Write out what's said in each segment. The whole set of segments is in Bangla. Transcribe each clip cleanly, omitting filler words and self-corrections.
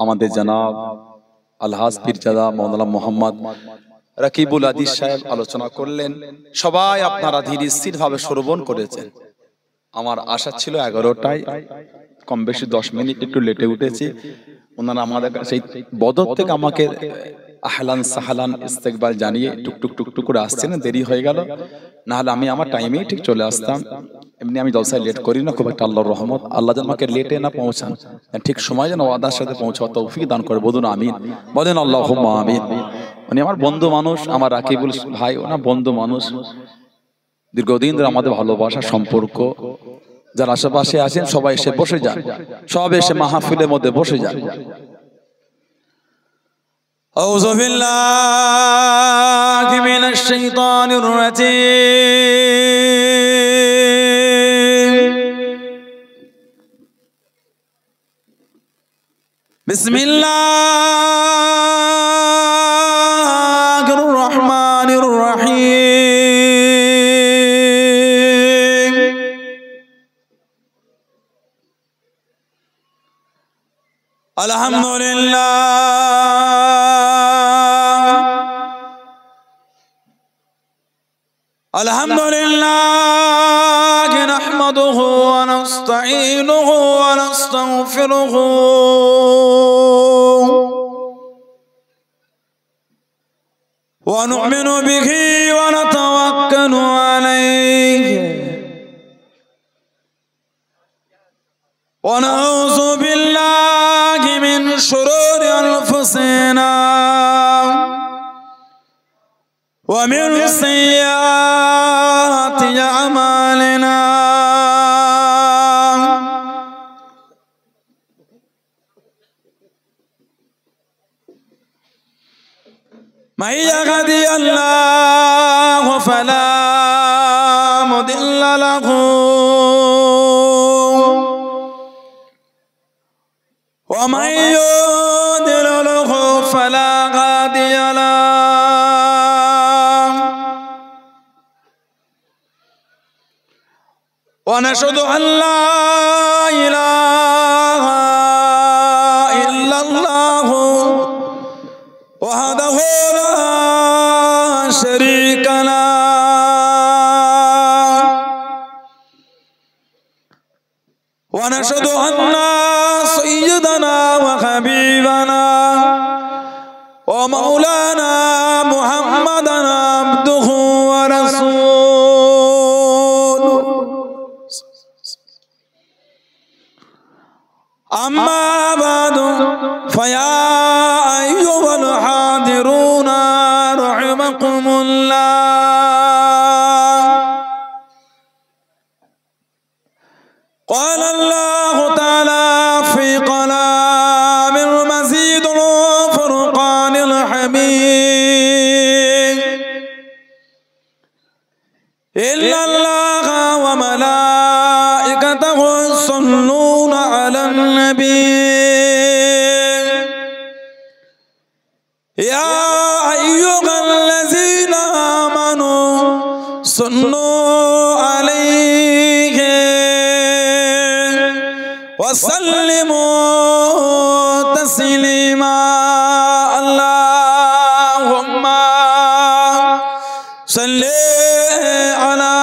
আমাদের জনাব আলহাজ পীরজাদা মাওলানা মোহাম্মদ রাকিবুল আদিস সাহেব আলোচনা করলেন। সবাই আপনারা ধীর স্থির ভাবে শ্রবণ করেছেন। আমার আশা ছিল 11টায়, কম বেশি 10 মিনিট একটু লেটে উঠেছি। ওনারা আমাদের সেই বদর থেকে আমাকে আহলান সাহলান ইস্তেকবাল জানিয়ে টুকটুক টুকটুক করে আসছেন, দেরি হয়ে গেল। না হলে আমি আমার টাইমেই ঠিক চলে আসতাম। এমনি আমি জলসায় লেট করি না খুব একটা, আল্লাহর রহমত। আল্লাহ যেন আমাকে লেটে না পৌঁছান, ঠিক সময় যেন ওয়াদার সাথে পৌঁছাওয়ার তৌফিক দান করে। বলুন আমিন, বলেন আল্লাহুম্মা আমিন। উনি আমার বন্ধু মানুষ, আমার রাকিবুল ভাই ওনা বন্ধু মানুষ, দীর্ঘদিন ধরে আমাদের ভালোবাসা সম্পর্ক। যারা আশেপাশে আছেন সবাই এসে বসে যান, সব এসে মাহফিলের মধ্যে বসে যান। আউযু বিল্লাহি মিনাশ শাইতানির রাজীম। বিসমিল্লাহির রহমানির রহিম। আলহামদুলিল্লাহ আলহামদুলিল্লাহ নাহমাদুহু ওয়া নাস্তাঈনুহু ওয়া নাস্তাগফিরুহু ওয়া নু'মিনু বিহি ওয়া নাতাওয়াক্কালু আলাইহি ওয়া নাউযু বিল্লাহি মিন শুরুরি আনফুসিনা ওয়া মিন সাইয়্যাতি আমালিনা। من يهده الله فلا مضل له ومن يضلل فلا هادي له. ونشهد أن لا إله إلا الله وحده لا شريك له ونشهد أن سيدنا وحبيبنا ومولانا محمدا عبده ورسوله. أما بعد فيا أيها الحاضرون رحمكم الله. قال الله تعالى في كلام المزيد الفرقان الحميد: إن الله وملائكته يصلون على النبي يا أيها الذين آمنوا صلوا عليه وسلموا تسليما. اللهم صل على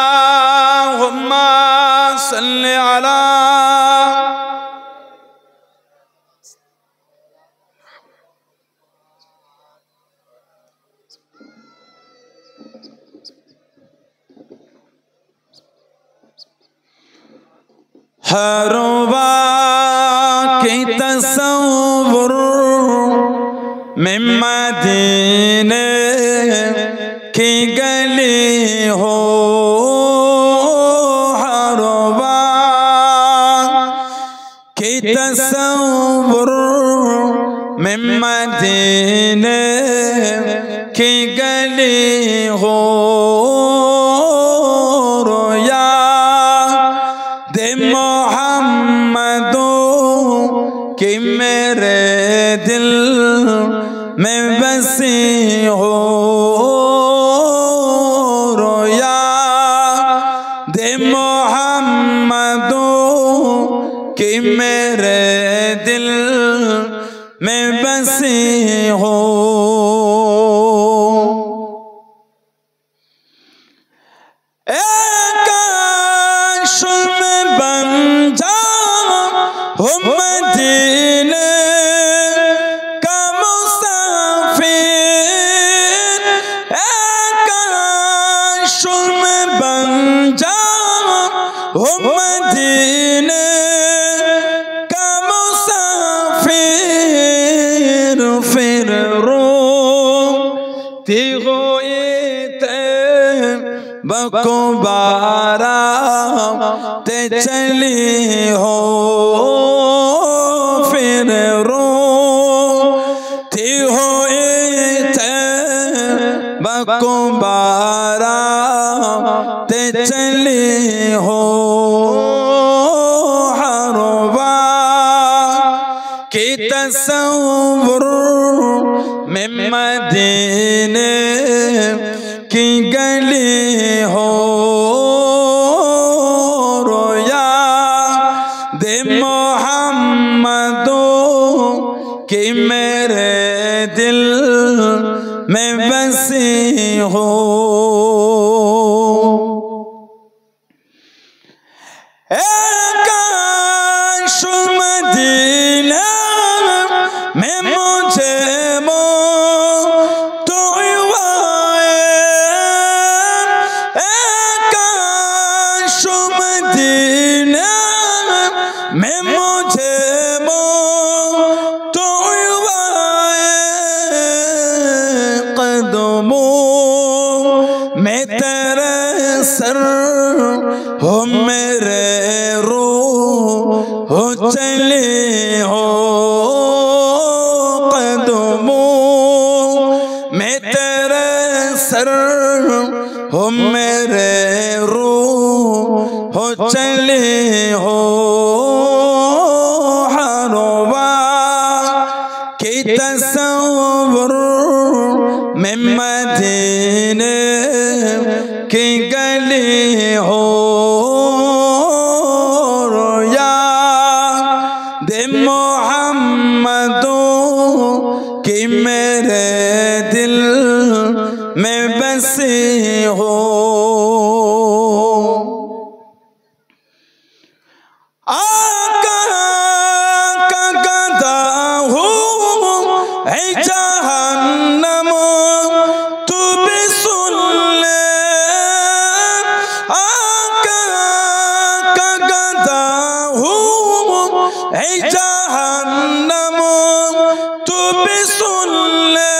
اللهم صل على हर वाक़ई तसव्वुर में मदीने की गली हो, हर वाक़ई तसव्वुर में मदीने की गली हो, रोया दे मोहम्मदों कि मेरे दिल में बसी हो रोया दे मोहम्मदों कि मेरे दिल में बसी हो। एक आशुम बन जा हो मदीने का मुसाफिर, एक आशुम बन जा हो मदीने का मुसाफिर, फिर रोती हुई बको बारा ते चली हो, फिर रोती हुई बको बारा ते चली हो। हरवा की तस्वुर में मदीने की गली हो रोया दे मोहम्मदों कि मेरे दिल में बसी हो। एक आशुम मदीना में मुझे मैं मुझे तो कदमों में तेरे सर हो मेरे रूह हो चले हो, कदमों में तेरे सर हो मेरे रूह हो चले हो। तस्वुर में मदीने की गली हो रोया दे मोहम्मदों कि मेरे दिल में बसी हो। जहन्नम तू भी सुन ले, आका का गदा हूँ जहन्नम तू भी सुन ले,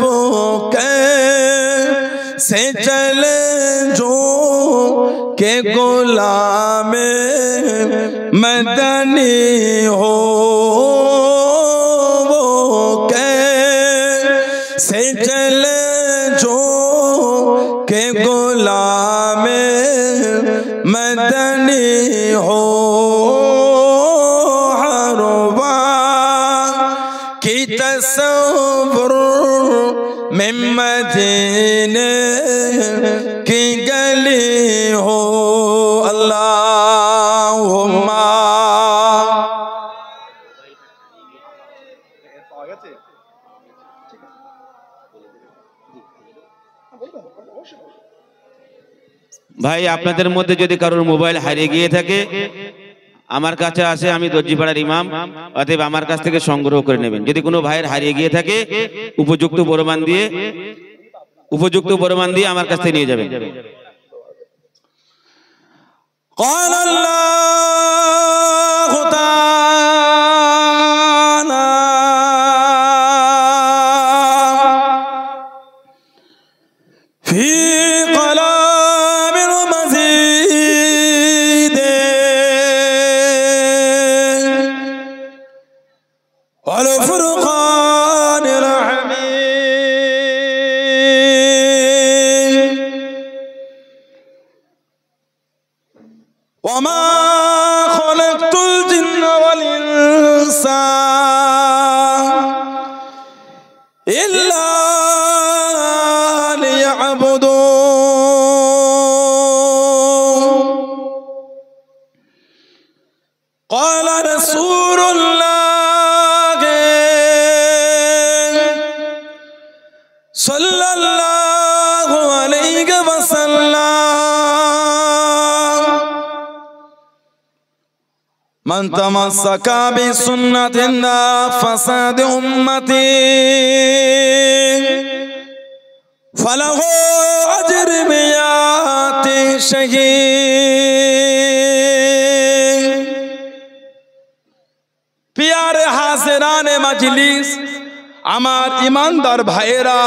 वो कैसे चले जो के गुलामे मदनी हो, से चले जो के गुलामे मदनी हो। हरवा की तस्वुर में मदीने की गली हो। अल्लाहुम्मा ভাই আপনাদের মধ্যে যদি কারোর মোবাইল হারিয়ে গিয়ে থাকে আমার কাছে আসে, আমি দর্জিপাড়ার ইমাম, অতএব আমার কাছ থেকে সংগ্রহ করে নেবেন। যদি কোনো ভাইয়ের হারিয়ে গিয়ে থাকে উপযুক্ত প্রমাণ দিয়ে আমার কাছ থেকে নিয়ে যাবেন। قال الله تعالى في قلام المزيد والفرقان الحميد وما خلقت الجن والإنس মান তামাসসাকা বিসুন্নাতিনা ফাসাদ উম্মতি ফালাহু আজর মিয়াতি শাহীদ। প্যারে হাজিরানে মজলিস, আমার ইমানদার ভাইয়েরা,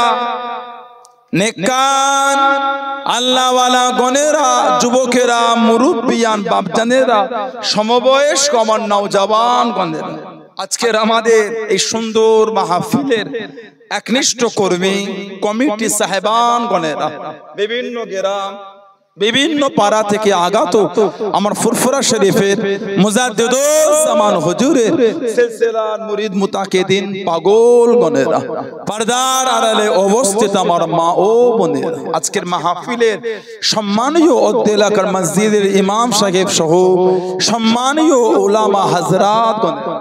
নেককার আল্লাহওয়ালা গণেরা, যুবকেরা, মুরব্বিয়ান বাপজানেরা, সমবয়স্ক আমার নওজওয়ান গণেরা, আজকের আমাদের এই সুন্দর মাহফিলের একনিষ্ঠ কর্মী কমিটি সাহেবান গণেরা, বিভিন্ন গ্রাম বিভিন্ন পাড়া থেকে আগত আমার ফুরফুরা শরীফের মুজাদ্দিদুল জামান হুজুরের সিলসিলার মুরিদ মুতাকিদিন পাগল গণেরা, পর্দার আড়ালে অবস্থিত আমার মা ও বোনেরা, আজকের মাহফিলের সম্মানীয় এলাকার মসজিদের ইমাম সাহেব সহ সম্মানীয় উলামা হযরত গণেরা,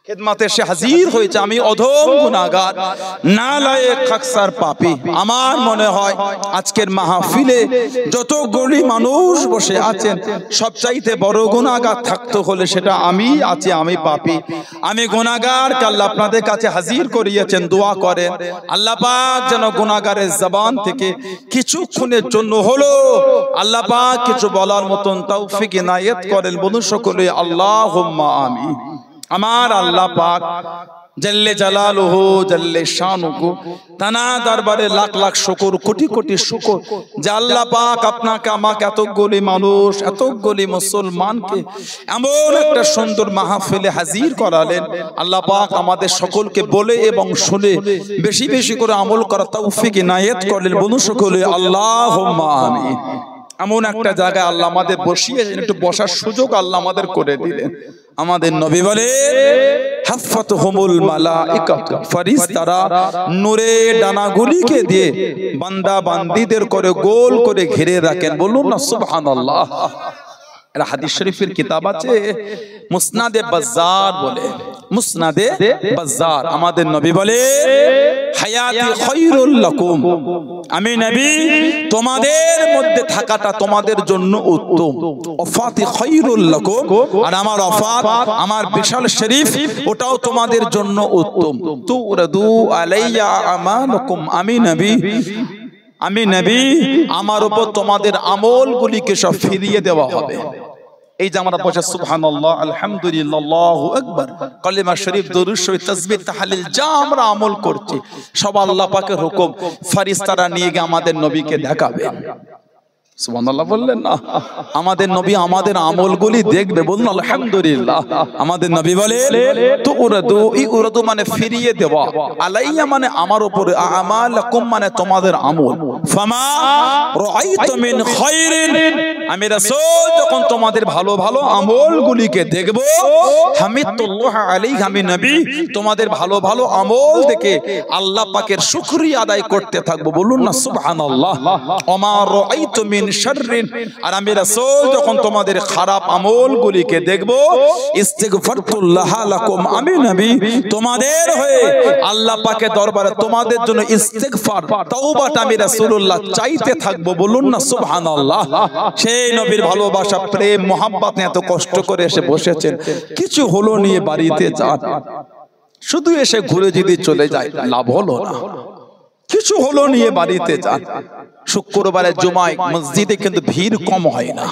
খেদমতে এসে হাজির হয়েছে। আমি অধম গুনাহগার, নালায়েক, খাকসার পাপী। আমার মনে হয় আজকের মাহফিলে যত গলি মানুষ বসে আছেন সবচাইতে বড় গুনাহগার থাকতে হলে সেটা আমি আছি, আমি পাপী, আমি গুনাহগার। আল্লাহ আপনাদের কাছে হাজির করিয়েছেন, দোয়া করেন আল্লাহ পাক যেন গুনাহগারের জবান থেকে কিছুক্ষণের জন্য হলো আল্লাহ পাক কিছু বলার মতন তৌফিক ইনায়েত করেন। বলুন সকলে আল্লাহুম্মা আমিন। আমার আল্লাহ পাক জাল্লে জালালুহু জাল্লে শানুহু তানা দরবারে লাখ লাখ শুকর, কোটি কোটি শুকর যে আল্লাহ পাক আপনাকে আমাকে এতগুলি মানুষ, এতগুলি মুসলমানকে এমন একটা সুন্দর মাহফিলে হাজির করালেন। আল্লাহ পাক আমাদের সকলকে বলে এবং শুনে বেশি বেশি করে আমল করার তৌফিক ইনায়েত করলেন। বলুন সকলে আল্লাহুম্মা আমিন। এমন একটা জায়গায় আল্লাহ আমাদের বসিয়ে একটু বসার সুযোগ আল্লাহ আমাদের করে দিলেন। আমাদের নবী বলে হাফাতহুমুল মালাইকাতু, ফেরেশতারা নূরে ডানাগুলিকে দিয়ে বান্দা বান্দীদের করে গোল করে ঘিরে রাখেন। বলুন না সুবহানাল্লাহ। এর হাদিস শরীফের কিতাব আছে মুসনাদে বাজ্জার বলে, মুসনাদে বাজ্জার। আমাদের নবী বলে হায়াতি খায়রুল লাকুম, আমি নবী তোমাদের মধ্যে থাকাটা তোমাদের জন্য উত্তম, ওয়াফাতি খায়রুল লাকুম, আর আমার ওয়াফাত আমার বিশাল শরীফ ওটাও তোমাদের জন্য উত্তম। তুরাদু আলাইয়া আমালুকুম, আমি নবী আমার উপর তোমাদের আমলগুলিকে সব ফিরিয়ে দেওয়া হবে। এই যে আমরা বলছি সুবহানাল্লাহ, আলহামদুলিল্লাহ, আল্লাহু আকবার, কালিমা শরীফ, দরুদ শরীফ, তাসবিহ, তাহলিল যা আমরা আমল করছি সব আল্লাহ পাকের হুকুম, ফেরেশতারা নিয়ে গিয়ে আমাদের নবীকে দেখাবে। সুবহানাল্লাহ বললেন না? আমাদের নবী আমাদের আমলগুলি দেখবে। বলুন আলহামদুলিল্লাহ। আমাদের নবী বলে তুরাদু, ইউরাদু মানে ফিরিয়ে দেওয়া, আলাইয়া মানে আমার উপরে, আমালাকুম মানে তোমাদের আমল, ফামা রাআইতু মিন খায়রিন, আমি রাসূল যখন তোমাদের ভালো ভালো আমলগুলিকে দেখব, হামিদুল্লাহ আলাইহি, আমি নবী তোমাদের ভালো ভালো আমল দেখে আল্লাহ পাকের শুকরিয়া আদায় করতে থাকবো। বলুন না সুবহানাল্লাহ। ওমা রাআইতু মিন শাররিন, আর আমি রাসূল যখন তোমাদের খারাপ আমলগুলিকে দেখব, ইস্তিগফারতুল্লাহ লাকুম, আমি নবী তোমাদের হয়ে আল্লাহ পাকের দরবারে তোমাদের জন্য ইস্তিগফার, তওবাটা আমি রাসূলুল্লাহ চাইতে থাকবো। বলুন না সুবহানাল্লাহ। সেই নবীর ভালোবাসা, প্রেম, মোহাব্বত নিয়ে এত কষ্ট করে এসে বসেছেন, কিছু হলো নিয়ে বাড়িতে যান, শুধু এসে ঘুরে যদি চলে যায় লাভ হলো না। কিছু হলো নিয়ে বাড়িতে যান। শুক্রবারে জুমায় মসজিদে কিন্তু ভিড় কম হয় না,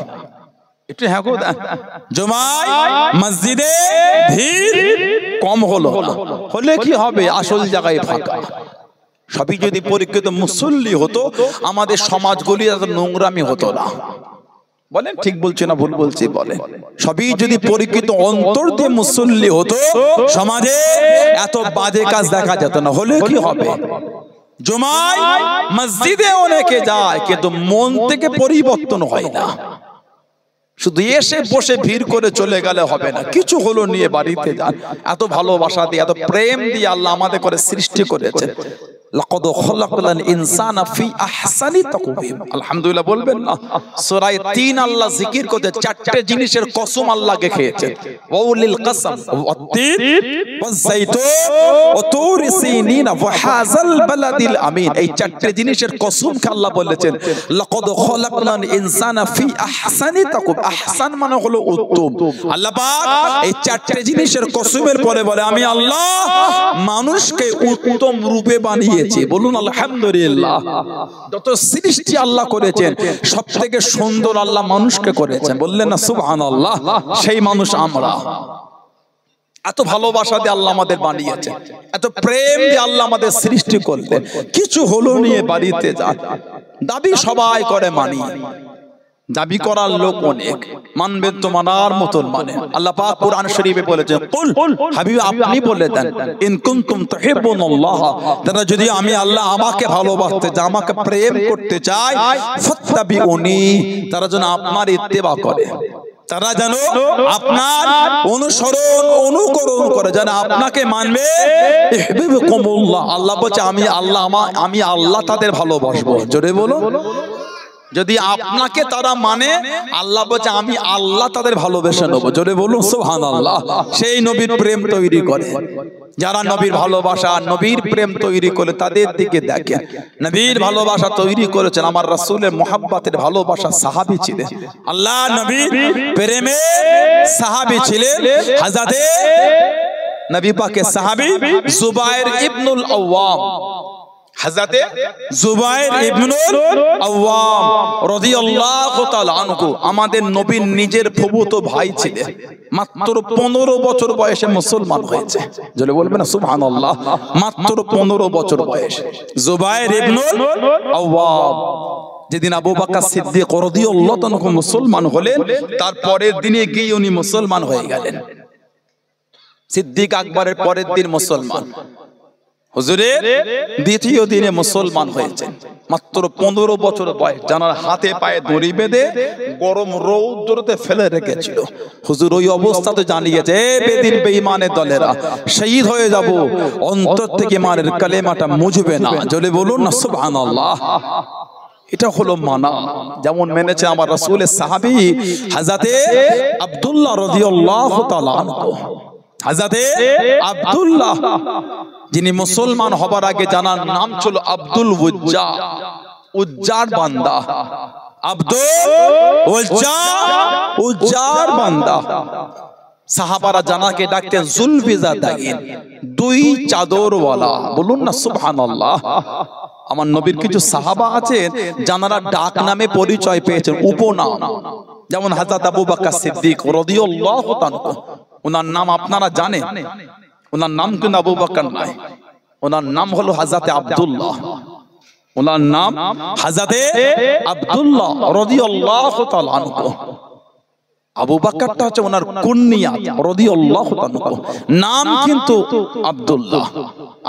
একটু হ্যাঁ গো, জুমায় মসজিদে ভিড় কম হলো না, হলে কি হবে, আসল জায়গায় ফাঁকা। সবই যদি পরীক্ষিত মুসল্লি হতো আমাদের সমাজগুলি এত নোংরামি হতো না। বলেন ঠিক বলছি না ভুল বলছি? বলেন সবই যদি পরীক্ষিত অন্তর দিয়ে মুসল্লি হতো সমাজে এত বাজে কাজ দেখা যেত না। হলে কি হবে, জুমায় মসজিদে অনেকে যায় কিন্তু মন থেকে পরিবর্তন হয় না। শুধু এসে বসে ভিড় করে চলে গেলে হবে না, কিছু হলো নিয়ে বাড়িতে যান। এত ভালোবাসা দিয়ে, এত প্রেম দিয়ে আল্লাহ আমাদের করে সৃষ্টি করেছে। লাকাদ খালাকনাল ইনসানা ফি আহসানি তাকওয়িম। আলহামদুলিল্লাহ বলবেন না? সূরা ৩ আল্লাহ জিকির করতে চারটি জিনিসের কসম আল্লাহকে খেয়েছেন। ওয়াউলিল কসম ওয়াত-তিন ওয়াজ-যাইতুন ওয়া তুর সিনিন ওয়া হাযাল বালাদিল আমিন। এই চারটি জিনিসের কসমকে আল্লাহ বলেছেন লাকাদ খালাকনাল ইনসানা ফি আহসানি তাকওয়িম। আহসান মানে হলো উত্তম। আল্লাহ পাক এই চারটি জিনিসের কসমের পরে বলে আমি আল্লাহ মানুষকে উত্তম রূপে বানিয়েছি। বলুন আলহামদুলিল্লাহ। যত সৃষ্টি আল্লাহ করেছেন সবথেকে সুন্দর আল্লাহ মানুষকে করেছেন। বললেন না সুবহানাল্লাহ? সেই মানুষ আমরা। এত ভালোবাসা দিয়ে আল্লাহ আমাদের বানিয়েছেন, এত প্রেম দিয়ে আল্লাহ আমাদের সৃষ্টি করলেন। কিছু হলো নিয়ে বাড়িতে যান, দাবি সবাই করে মানি, দাবি করার লোক অনেক, মানবেন তো মানার মতন মানে। আল্লাহ পাক কোরআন শরীফে বলেছেন কুল হাবিব আপনি বলে দেন ইন কুনতুম তুহিব্বুনাল্লাহ, তারা যদি আমি আল্লাহ আমাকে ভালোবাসতে চায়, আমাকে প্রেম করতে চায়, ফাত্তাবিউনি, তারা যেন আপনার ইত্তেবা করে, তারা যেন আপনার অনুসরণ অনুকরণ করে, যেন আপনাকে মানবে। ইহবিবকুমুল্লাহ, আল্লাহ বলছে আমি আল্লাহ তাদের ভালোবাসবো। জোরে বলো। যদি আপনাকে তারা মানে আল্লাহ বলছে আমি আল্লাহ তাদের ভালোবেসে নেবো। জোরে বলুন সুবহানাল্লাহ। সেই নবীর প্রেম তৈরি করে, যারা নবীর ভালোবাসা নবীর প্রেম তৈরি করে তাদের দিকে দেখেন। নবীর ভালোবাসা তৈরি করেছেন, আমার রাসূলের মুহাব্বতের ভালোবাসা সাহাবী ছিলেন, আল্লাহ নবীর প্রেমে সাহাবী ছিলেন। হযরতে নবী পাকের সাহাবী জুবায়ের ইবনুল আওয়াম, হযরতে জুবায়ের ইবনুল আওয়াম রাদিয়াল্লাহু তাআলা আনহু আমাদের নবীর নিজের ফুফুতো ভাই ছিলেন। মাত্র 15 বছর বয়সে মুসলমান হয়েছে। জোরে বলবেন না সুবহানাল্লাহ? মাত্র 15 বছর বয়স জুবায়ের ইবনুল আওয়াম। যেদিন আবু বকর সিদ্দিক রাদিয়াল্লাহু তাআলা মুসলমান হলেন, তার পরের দিনে গিয়ে উনি মুসলমান হয়ে গেলেন। সিদ্দিক আকবরের পরের দিন মুসলমান, হুজুরের দ্বিতীয় দিনে মুসলমান হয়েছেন। মাত্র 15 বছর বয়স, জানার হাতে পায়ে দড়ি বেঁধে গরম রৌদ্রতে ফেলে রেখেছিল। হুজুর ওই অবস্থাতে জানিয়েছে এ বেদিন বেঈমানের দলেরা শহীদ হয়ে যাব, অন্তর থেকে ইমানের কালেমাটা মুছবে না। জোরে বলুন না সুবহানাল্লাহ। এটা হলো মানা, যেমন মেনেছে আমার রাসূলের সাহাবী হযরতে আব্দুল্লাহ রাদিয়াল্লাহু তাআলা আনহু। হযরতে আব্দুল্লাহ যিনি মুসলমান হবার আগে জানার নাম ছিল আব্দুল উজ্জা, উজ্জার বান্দা। আব্দুল উজ্জা, উজ্জার বান্দা। সাহাবারা জানাকে ডাকতেন জুলফিজাদাইন, দুই চাদরওয়ালা। বলুন না সুবহানাল্লাহ। আমার নবীর কিছু সাহাবা আছেন যারা ডাক নামে পরিচয় পেয়েছেন, উপনাম। যেমন হযরত আবু বকর সিদ্দিক রাদিয়াল্লাহু তাআলা, ওনার নাম আপনারা জানেন, ওনার নাম কিন্তু আবু বকর নয়, ওনার নাম হলো হযরতে আব্দুল্লাহ। ওনার নাম হযরতে আব্দুল্লাহ রাদিয়াল্লাহু তাআলা আনহু। আবু বকরটা হচ্ছে ওনার কুনিয়াত রাদিয়াল্লাহু তাআলা, নাম কিন্তু আব্দুল্লাহ।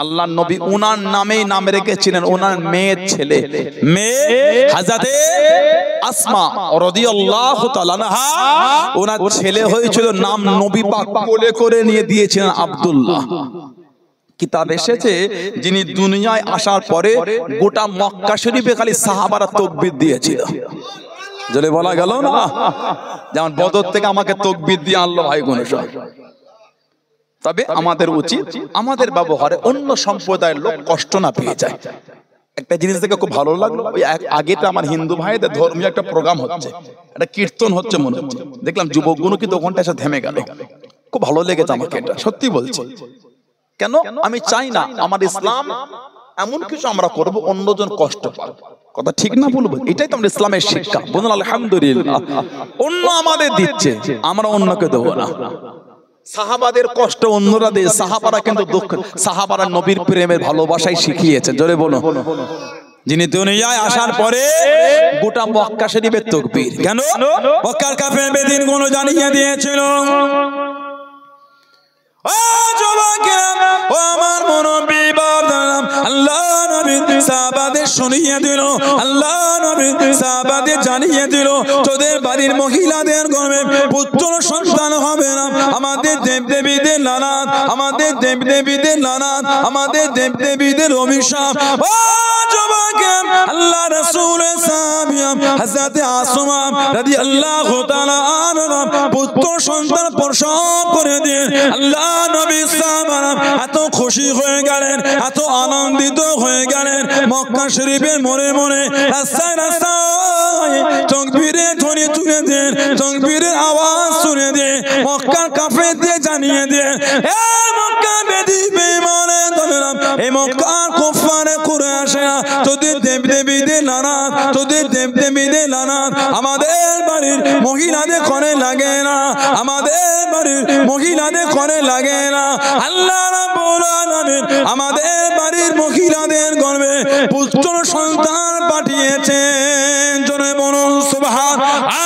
আল্লাহর নবী ওনার নামেই নাম রেখেছিলেন ওনার মেয়ের ছেলে, মেয়ে হযরতে আসমা রাদিয়াল্লাহু তাআলা আনহা, ওনার ছেলে হয়েছিল, নাম নবী পাক কোলে করে নিয়ে দিয়েছিলেন আব্দুল্লাহ। কিতাব এসেছে যিনি দুনিয়ায় আসার পরে গোটা মক্কা শরীফে খালি সাহাবারা তাকবীর দিয়েছিল। জলে বলা গেল না, যেমন বদর থেকে আমাকে তাকবীর দিয়ে আনলো ভাই গুণসা। তবে আমাদের উচিত আমাদের ব্যবহারে অন্য সম্প্রদায়ের লোক কষ্ট না পেয়ে যায়। একটা জিনিস দেখে খুব ভালো লাগলো, ওই আগেটা আমার হিন্দু ভাইদের ধর্মীয় একটা প্রোগ্রাম হচ্ছে, একটা কীর্তন হচ্ছে মনে হচ্ছে, দেখলাম যুবকগুলো কিন্তু ওখানটা এসে থেমে গেল। খুব ভালো লেগেছে আমাকে, এটা সত্যি বলছি। কেন? আমি চাই না আমার ইসলাম এমন কিছু আমরা করব অন্যজন কষ্ট পাবে। কথা ঠিক না বলবো? এটাই তো আমাদের ইসলামের শিক্ষা। বলুন আলহামদুলিল্লাহ। অন্য আমাদের দিচ্ছে, আমরা অন্যকে দেবো না। সাহাবাদের কষ্ট অন্যরা দেয়, সাহাবারা কিন্তু দুঃখ, সাহাবারা নবীর প্রেমের ভালোবাসাই শিখিয়েছে। জোরে বলো। যিনি দুনিয়ায় আসার পরে গোটা মক্কা শরীফের তাকবীর, কেন মক্কার কাফের বেদিন গুলো জানিয়ে দিয়েছিল, ও যুবকেরা, ও আমার মুরব্বি বাপ, আল্লাহ নবী নবী সাহাবাদের শুনিয়ে দিল, আল্লাহ নবী সাহাবাদের জানিয়ে দিল, তোদের বাড়ির মহিলাদের গর্ভে পুত্র সন্তান হবে না। আমাদের দেবদেবীদের লানত, আমাদের দেবদেবীদের লানত, আমাদের দেবদেবীদের অভিশাপ। ও যুবক, আল্লাহ রাসূলের সাহাবী হযরত আসমা রাদিয়াল্লাহু তাআলা আনহা পুত্র সন্তান প্রসব করে দিয়ে আল্লাহ নবী সাহাবারা এত খুশি হয়ে গেলেন, এত আনন্দিত হয়ে গেলেন। মক্কা শরীফের মোড়ে মোড়ে রাস্তায় রাস্তায় তাকবীরের ধ্বনি তুলে দেন, তাকবীরের আওয়াজ শুনে দেন, মক্কার কাফেরদের জানিয়ে দেন, হে মক্কা বেদী বেঈমানের দলেরা, এই মক্কার কুফারে কুরাইশরা, তোদের দেবদেবীদের লানত, তোদের দেবদেবীদের লানত আমাদের বাড়ির মহিলাদের ঘরে লাগে না, আমাদের বাড়ির মহিলাদের ঘরে লাগে না। আল্লাহ রাব্বুল আলামিন আমাদের বাড়ির মহিলাদের গর্ভে পুত্র সন্তান পাঠিয়েছেন। জোরে বলুন সুবহান,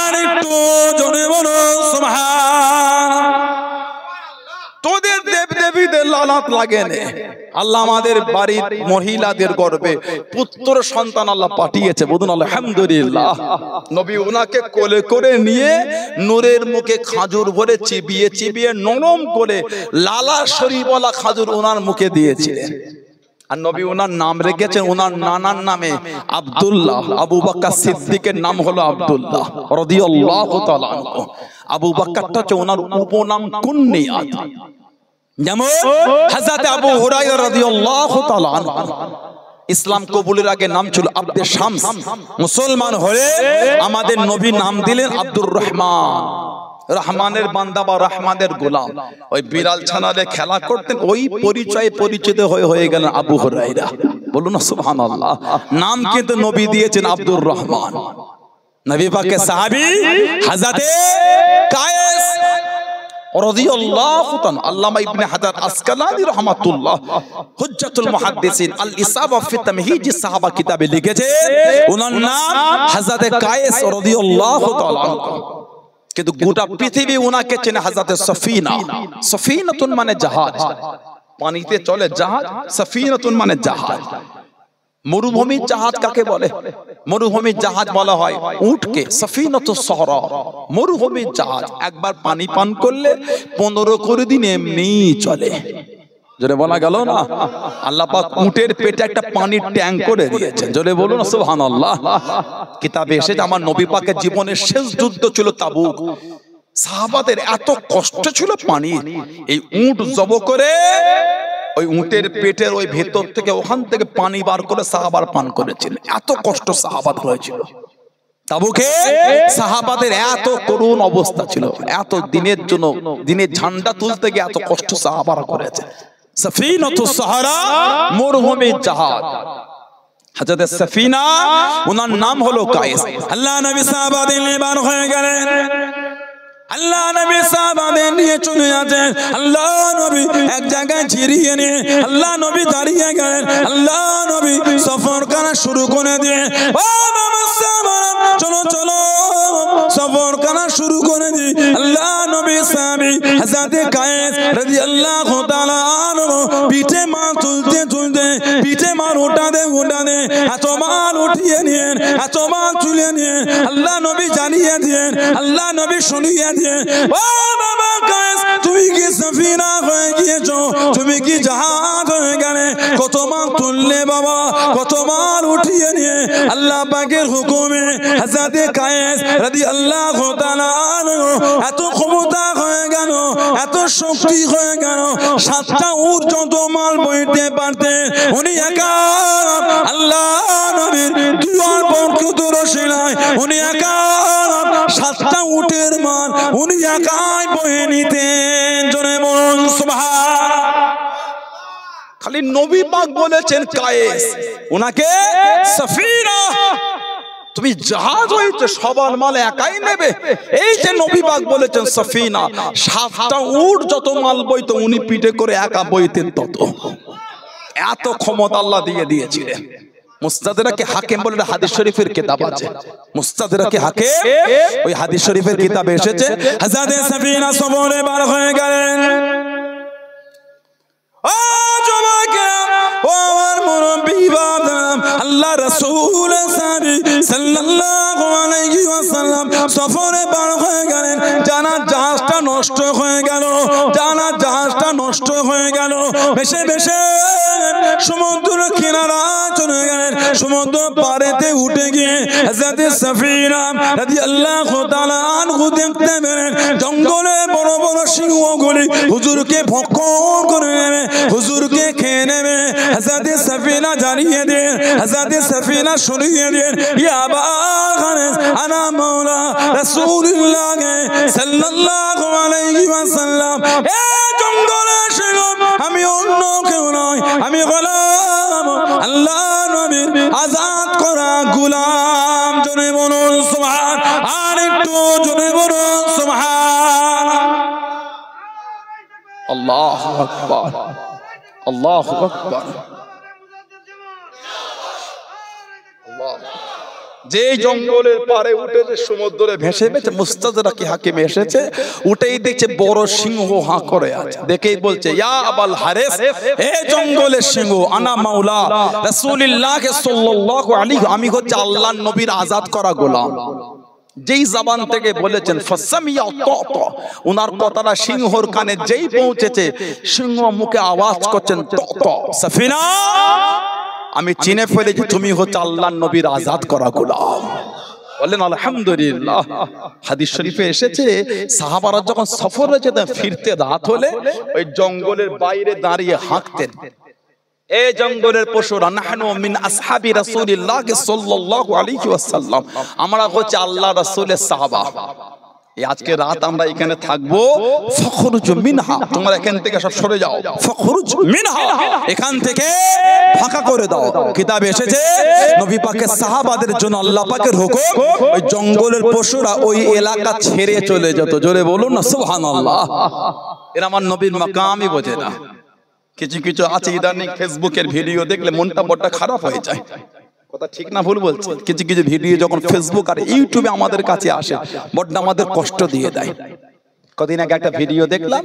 আর একটু জোরে বলুন সুবহান। তোদের দেবদেবীদের লানত লাগে না, আল্লাহ আমাদের বাড়ির মহিলাদের গর্ভে পুত্র সন্তান আল্লাহ পাঠিয়েছে। বলুন আলহামদুলিল্লাহ। নবী উনাকে কোলে করে নিয়ে নূরের মুখে খাজুর ভরে চিবিয়ে চিবিয়ে নরম করে লালা শরীফওয়ালা খাজুর ওনার মুখে দিয়েছিলেন। আর নবী ওনার নাম রেখেছেন, ওনার নানার নামে আব্দুল্লাহ। আবু বকর সিদ্দিকের নাম হলো আব্দুল্লাহ রাদিয়াল্লাহু তাআলা আনহু। আবু বকরটা হচ্ছে ওনার উপনাম কুনিয়াত। যেমন হযরত আবু হুরায়রা রাদিয়াল্লাহু তাআলা আনহু ইসলাম কবুলের আগে নাম ছিল আব্দে শামস, মুসলমান হয়ে আমাদের নবী নাম দিলেন আব্দুর রহমান। রহমানের বান্দা বা রহমানের গোলাম। ওই বিড়াল ছানারে খেলা করতেন, ওই পরিচয়ে পরিচিত হয়ে গেলেন আবু হুরায়রা। বলুন না সুবহানাল্লাহ। নাম কিন্তু নবী দিয়েছেন আব্দুর রহমান। নবী পাকের সাহাবী হযরতে কায়েস রাদিয়াল্লাহু তাআলা, আল্লামা ইবনে হাজার আসকালানী রাহমাতুল্লাহ হুজ্জাতুল মুহাদ্দিসিন আল ইসাবা ফি তামহিজ সাহাবা কিতাবে লিখেছেন, ওনার নাম হযরতে কায়েস রাদিয়াল্লাহু তাআলা। কিন্তু গোটা পৃথিবী ওনাকে চেনে হযরতে সফিনা। সফিনাতুন মানে জাহাজ, পানিতে চলে জাহাজ। সফিনাতুন মানে জাহাজ। মরুভূমির জাহাজ কাকে বলে? মরুভূমির জাহাজ বলা হয় উটকে। সফিনাতুস সাহরা মরুভূমির জাহাজ। একবার পানি পান করলে 15 দিন এমনি চলে। জোরে বলা গেল না? আল্লাহ পাক উটের পেটে একটা পানির ট্যাঙ্ক করে দিয়েছেন। জোরে বলুন সুবহানাল্লাহ। কিতাবে এসেছে আমার নবী পাকের জীবনের শেষ যুদ্ধ ছিল তাবুক। সাহাবাদের এত কষ্ট ছিল পানি, এই উট জব করে ওই উটের পেটের ওই ভেতর থেকে ওখান থেকে পানি বার করে সাহাবার পান করেছিলেন। এত কষ্ট সাহাবাত হয়েছিল তাবুকে। সাহাবাদের এত করুণ অবস্থা ছিল, এত দিনের জন্য দিনের ঝান্ডা তুলতে গিয়ে এত কষ্ট সাহাবারা করেছে। সফিনাতুস সাহরা মরুভূমির জাহাজ। হযরত সফিনা ওনার নাম হলো কায়েস। আল্লাহ নবী সাহাবাদের নিয়ে বার হয়ে গেলেন। আল্লাহ নবী সাহাবাদের নিয়ে চলে যাচ্ছেন। আল্লাহ নবী এক জায়গায় জিরিয়ে নিয়ে আল্লাহ নবী দাঁড়িয়ে গেলেন। আল্লাহ নবী সফর করা শুরু করে দিয়ে, ও সাহাবারা চলো চলো সফর করা শুরু করে দিয়ে আল্লাহ নবী সাহাবী হযরত কায়েস রাদিয়াল্লাহু তাআলা আনহু পিঠে মাল তুলতে তুলতে, পিঠে মাল উঠাতে উঠাতে এত মাল উঠিয়ে নিয়ে, এত মাল তুলে নিয়ে আল্লাহ নবী জানিয়ে দিয়েন, আল্লাহ নবী শুনিয়ে দিয়েন, ও বাবা কায়েস তুমি কি সফিনা হয়ে গিয়েছো? তুমি কি জাহাজ হয়ে গেলে? কত মাল তুললে বাবা, কত মাল উঠিয়ে নিয়ে আল্লাহ পাকের হুকুমে হযরত কায়েস রাদিয়াল্লাহু তাআলা আনহু এত ক্ষমতা হয়ে গেল, এত শক্তি হয়ে গেল, 7টা উট যত মাল বইতে পারতেন উনি একা। আল্লাহ নবীর দুয়ার বরকত রসিলায় উনি একা 7টা উটের মাল উনি একাই বয়ে নিতেন। জোরে বলুন সুবহান। খালি নবী পাক বলেছেন কায়েস, ওনাকে সফিনা তুমি জাহাজ হয়েছে সবার মাল একাই নেবে। এই যে নবী পাক বলেছেন সফিনা, 7টা উট যত মাল বইতো উনি পিঠে করে একা বইতেন তত। এত ক্ষমতা আল্লাহ দিয়ে দিয়েছিলেন। মুস্তাদরাকে হাকিম বলে হাদিস শরীফের কিতাব আছে। মুস্তাদরাকে হাকিম ওই হাদিস শরীফের কিতাবে এসেছে হযরত সফিনা সফরে বার হয়ে গেলেন। ও যুবকেরা, ও আমার মুরব্বি বাবা, আল্লাহ রাসূল সাল্লাল্লাহু আলাইহি ওয়াসাল্লাম সফরে বার হয়ে গেলেন, জানা জাহাজটা নষ্ট হয়ে গেল, জানা জাহাজটা নষ্ট হয়ে গেল, ভেসে ভেসে সমুদ্র কিনারা চলে গেলেন। সমুদ্র পাড়েতে উঠে গিয়ে হযরত সাফিনা রাদিয়াল্লাহু তাআলা আনহু দেখতে পেলেন জঙ্গলে বড় বড় সিংহগুলি হুজুরকে ভক্ষণ করে নেবে, হুজুরকে খেয়ে নেবে। হযরত সাফিনা জানিয়ে দেন, হযরত সাফিনা শুনিয়ে দেন, ইয়া আবা গানেস আনা মাওলা রাসূলুল্লাহ সাল্লাল্লাহু আলাইহি ওয়াসাল্লাম, এ জঙ্গলে সিংহ আমি অন্য কেউ নয়, আমি গোলাম, আল্লাহ নবীর আজাদ করা গোলাম। জোরে বলুন সুবহান, আর একটু জোরে বলুন সুবহান। আল্লাহু আকবার, আল্লাহু আকবার। যে জঙ্গলের পারে উঠেছে সমুদ্রে ভেসে ভেসে মুস্তাদরাকি হাকিম এসেছে, উঠেই দেখছে বড় সিংহ হাঁ করে আছে, দেখেই বলছে ইয়া আবাল হারিস, হে জঙ্গলের সিংহ, আনা মাওলা রাসূলুল্লাহ সাল্লাল্লাহু আলাইহি, আমি হচ্ছে আল্লাহর নবীর আজাদ করা গোলাম। যেই জবান থেকে বলেছেন ফাসামিয়া তাতা, ওনার কথাটা সিংহর কানে যেই পৌঁছেছে, সিংহ মুখে আওয়াজ করছেন তাতা, সাফিনা আমি চিনে ফেলেছি তুমি হচ্ছে আল্লাহর নবীর আজাদ করা গোলাম। বলেন আলহামদুলিল্লাহ। হাদিস শরীফে এসেছে সাহাবারা যখন সফরে যেতেন, ফিরতে রাত হলে ওই জঙ্গলের বাইরে দাঁড়িয়ে হাঁকতেন, এ জঙ্গলের পশুরা নাহনু মিন আসহাবি রাসূলিল্লাহ সাল্লাল্লাহু আলাইহি ওয়াসাল্লাম, আমরা হচ্ছে আল্লাহ রাসূলের সাহাবা। এই আজকে রাত আমরা এখানে থাকবো, ফখরুজ মিনহা, তোমরা এখান থেকে সব সরে যাও, ফখরুজ মিনহা, এখান থেকে ফাঁকা করে দাও। কিতাবে এসেছে নবী পাকের সাহাবাদের জন্য আল্লাহ পাকের হুকুম, ওই জঙ্গলের পশুরা ওই এলাকা ছেড়ে চলে যেত। জোরে বলুন না সুবহানাল্লাহ। এরা আমার নবীর মাকামই বোঝে না। কিছু কিছু আছে ইদানিং ফেসবুকের ভিডিও দেখলে মনটা বড় খারাপ হয়ে যায়, কথা ঠিক না ভুল বলছি? কিছু কিছু ভিডিও যখন ফেসবুক আর ইউটিউবে আমাদের কাছে আসে, বড় আমাদের কষ্ট দিয়ে দেয়। কদিন আগে একটা ভিডিও দেখলাম,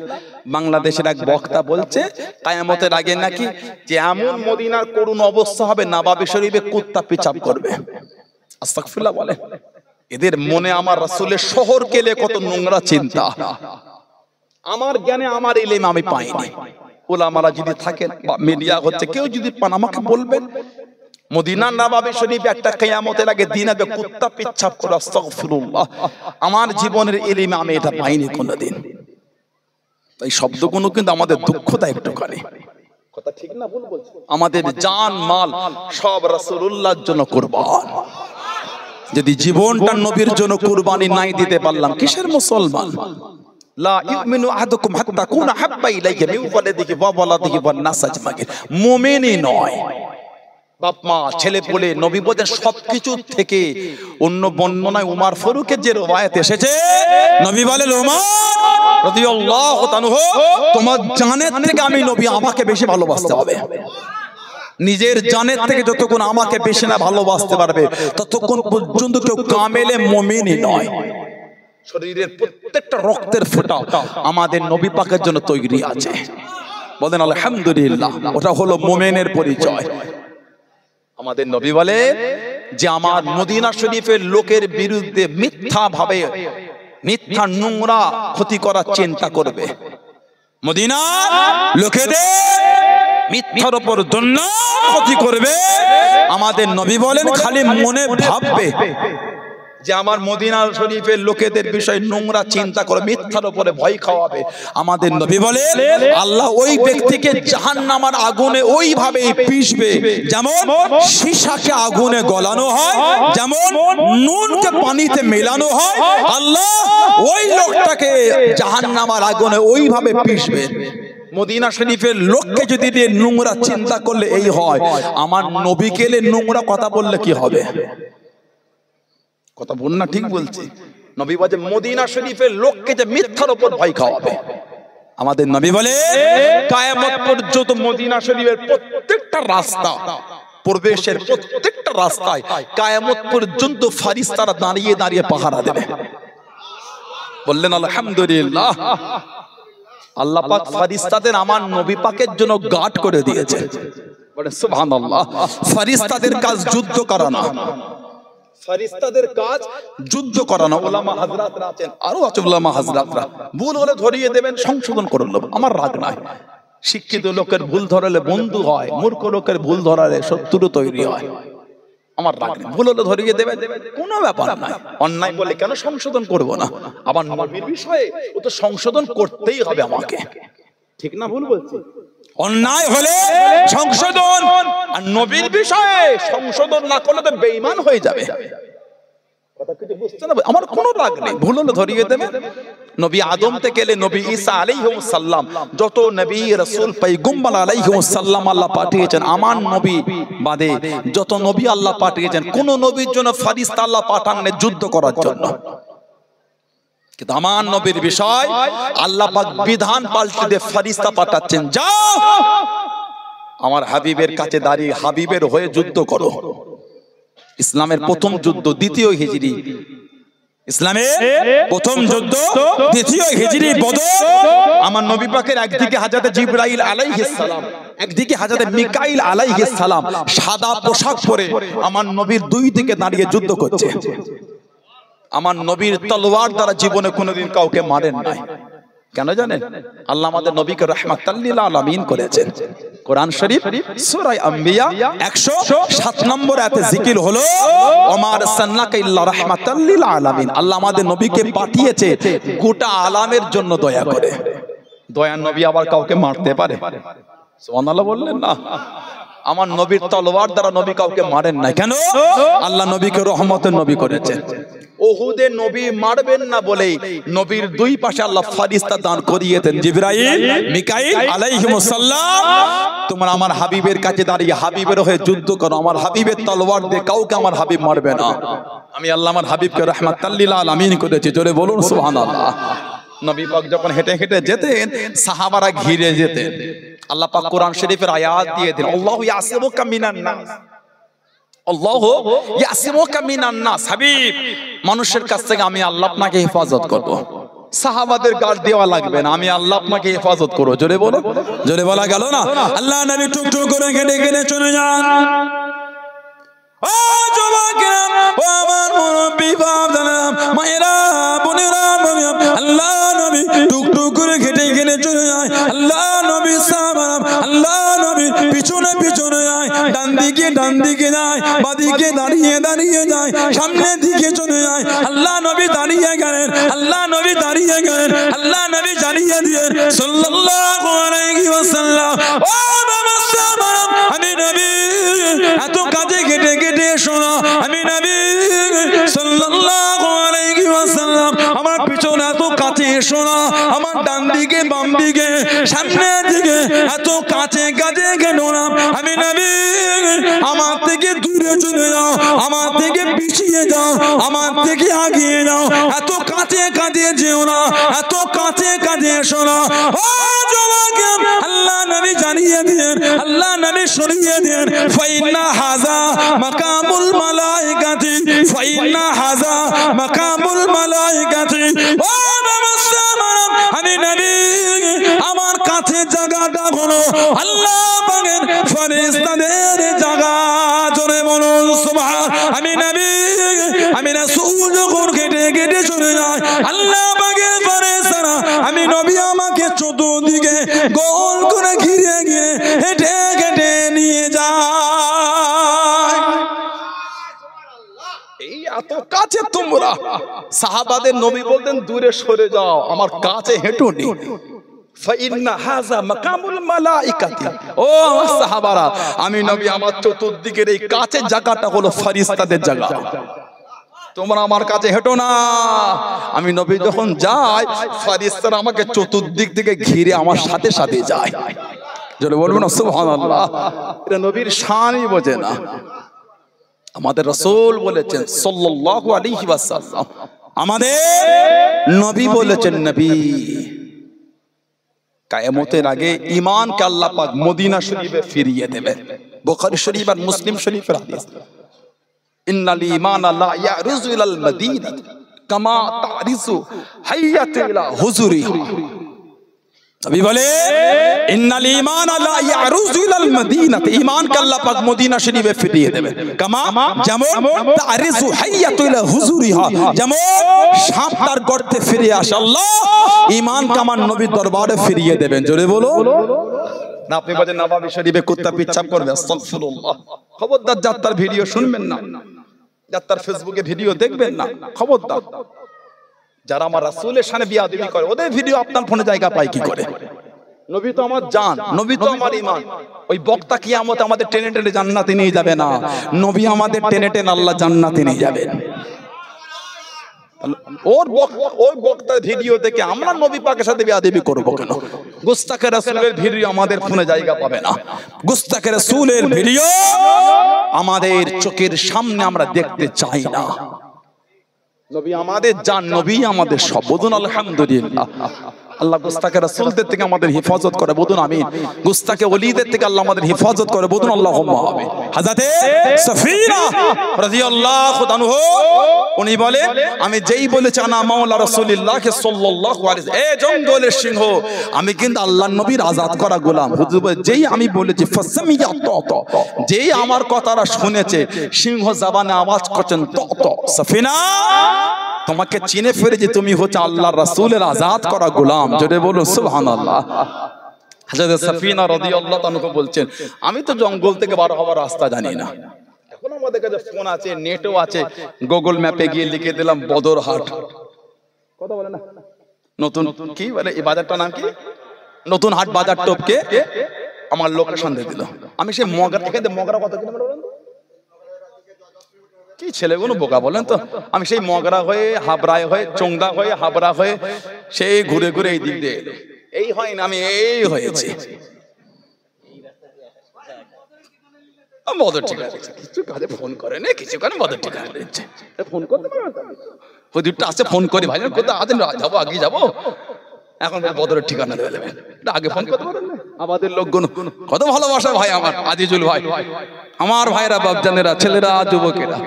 বাংলাদেশের এক বক্তা বলছে কিয়ামতের আগে নাকি যে এমন মদিনার করুণ অবস্থা হবে, নবাবী শরীফে কুত্তা পেচাব করবে। আস্তাগফিরুল্লাহ বলে। এদের মনে আমার রাসূলের শহর কেলে কত নোংরা চিন্তা। আমার জ্ঞানে আমার ইলম আমি পাইনি। ওলামারা যদি থাকেন বা মিডিয়া হচ্ছে কেউ যদি পান আমাকে বলবেন, মদিনার নবাবী শরীফে একটা কিয়ামতের আগে দিন হবে কুত্তা পেচ্ছাপ করে। আস্তাগফিরুল্লাহ, আমার জীবনের ইলমে আমি এটা পাইনি কোনোদিন। এই শব্দগুলো কিন্তু আমাদের দুঃখ দেয় একটুখানি, কথা ঠিক না ভুল বলছি? আমাদের জান মাল সব রাসূলুল্লাহর জন্য কুরবান। যদি জীবনটা নবীর জন্য কুরবানি নাই দিতে পারলাম, কিসের মুসলমান? লা ইউমিনু আহাদুকুম হাত্তা কুনা হাব্বা ইলাইহি মিন ওয়ালাদিহি ওয়া ওয়ালাদিহি ওয়ান নাস আজমাইন। মুমিনই নয়, বাপ মা ছেলে বলে নবী বলেন সবকিছু থেকে। অন্য বর্ণনায় উমর ফারুকের যে রওয়ায়াত এসেছে, নবী বলেন উমর রাদিয়াল্লাহু তাআলা, তোমার জানের থেকে আমি নবী আমাকে বেশি ভালোবাসতে হবে। নিজের জানের থেকে যতক্ষণ আমাকে বেশি না ভালোবাসতে পারবে, ততক্ষণ পর্যন্ত কেউ কামেলে মুমিনই নয়। শরীরের প্রত্যেকটা রক্তের ফোঁটা আমাদের নবী পাকের জন্য তৈরি আছে। বলেন আলহামদুলিল্লাহ, ওটা হলো মুমিনের পরিচয়। আমাদের নবী বলে যে আমার মদিনা শরীফের লোকের বিরুদ্ধে মিথ্যা ভাবে, মিথ্যা নোংরা ক্ষতি করার চিন্তা করবে, মদিনা লোকেদের মিথ্যার উপর দুর্নাম ক্ষতি করবে, আমাদের নবী বলেন খালি মনে ভাববে যে আমার মদিনা শরীফের লোকেদের বিষয় নোংরা চিন্তা করে মিথ্যার উপরে ভয় খাওয়াবে। আমাদের নবী বলে আল্লাহ ওই ব্যক্তিকে জাহান্নামের আগুনে ওইভাবে পিষবে যেমন সীসাকে আগুনে গলানো হয়, যেমন নুনকে পানিতে মেলানো হয়, আল্লাহ ওই লোকটাকে জাহান্নামের আগুনে ওইভাবে পিষবে। মদিনা শরীফের লোককে যদি দিয়ে নোংরা চিন্তা করলে এই হয়, আমার নবীকে নোংরা কথা বললে কি হবে? কথা বল না, ঠিক বলছি? নবী বলে মদিনা শরীফের লোককে যে মিথ্যার উপর ভয় খাওয়াবে। আমাদের নবী বলে কিয়ামত পর্যন্ত মদিনা শরীফের প্রত্যেকটা রাস্তা, প্রবেশের প্রত্যেকটা রাস্তায় কিয়ামত পর্যন্ত ফেরেশতারা দাঁড়িয়ে দাঁড়িয়ে পাহারা দেবে। বললেন আলহামদুলিল্লাহ। আল্লাহ পাক ফেরেশতাদের আমার নবী পাকের জন্য গার্ড করে দিয়েছে। বলেন সুবহানাল্লাহ। ফেরেশতাদের কাজ যুদ্ধ করানো, ফেরেশতাদের কাজ যুদ্ধ করানো। উলামা হযরতরা আছেন, আরো আছে উলামা হযরতরা, ভুল হলে ধরিয়ে দেবেন, সংশোধন করে নেব, আমার রাগ নাই। শিক্ষিত লোকের ভুল ধরালে বন্ধু হয়, মূর্খ লোকের ভুল ধরালে শত্রু তৈরি হয়, আমার রাগ নেই। ভুল হলে ধরিয়ে দেবেন, কোনো ব্যাপার নাই। অন্যায় বলে কেন সংশোধন করব না? আবার নবীর বিষয়ে ও তো সংশোধন করতেই হবে আমাকে, ঠিক না ভুল বলছি? অন্যায় হলে সংশোধন, আর নবীর বিষয়ে সংশোধন না করলে তো বেঈমান হয়ে যাবে। কথা কিছু বুঝতে না? আমার কোনো রাগ নেই, ভুল হলে ধরিয়ে দেবেন। নবী আদম থেকে এলে নবী ঈসা আলাইহিস সালাম, যত নবী রাসূল পয়গম্বর আলাইহিস সালাম আল্লাহ পাঠিয়েছেন, আমার নবী বাদে যত নবী আল্লাহ পাঠিয়েছেন, কোন নবীর জন্য ফেরেশতা আল্লাহ পাঠাননি যুদ্ধ করার জন্য। কিন্তু আমার নবীর বিষয় আল্লাহ পাক বিধান পাল্টে দিয়ে ফেরেশতা পাঠাচ্ছেন, যাও আমার হাবিবের কাছে দাঁড়িয়ে হাবিবের হয়ে যুদ্ধ করো। ইসলামের প্রথম যুদ্ধ দ্বিতীয় হিজরি, ইসলামের প্রথম যুদ্ধ দ্বিতীয় হিজরি বদর। আমার নবী পাকের একদিকে হযরত জিবরাইল আলাইহিস সালাম, একদিকে হযরত মিকাইল আলাইহিস সালাম সাদা পোশাক পরে আমার নবীর দুই দিকে দাঁড়িয়ে যুদ্ধ করছে। আমার নবীর তলোয়ার দ্বারা জীবনে কোনোদিন কাউকে মারেন নাই। কেন জানেন? আল্লাহ আমাদের নবীকে রাহমাতাল লিল আলামিন করেছেন। কোরআন শরীফ সূরা আম্বিয়া 107 নম্বর আয়াতে জিকির হলো, ওমা আরসালনাকা ইল্লা রাহমাতাল লিল আলামিন। আল্লাহ আমাদের নবীকে পাঠিয়েছে গোটা আলামের জন্য দয়া করে। দয়ার নবী আবার কাউকে মারতে পারে? সুবহানাল্লাহ বললেন না? আমার নবীর তলোয়ার দ্বারা নবী কাউকে মারেন না। কেন? আল্লাহ নবীকে রহমতের নবী করেছে। উহুদে নবী মারবেন না বলেই নবীর দুই পাশে আল্লাহ ফেরেশতা দান করিয়েছেন, জিবরাইল মিকাইল আলাইহিস সালাম। তোমরা আমার হাবিবের কাছে দাঁড়িয়ে হাবিবের হয়ে যুদ্ধ করো, আমার হাবিবের তলোয়ার দিয়ে কাউকে আমার হাবিব মারবে না। আমি আল্লাহ আমার হাবিবকে রাহমাতাল লিল আলামিন করেছি। জোরে বলুন সুবহানাল্লাহ। নবী পাক যখন হেঁটে হেঁটে যেতেন, সাহাবারা ঘিরে যেতেন। আল্লাহ পাক কোরআন শরীফের আয়াত দিয়ে দিলেন, আল্লাহু ইয়াসিমুকা মিনান নাস, আল্লাহু ইয়াসিমুকা মিনান নাস। হাবিব, মানুষের কাছ থেকে আমি আল্লাহ আপনাকে হেফাজত করব। সাহাবাদের গার্ড দেওয়া লাগবে না, আমি আল্লাহ আপনাকে হেফাজত করব। জোরে বলো, জোরে বলা গেল না? আল্লাহ নবী টুকটুক করে কেটে কেটে চলে যান। ও যুবকেরা, ও আমার মুরব্বি বাপদাদা, মায়েরা, বোনেরা, আল্লাহ নবী টুকটুক করে কেটে কেটে চলে যায়। আল্লাহ নবী সাহাবারা, আল্লাহ নবী পিছনে পিছনে যায়, ডান দিকে যায়, বাদিকে দাঁড়িয়ে দাঁড়িয়ে যায়, সামনের দিকে চলে যায়। আল্লাহ নবী দাঁড়িয়ে গেলেন, আল্লাহ নবী দাঁড়িয়ে গেলেন, আল্লাহ নবী দাঁড়িয়ে দিয়ে সাল্লাল্লাহু আলাইহি ওয়াসাল্লাম, ও বাবা সাহাবারা, আমি নবী এত কাজে কেটে কেটে শোনা, আমি নবী সাল্লাল্লাহু আলাইহি ওয়াসাল্লাম, আমার পিছনে এত কাছে শোনা, আমার ডান দিকে বাম দিকে সামনের দিকে এত কাছে কাছে কেন না, আমি নবী আমার থেকে দূরে চলে যাও, আমার থেকে পিছিয়ে যাও, আমার থেকে আগিয়ে যাও, এত কাছে কাছে যেও না, এত কাছে কাছে শোনা। ও যুবক, আল্লাহ নবী জানিয়ে দিয়েন, আল্লাহ নবী সরিয়ে দেন, ফাইন্না হাযা মাকামুল মালাইকাতি, ফাইন্না হাযা মাকামুল মালাইকাতি। ও নমস্কার, আমি নবী আমার কাছে জায়গাটা হলো আল্লাহ পাকের ফেরেশতাদের জায়গা। জোরে বলুন সুবহান। আমি নবী, আমি রাসূল যখন কেটে কেটে চলে যায়, আল্লাহ পাকের ফেরেশতারা, আমি নবী আমাকে চতুর্দিকে গোল করে ঘিরে ঘিরে হেঁটে হেঁটে নিয়ে যায়। এই এত কাছে তোমরা, সাহাবাদের নবী বলতেন দূরে সরে যাও, আমার কাছে হেঁটুনি। ফাইন্না হাযা মাকামুল মালাইকাতি। ও সাহাবারা, আমি নবী আমার চতুর্দিকের এই কাছের জায়গাটা হলো ফেরেশতাদের জায়গা। তোমরা আমার কাছে হেঁটো না। আমি নবী যখন যাই, ফেরেশতারা আমাকে চতুর্দিক থেকে ঘিরে আমার সাথে সাথে যায়। জোরে বলবেন সুবহানাল্লাহ। এটা নবীর শানই বোঝে না। আমাদের রাসূল বলেছেন সাল্লাল্লাহু আলাইহি ওয়াসাল্লাম, আমাদের নবী বলেছেন, নবী কিয়ামতের আগে ঈমানকে আল্লাহ পাক মদিনা শরীফে ফিরিয়ে দেবেন। বুখারী শরীফ আর মুসলিম শরীফের হাদিস, ইন্নাল ঈমানা লা ইয়ারুযু ইলাল মাদিনা কামা তারিসু হাইয়াতু ইলা হুজুরিহা। নবী বলে ইন্নাল ঈমান লা ইয়ারুজু ইলাল মদিনাতি, ঈমানকে আল্লাহ পাক মদিনা শরীফে ফিরিয়ে দেবেন। কামা, যেমন তারিজু হাইয়াতু ইলা হুজুরিহা, যেমন সাপ তার গর্তে ফিরে আসে, আল্লাহ ঈমানকে আমার নবীর দরবারে ফিরিয়ে দেবেন। জোরে বলো না। আপনি বলেন নববী শরীফে কুত্তা পিচ্ছাপ করবে, আস্তাগফিরুল্লাহ। খবরদার যাত্রার ভিডিও শুনবেন না, যাত্রার ফেসবুকে ভিডিও দেখবেন না, খবরদার। যারা আমার রাসূলের শানে বিয়াদবি করে ওদের ভিডিও আপনার ফোনে জায়গা পায় কি করে? নবী তো আমার জান, নবী তো আমার ঈমান। ওই বক্তা কিয়ামতে আমাদের টেনে টেনে জান্নাতে নিয়ে যাবে না, নবী আমাদের টেনে টেনে আল্লাহ জান্নাতে নিয়ে যাবেন। ওই বক্তার ভিডিও দেখে আমরা নবী পাকের সাথে বিয়াদবি করব কেন? গুস্তাখে রাসূলের ভিডিও আমাদের ফোনে জায়গা পাবে না। গুস্তাখে রাসূলের ভিডিও আমাদের চোখের সামনে আমরা দেখতে চাই না। নবী আমাদের জান, নবী আমাদের সব। বলুন আলহামদুলিল্লাহ। আল্লাহ গুস্তাখে রাসূলদের থেকে আমাদের হেফাজত করে, বলুন আমিন। গুস্তাখে ওলিদের থেকে আল্লাহ আমাদের হেফাজত করে, বলুন আল্লাহুম্মা আমিন। হযরতে সাফিনা রাদিয়াল্লাহু আনহু উনি বলেন, আমি যেই বলেছি আনা মাওলা রাসূলুল্লাহ সাল্লাল্লাহু আলাইহি ওয়াসাল্লাম, এই জঙ্গলের সিংহ, আমি কিন্তু আল্লাহর নবীর আজাদ করা গোলাম। হুজুর যেই আমি বলেছি ফাসামিয়া ত, যেই আমার কথাটা শুনেছে, সিংহ জবানে আওয়াজ করছেন ত ত। সাফিনা, তোমাকে চিনে ফেলেছি, তুমি হচ্ছে আল্লাহর রাসূলের আজাদ করা গোলাম। জোরে বলুন সুবহানাল্লাহ। হযরত সাফিনা রাদিয়াল্লাহু আনহা বলছেন, আমি তো জঙ্গল থেকে বার হওয়ার রাস্তা জানি না। এখন আমাদের কাছে ফোন আছে, নেটও আছে, গুগল ম্যাপে গিয়ে লিখে দিলাম বদরহাট। কথা বলে না, নতুন কি বলে এই বাজারটার নাম কি, নতুন হাট বাজার টপকে আমার লোকেশন দিয়ে দিল। আমি সেই মগরা, এখানে মগরা কত কিলোমিটার বলেন? কি ছেলেগুলো বোকা বলেন তো। আমি সেই মগরা হয়ে, হাবড়ায় হয়ে, চোংদা হয়ে, হাবড়া হয়ে সেই ঘুরে ঘুরে এই দিক দিয়ে এলো। এই হয় না, আমি এই হয়েছে মদর ঠিকানা। কিছু কাজে ফোন করে না, কিছু কারণে মদর ঠিকানা দিচ্ছে। ফোন করতে হুজুরটা আসছে, ফোন করি ভাই কোথাও আছেন, যাবো আগে যাবো, এখন বদরের ঠিকানা দেবে দেবেন, আগে ফোন করতে পারেন না। আমাদের লোকগুলো কত ভালোবাসা ভাই আমার, আজিজুল ভাই, আমার ভাইরা, বাপজানেরা, ছেলেরা, যুবকেরা।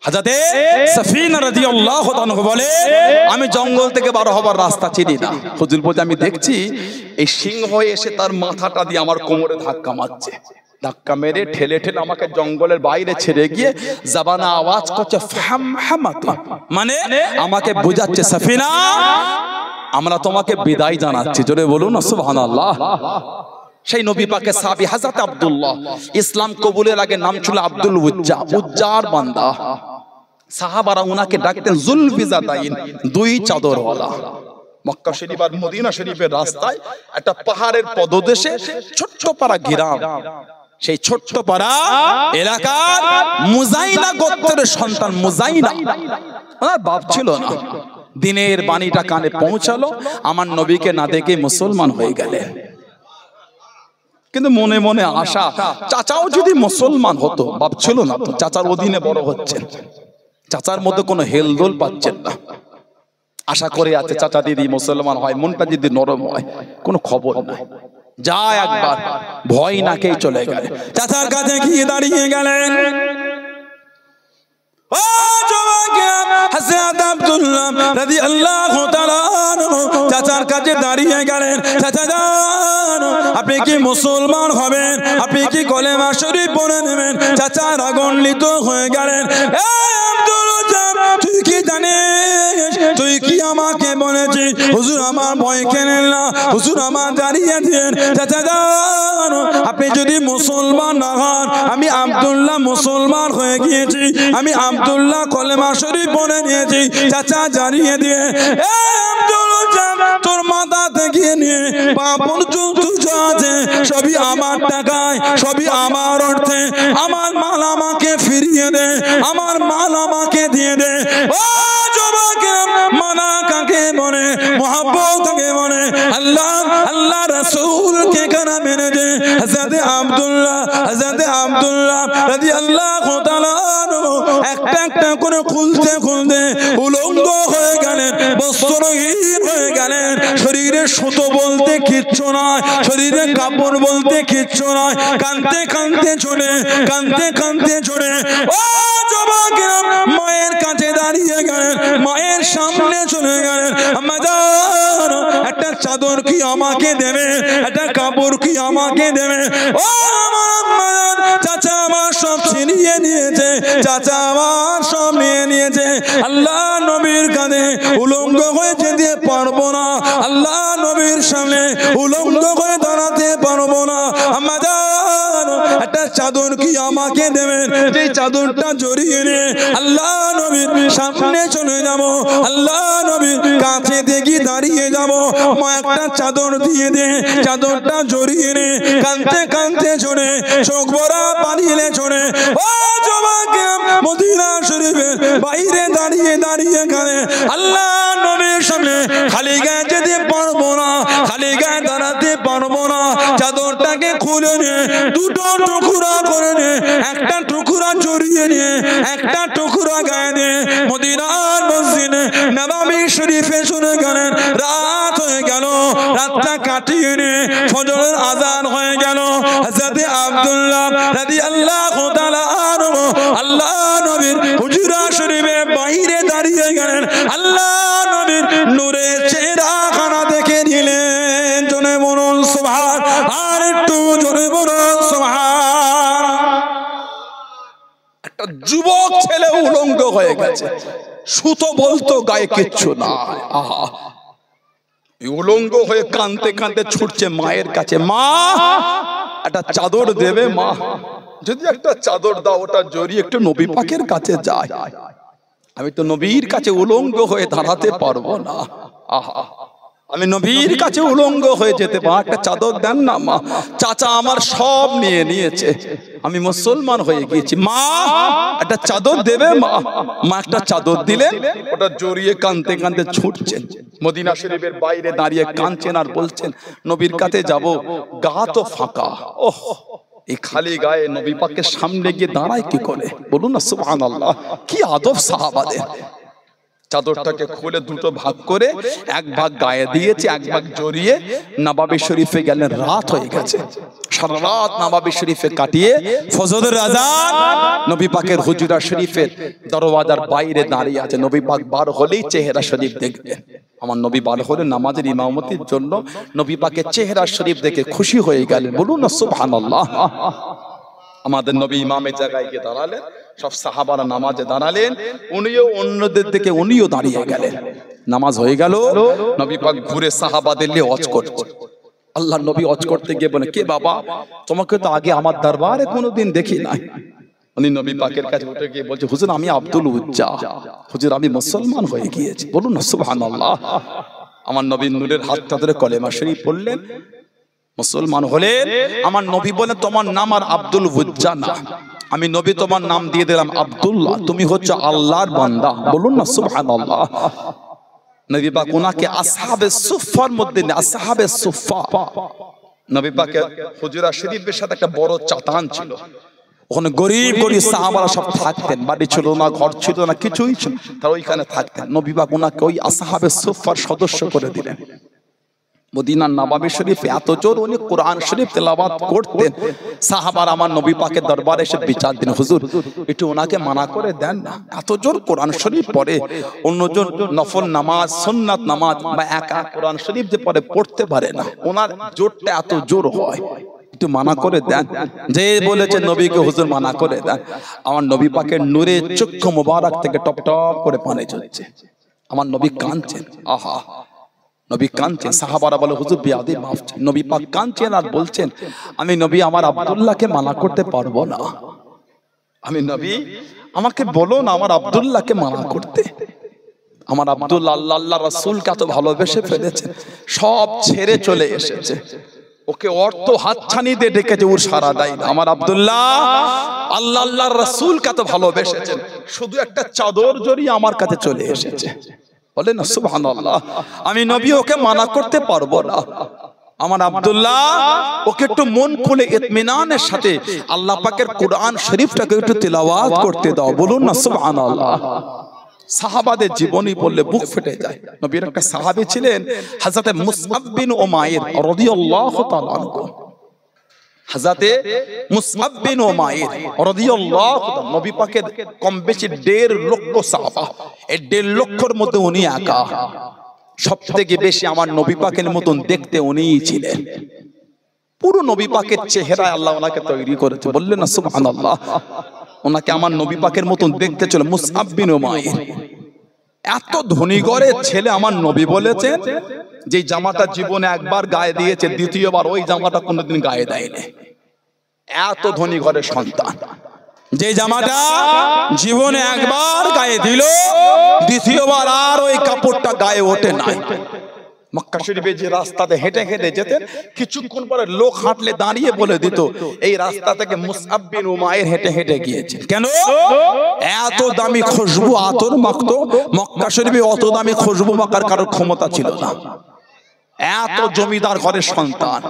হযরতে সাফিনা রাদিয়াল্লাহু আনহা বলে, আমি জঙ্গল থেকে বার হবার রাস্তা চিনি না। হুজুর বলতে আমি দেখছি এই সিংহ এসে তার মাথাটা দিয়ে আমার কোমরে ধাক্কা মারছে, ধাক্কা মেরে ঠেলে ঠেলে আমাকে জঙ্গলের বাইরে ছেড়ে গিয়ে জবানে আওয়াজ করছে ফাহামাত, মানে আমাকে বুঝাচ্ছে সাফিনা আমরা তোমাকে বিদায় জানাচ্ছি। জোরে বলুন সুবহানাল্লাহ। সেই নবী পাকের সাহাবী হযরত আব্দুল্লাহ, ইসলাম কবুলের আগে নাম ছিল আব্দুল উজ্জা, উজ্জার বান্দা। সাহাবারা উনাকে ডাকতেন জুলফিজাতাইন, দুই চাদরওয়ালা। মক্কা শরীফ আর মদিনা শরীফের রাস্তায় একটা পাহাড়ের পদদেশে ছোট্ট পাড়া গ্রাম, সেই ছোট্ট পাড়া এলাকার মুজাইনা গোত্রের সন্তান মুজাইনা, ওনার বাপ ছিল না। দিনের বাণীটা কানে পৌঁছালো, আমার নবীকে না দেখে মুসলমান হয়ে গেলেন। কিন্তু মনে মনে আশা, চাচাও যদি মুসলমান হতো, বাপ ছিল না তো, চাচার অধীনে বড় হচ্ছেন, চাচার মধ্যে কোনো হেলদোল পাচ্ছেন না। আশা করে আছে চাচা দিদি মুসলমান হয়, মনটা যদি নরম হয়, কোনো খবর নাই। যা একবার ভয় নাকেই চলে গেল, চাচার কাছে গিয়ে দাঁড়িয়ে গেলেন। ও হযরত আব্দুল্লাহ রাদিয়াল্লাহু তাআলা চাচার কাছে দাঁড়িয়ে গেলেন। চাচা জান, আপনি কি মুসলমান হবেন? আপনি কি কলেমা শরীফ পড়ে নেবেন? চাচা রাগান্বিত হয়ে গেলেন। তুই কি জানিস, তুই কি আমাকে বলেছিস? হুজুর আমার ভয় কেনেন না, হুজুর আমার দাঁড়িয়ে দিন। চাচা জান, আপনি যদি মুসলমান না হন, আমি আব্দুল্লাহ মুসলমান হয়ে গিয়েছি, আমি আব্দুল্লাহ কলেমা শরীফ পড়ে নিয়েছি। চাচা জানিয়ে দিয়ে, তোর মাথা থেকে নিয়ে পা পর্যন্ত যা আছে সবই আমার টাকায়, সবই আমার অর্থে। আমার মাল আমাকে ফিরিয়ে দে, আমার মাল আমাকে দিয়ে দে। ও যুবকেরা, মানা কাকে বলে, মুহাব্বত কাকে বলে, আল্লাহ আল্লাহ রাসূলকে কারা মেনে দে। হযরত আব্দুল্লাহ রাদিয়াল্লাহু তাআলা একটা একটা করে খুলতে খুলতে উলঙ্গ হয়ে গেলেন, বস্ত্রহীন হয়ে গেলেন। শরীরে সুতো বলতে কিচ্ছু নয়, শরীরে কাপড় বলতে কিচ্ছু নয়। কাঁদতে কাঁদতে চলে, কাঁদতে কাঁদতে চলে ও যুবকেরা মায়ের কাছে দাঁড়িয়ে গেলেন, মায়ের সামনে চলে গেলেন। আম্মা জান, চাদর কি আমাকে দেবে, একটা কাপড় কি আমাকে দেবে? ও আমার আম্মা জান, চাচা আমার সব ছিনিয়ে নিয়েছে, চাচা আমার সব নিয়ে নিয়েছে। আল্লাহ নবীর কাঁধে উলঙ্গ হয়ে যেতে পারবো না, আল্লাহ নবীর সামনে উলঙ্গ হয়ে দাঁড়াতে পারবো না। আম্মা জান, একটা চাদর কি আমাকে দেবেন? যে চাদরটা জড়িয়ে নিয়ে আল্লাহ নবীর সামনে চলে যাব, আল্লাহ নবীর কাছে দেখি দাঁড়িয়ে যাব। মা একটা চাদর দিয়ে দে, চাদরটা জড়িয়ে নে, কাঁদতে কাঁদতে চলে, চোখ ভরা পানিলে চলে। ও জবাকে মদিনা শরীফের বাইরে দাঁড়িয়ে দাঁড়িয়ে কাঁদে। আল্লাহ নবীর সামনে খালি গায়ে যেতে পারবো না, খালি গায়ে দাঁড়াতে পারবো না। চাদরটাকে খুলে নে, দুটো টুকরা করে নে, একটা টুকরা জড়িয়ে নিয়ে একটা টুকরা গায়ে নে। মদিনার মসজিদে নববী শরীফে শুনে গেলেন। রাত হয়ে গেল, রাতটা কাটিয়ে নে ফজরের আযান হয়ে গেল। হযরত আব্দুল্লাহ রাদিয়াল্লাহু তাআলা আনহু আল্লাহ নবীর হুজরা শরীফে বাইরে দাঁড়িয়ে গেলেন। আল্লাহ নবীর নূরের চেহারাখানা দেখে নিলেন। জোরে বলুন সুবহান, আর একটু জোরে বলুন সুবহান। একটা যুবক ছেলে উলঙ্গ হয়ে গেছে, সুতো বলতো গায়ে কিচ্ছু নাই। আহা, উলঙ্গ হয়ে কাঁদতে কাঁদতে ছুটছে মায়ের কাছে, মা একটা চাদর দেবে মা, যদি একটা চাদর দাও ওটা জড়িয়ে একটু নবী পাকের কাছে যায়, আমি তো নবীর কাছে উলঙ্গ হয়ে দাঁড়াতে পারবো না। আহা, আমি নবীর কাছে উলঙ্গ হয়ে যেতে পারবো, একটা চাদর দেন না মা। চাচা আমার সব নিয়ে নিয়েছে, আমি মুসলমান হয়ে গিয়েছি, মা একটা চাদর দেবে মা। মা একটা চাদর দিলেন, ওটা জড়িয়ে কাঁদতে কাঁদতে ছুটছেন। মদিনা শরীফের বাইরে দাঁড়িয়ে কাঁদছেন আর বলছেন নবীর কাছে যাব, গা তো ফাঁকা। ওহ, এই খালি গায়ে নবী পাকের সামনে গিয়ে দাঁড়ায় কি করে? বলুন না সুবহানাল্লাহ, কি আদব সাহাবাদের। চাদরটাকে খুলে দুটো ভাগ করে এক ভাগ গায়ে দিয়েছে, এক ভাগ জড়িয়ে নববী শরীফে গেলেন। রাত হয়ে গেছে, সারা রাত নববী শরীফে কাটিয়ে ফজরের আযান নবী পাকের হুজরা শরীফের দরওয়াজার বাইরে দাঁড়িয়ে আছে। নবী পাক বার হলেই চেহারা শরীফ দেখবেন। আমার নবী বার হলে নামাজের ইমামতির জন্য, নবী পাকের চেহারা শরীফ দেখে খুশি হয়ে গেলেন। বলুন না সুবহানাল্লাহ। আমাদের নবী ইমামের জায়গায় গিয়ে দাঁড়ালেন, সব সাহাবারা নামাজে দাঁড়ালেন, উনিও অন্যদের থেকে উনিও দাঁড়িয়ে গেলেন। নামাজ হয়ে গেল, নবী পাক ঘুরে সাহাবাদের নিয়ে ওয়াজ করছে। আল্লাহ নবী ওয়াজ করতে গিয়ে বলে, কে বাবা, তোমাকে তো আগে আমার দরবারে কোনোদিন দেখি নাই। উনি নবী পাকের কাছে উঠে গিয়ে বলছে, হুজুর আমি আব্দুল উজ্জা, হুজুর আমি মুসলমান হয়ে গিয়েছি। বলুন না সুবহানাল্লাহ। আমার নবী নূরের হাতটা ধরে কলেমা শরীফ পড়লেন, মুসলমান হলেন। আমার নবী বলেন, তোমার নাম আর আব্দুল উজ্জা না, আমি নবী তোমার নাম দিয়ে দিলাম আব্দুল্লাহ, তুমি হচ্ছে আল্লাহর বান্দা। বলুন না সুবহানাল্লাহ। নবী পাক ওনাকে আসহাবে সুফফার মধ্যে, আসহাবে সুফফা, নবী পাকের হুজরা শরীফের সাথে একটা বড় চাতান ছিল, ওখানে গরিব গরিব সাহাবারা সব থাকতেন, বাড়ি ছিল না, ঘর ছিল না, কিছুই ছিল, তারা ওইখানে থাকতেন। নবী পাক ওনাকে ওই আসহাবে সুফফার সদস্য করে দিলেন। মদিনার নববী শরীফে এত জোর উনি কোরআন শরীফ তেলাওয়াত করতেন, সাহাবারা আমার নবী পাকের দরবারে এসে বিচার দিন, হুজুর একটু ওনাকে মানা করে দেন না, এত জোর কোরআন শরীফ পড়ে, অন্যজন নফল নামাজ, সুন্নাত নামাজ বা একা কোরআন শরীফ যে পড়ে পড়তে পারে না, ওনার জোরটা এত জোর হয়, একটু মানা করে দেন। যে বলেছে নবীকে হুজুর মানা করে দেন। আমার নবী পাকের নূরে চক্ষু মোবারক থেকে টপ টপ করে পানি ঝরছে। আমার নবী কাঁদছেন, আহা, নবী কাঁদছেন। সাহাবারা বলে, হুজুর বিয়াদি মাফ চাই। নবী পাক কাঁদছেন আর বলছেন, আমি নবী আমার আব্দুল্লাহকে মানা করতে পারবো না, আমি নবী আমাকে বলো না আমার আব্দুল্লাহকে মানা করতে। আমার আব্দুল্লাহ আল্লাহ রাসূলকে এত ভালোবেসে ফেলেছে, সব ছেড়ে চলে এসেছে, ওকে অর্থ হাতছানি দিয়ে ডেকেছে, ওর সারা দেয় না। আমার আব্দুল্লাহ আল্লাহ রাসূলকে এত ভালোবেসেছেন, শুধু একটা চাদর জড়িয়ে আমার কাছে চলে এসেছে। বলে না সুবহানাল্লাহ, আমি নবী ওকে মানা করতে পারবো না। আমার আব্দুল্লাহ ওকে একটু মন খুলে ইতমিনানের সাথে আল্লাহ পাকের কোরআন শরীফটাকে একটু তেলাওয়াত করতে দাও। বলুন না সুবহানাল্লাহ। সাহাবাদের জীবনী বললে বুক ফেটে যায়। নবীর একটা সাহাবী ছিলেন হযরত মুসআব বিন উমাইর রাদিয়াল্লাহু তাআলা আনহু। হযরত মুসআব বিন উমাইর রাদিয়াল্লাহু তাআলা, নবী পাকের কম বেশি 1.5 লক্ষ সাহাবা, এই 1.5 লক্ষের মধ্যে উনি একা। সবথেকে বেশি আমার নবী পাকের মতন দেখতে উনিই ছিলেন। পুরো নবী পাকের চেহারায় আল্লাহ ওনাকে তৈরি করেছে, বললেন না সুবহানাল্লাহ। ওনাকে আমার নবী পাকের মতন দেখতে ছিল। মুসআব বিন উমাইর এত ধনী ঘরের ছেলে, আমার নবী বলেছেন যে জামাটা জীবনে একবার গায়ে দিয়েছে, দ্বিতীয়বার ওই জামাটা কোনোদিন গায়ে দেয়নি। এত ধনী ঘরের সন্তান, যে জামাটা জীবনে একবার গায়ে দিল, দ্বিতীয়বার আর ওই কাপড়টা গায়ে ওঠে নাই। মক্কা শরীফে যে রাস্তাতে হেঁটে হেঁটে যেতেন, কিছুক্ষণ পরে লোক হাঁটলে দাঁড়িয়ে বলে দিত এই রাস্তা থেকে মুসআব বিন উমাইর হেঁটে হেঁটে গিয়েছে। কেন? এত দামি খুশবু আতর মাখতো। মক্কা শরীফে অত দামি খুশবু মাখার কারোর ক্ষমতা ছিল না। এত জমিদার ঘরের সন্তান,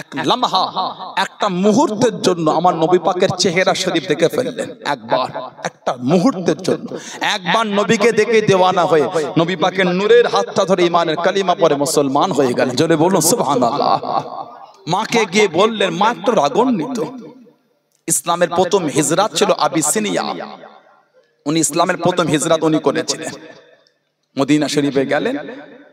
এক লম্হা, একটা মুহূর্তের জন্য আমার নবী পাকের চেহারা শরীফ দেখে ফেললেন। একবার, একটা মুহূর্তের জন্য একবার নবীকে দেখে দেওয়ানা হয়ে নবী পাকের নূরের হাতটা ধরে ইমানের কালিমা পরে মুসলমান হয়ে গেলেন। জোরে বলুন সুবহানাল্লাহ। মাকে গিয়ে বললেন, মা একটু রাগান্বিত। ইসলামের প্রথম হিজরাত ছিল আবিসিনিয়া। উনি ইসলামের প্রথম হিজরাত উনি করেছিলেন। মদিনা শরীফে গেলেন,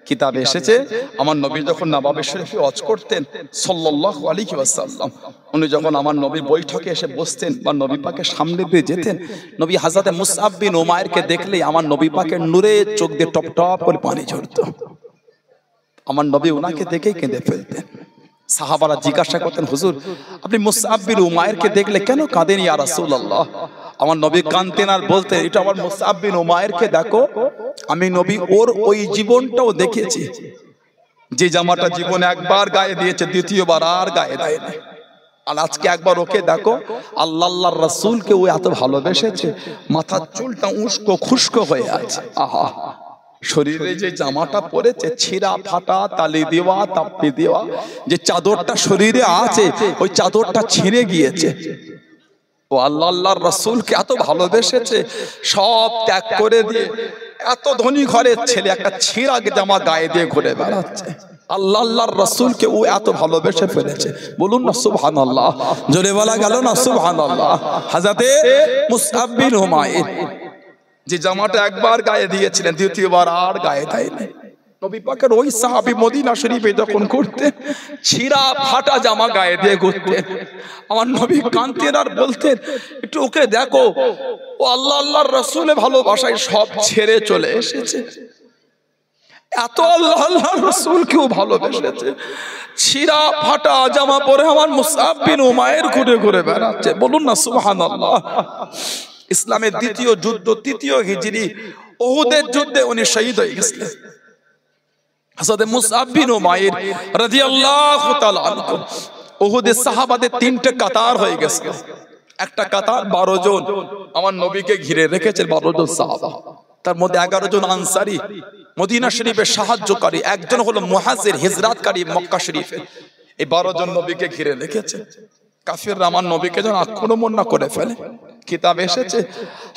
কিতাবে এসেছে আমার নবী যখন নবাবে শরীফে ওয়াজ করতেন সাল্লাল্লাহু আলাইহি ওয়াসাল্লাম, উনি যখন আমার নবীর বৈঠকে এসে বসতেন বা নবী পাকের সামনে দিয়ে যেতেন, নবী হযরত মুসআব বিন উমাইরকে দেখলেই আমার নবী পাকের নূরে চোখ দিয়ে টপ টপ করে পানি ঝরতো। আমার নবী ওনাকে দেখেই কেঁদে ফেলতেন। সাহাবারা জিজ্ঞাসা করতেন, হুজুর আপনি মুসআব বিন উমাইরকে দেখলে কেন কাঁদেন ইয়া রাসূলুল্লাহ? আমার নবী কাঁদতেন আর বলতেন, এটা আমার মুসআব বিন উমাইরকে দেখো, আমি নবী ওর ওই জীবনটাও দেখেছি যে জামাটা জীবনে একবার গায়ে দিয়েছে, দ্বিতীয়বার আর গায়ে দেয়নি। আর আজকে একবার ওকে দেখো, আল্লাহর রাসূলকে ও এত ভালোবেসেছে, মাথার চুলটা উস্কো খুস্কো হয়ে আছে। আহা, শরীরে যে জামাটা পরেছে ছিঁড়া ফাটা, তালি দেওয়া, তাপ্পি দেওয়া, যে চাদরটা শরীরে আছে ওই চাদরটা ছিঁড়ে গিয়েছে। ও আল্লাহর রাসূলকে এত ভালোবেসেছে, সব ত্যাগ করে দিয়ে এত ধনী ঘরের ছেলে একটা ছিঁড়া জামা গায়ে দিয়ে ঘুরে বেড়াচ্ছে। আল্লাহর রাসূলকে ও এত ভালোবেসে ফেলেছে। বলুন না সুবহানাল্লাহ। জোরে বলা গেল না সুবহানাল্লাহ। হযরতে মুসআব বিন উমাইর যে জামাটা একবার গায়ে দিয়েছিলেন, দ্বিতীয়বার আর গায়ে দেয়নি। নবী পাকের ওই সাহাবী মদিনা শরীফে যখন ঘুরতেন, ছিঁড়া ফাটা জামা গায়ে দিয়ে ঘুরতেন। আমার নবী কাঁদতেন আর বলতেন, একটু ওকে দেখো, ও আল্লাহর রাসূলের ভালোবাসায় সব ছেড়ে চলে এসেছে। এত আল্লাহর রাসূলকেও ভালোবেসেছে, ছিঁড়া ফাটা জামা পরে আমার মুসআব বিন উমাইর ঘুরে ঘুরে বেড়াচ্ছে। বলুন না সুবহানাল্লাহ। ইসলামের দ্বিতীয় যুদ্ধ, তৃতীয় হিজরি উহুদের যুদ্ধে উনি শহীদ হয়ে গেছিলেন। হযরত মুসআব বিন উমাইর রাদিয়াল্লাহু তাআলা আনহু, উহুদের সাহাবাদের তিনটে কাতার হয়ে গেছে। একটা কাতার 12 জন আমার নবীকে ঘিরে রেখেছে, 12 জন সাহাবা। তার মধ্যে 11 জন আনসারী, মদিনা শরীফের সাহায্যকারী, একজন হলো মুহাজির হিজরাতকারী মক্কা শরীফে। এই 12 জন নবীকে ঘিরে রেখেছে। কাফিররা আমার নবীকে যেন আক্রমণ না করে ফেলে। কিতাব এসেছে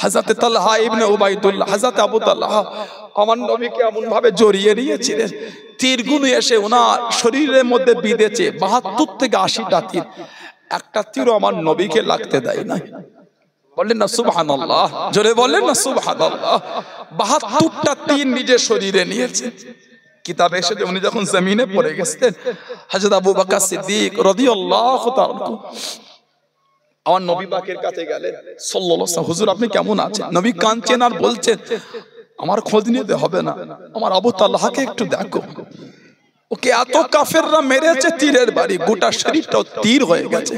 হযরত তালহা ইবনে উবাইদুল্লাহ, হযরত আবু তালহা আমার নবীকে এমন ভাবে জড়িয়ে নিয়েছিলেন, তীরগুলো এসে ওনার শরীরের মধ্যে বিঁধেছে 72 থেকে 80টা তীর। একটা তীরও আমার নবীকে লাগতে দেয় না। বললেন না সুবহানাল্লাহ। জোরে বললেন না সুবহানাল্লাহ। 72টা তীর নিজের শরীরে নিয়েছে। কিতাবে এসেছে উনি যখন জমিনে পড়ে গেছেন, হযরত আবু বকর সিদ্দিক রাদিয়াল্লাহু তাআলা আমার নবী পাকের কাছে গেলেন সাল্লাল্লাহু আলাইহি ওয়াসাল্লাম, হুজুর আপনি কেমন আছেন? নবী কাঁদছেন আর বলছেন, আমার খোঁজ নিতে হবে না, আমার আবু তালহাকে একটু দেখো, ওকে এত কাফেররা মেরেছে তীরের বাড়ি, গোটা শরীরটাও তীর হয়ে গেছে।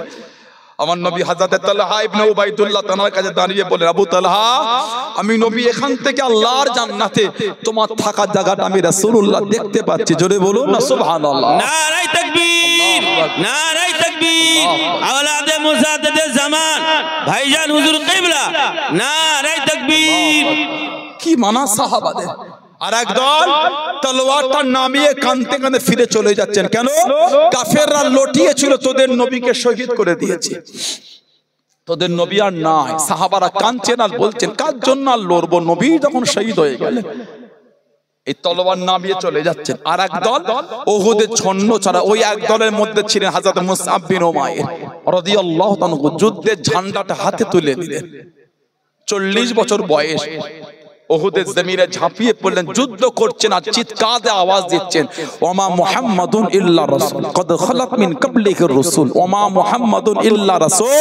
আমার নবী হযরত তালহা ইবনে উবাইদুল্লাহ তার কাছে দাঁড়িয়ে বলেন, আবু তালহা আমি নবী এখান থেকে আল্লাহর জান্নাতে তোমার থাকার জায়গাটা আমি রাসূলুল্লাহ দেখতে পাচ্ছি। জোরে বলুন না সুবহানাল্লাহ। নারায়ে তাকবীর, নারায়ে তাকবীর। আওলাদে মুজাদ্দিদে জামান ভাইজান হুজুর কিবলা, নারায়ে তাকবীর। কি মানা সাহাবাদের। আর একদল তলোয়ারটা নামিয়ে কাঁদতে কাঁদতে ফিরে চলে যাচ্ছেন। কেন? কাফেররা লটিয়েছিল, তোদের নবীকে শহীদ করে দিয়েছে, তোদের নবী আর নাই। সাহাবারা কাঁদছেন আর বলছেন, কার জন্য আর লড়বো, নবী যখন শহীদ হয়ে গেলেন। এই তলোয়ার নামিয়ে চলে যাচ্ছেন। আর একদল উহুদের ছন্ন ছাড়া, ওই এক দলের মধ্যে ছিলেন হযরত মুসআব বিন উমাইর রাদিয়াল্লাহু তাআলা। যুদ্ধের ঝান্ডাটা হাতে তুলে নিলেন। 40 বছর বয়স, উহুদের জমিনে ঝাঁপিয়ে পড়লেন, যুদ্ধ করছেন আর চিৎকার দিয়ে আওয়াজ দিচ্ছেন, ওমা মুহাম্মাদুন ইল্লা রাসূল কদ খালাত মিন ক্বাবলিহির রাসূল, ওমা মুহাম্মাদুন ইল্লা রাসূল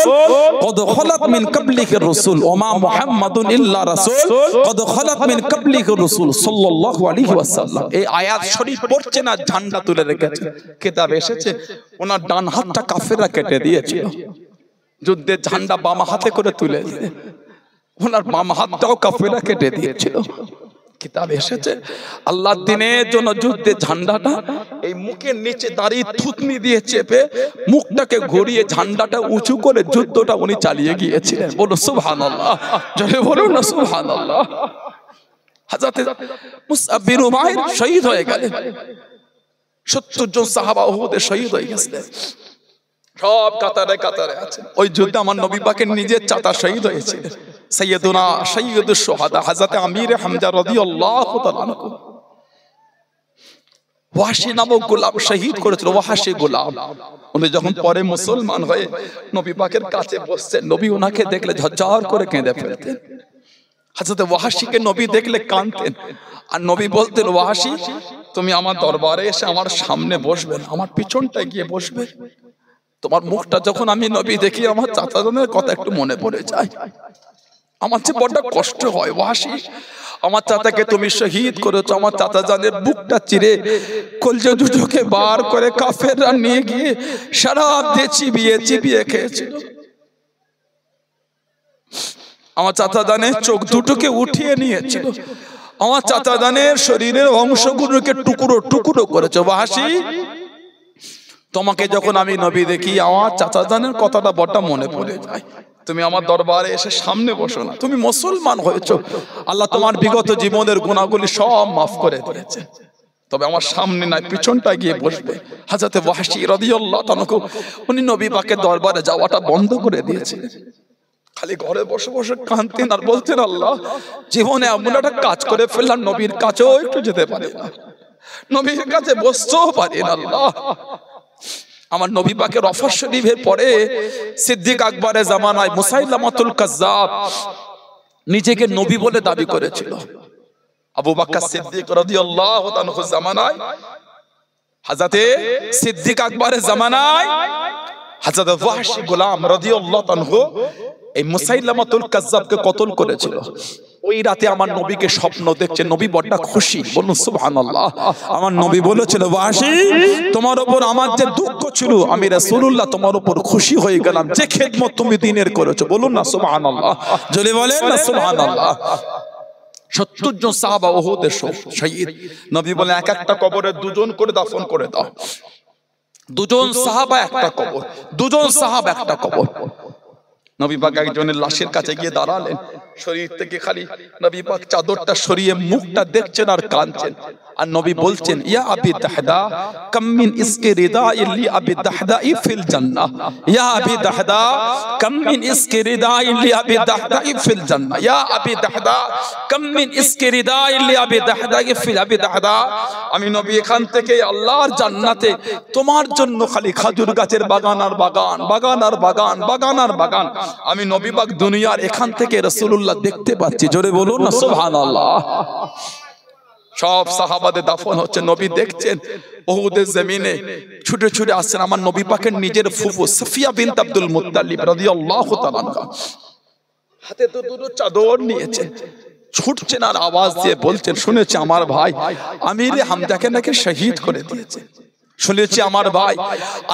কদ খালাত মিন ক্বাবলিহির রাসূল, ওমা মুহাম্মাদুন ইল্লা রাসূল কদ খালাত মিন ক্বাবলিহির রাসূল সাল্লাল্লাহু আলাইহি ওয়াসাল্লাম। এই আয়াত শরীফ পড়ছেন আর ঝান্ডা তুলে রেখেছেন। কিতাব এসেছে ওনার ডান হাতটা কাফেররা কেটে দিয়েছিল, যুদ্ধের ঝান্ডা বাম হাতে করে তুলে দিলেন, ওনার বাম হাতটাও কাফেররা কেটে দিয়েছিল। কিতাব এসেছে আল্লাহর দিনের জন্য যুদ্ধের ঝান্ডাটা এই মুখের নিচে দাঁড়িয়ে থুতনি দিয়ে চেপে মুখটাকে ঘুরিয়ে ঝান্ডাটা উঁচু করে যুদ্ধটা উনি চালিয়ে গিয়েছিলেন। বলো সুবহানাল্লাহ, জোরে বলুন না সুবহানাল্লাহ। হযরত মুসআব বিন উমাইর শহীদ হয়ে গেলেন, 70 জন সাহাবা উহুদে শহীদ হয়ে গেছেন, সব কাতারে কাতারে আছে। ওই যুদ্ধে আমার নবী পাকের নিজের চাচা শহীদ হয়েছিলেন, সাইয়্যিদুনা সাইয়্যিদুশ শুহাদা হযরত আমির হামজা রাদিয়াল্লাহু তাআলা আনহু। ওয়াহশী নামক গোলাম শহীদ করেছিল, ওয়াহশী গোলাম। উনি যখন পরে মুসলমান হয়ে নবী পাকের কাছে বসছেন, নবী ওনাকে দেখলে ঝরঝর করে কেঁদে ফেলতেন। হযরত ওয়াহশীকে নবী দেখলে কাঁদতেন, আর নবী বলতেন, ওয়াহশী তুমি আমার দরবারে এসে আমার সামনে বসবে না, আমার পিছনটায় গিয়ে বসবে। তোমার মুখটা যখন আমি নবী দেখি আমার চাচাজানের কথা একটু মনে পড়ে যায়, আমার যে বড় কষ্ট হয়। ওয়াহশী আমার চাচাকে তুমি শহীদ করেছো, আমার চাচাজানের বুকটা চিরে কলজে দুটোকে বার করে কাফেররা নিয়ে গিয়ে শরাব দিয়ে চিবিয়ে চিবিয়ে খেয়েছিল। আমার চাচাজানের চোখ দুটোকে উঠিয়ে নিয়েছিল, আমার চাচাজানের শরীরের অংশগুলোকে টুকরো টুকরো করেছে। ওয়াহশী তোমাকে যখন আমি নবী দেখি আমার চাচাজানের কথাটা বড় মনে পড়ে যায়। তুমি আমার দরবারে এসে সামনে বসো না, তুমি মুসলমান হয়েছো, আল্লাহ তোমার বিগত জীবনের গুনাহগুলি সব মাফ করে দিয়েছে, তবে আমার সামনে নাই, পিছনটা গিয়ে বসবে। হযরত ওয়াহশী রাদিয়াল্লাহু তাআলা উনি নবী পাকের দরবারে যাওয়াটা বন্ধ করে দিয়েছিলেন, খালি ঘরে বসে বসে কাঁদতেন আর বলতেন, আল্লাহ জীবনে এমন একটা কাজ করে ফেললাম, নবীর কাছেও একটু যেতে পারি না, নবীর কাছে বসতেও পারি না। আল্লাহ আমার নবী পাকের ওফাত শরীফের পরে সিদ্দিক আকবরের জামানায় মুসাইলামাতুল কাজ্জাব নিজেকে নবী বলে দাবি করেছিল। আবু বকর সিদ্দিক রাদিয়াল্লাহু তাআলার জামানায়, হযরতে সিদ্দিক আকবরের জামানায় হযরত ওয়াহশী গোলাম রাদিয়াল্লাহু তাআলা এই মুসাইলামাতুল কাজ্জাবকে কতল করেছিল। ওই রাতে আমার নবীকে স্বপ্ন দেখছে, নবী বড় খুশি, বলুন সুবহানাল্লাহ। আমার নবী বলেছিল, ওয়াহশী তোমার উপর আমার যে দুঃখ ছিল আমি রাসূলুল্লাহ তোমার উপর খুশি হয়ে গেলাম, যে খেদমত তুমি দ্বীনের করেছো, বলুন না সুবহানাল্লাহ, জোরে বলেন না সুবহানাল্লাহ। 70 জন সাহাবা উহুদের শহীদ। নবী বলে এক একটা কবরে দুজন করে দাফন করে দাও, দুজন সাহাবা একটা কবর, দুজন সাহাবা একটা কবর। নবী পাক একজনের লাশের কাছে গিয়ে দাঁড়ালেন, শরীর থেকে খালি নবী পাক চাদরটা সরিয়ে মুখটা দেখছেন আর কাঁদছেন, আর নবী বলছেন, ইয়া আবি দাহদা কাম মিন ইসকি রিদাইন লি আবি দাহদা ফিল জান্নাহ, ইয়া আবি দাহদা কাম মিন ইসকি রিদাইন লি আবি দাহদা ফিল জান্নাহ, ইয়া আবি দাহদা কাম মিন ইসকি রিদাইন লি আবি দাহদা ফিল আবি দাহদা। আমি নবী এখান থেকে আল্লাহর জান্নাতে তোমার জন্য খালি খেজুর গাছের বাগান আর বাগান, বাগান আর বাগান, বাগান আর বাগান। আমি নবী পাক দুনিয়ার এখান থেকে রাসূলুল্লাহ দেখতে পাচ্ছি, জোরে বলুন না সুবহানাল্লাহ। সব সাহাবাদের দাফন হচ্ছে, নবী দেখছেন। উহুদের জমিনে ছুটে ছুটে আসছেন আমার নবী পাকের নিজের ফুফু সাফিয়া বিনত আব্দুল মুত্তালিব রাদিয়াল্লাহু তাআলা আনহা, হাতে তো দুটো চাদর নিয়েছে, ছুটছেন আর আওয়াজ দিয়ে বলছেন, শুনেছি আমার ভাই আমিরে হামজাকে নাকি শহীদ করে দিয়েছে, শুনেছি আমার ভাই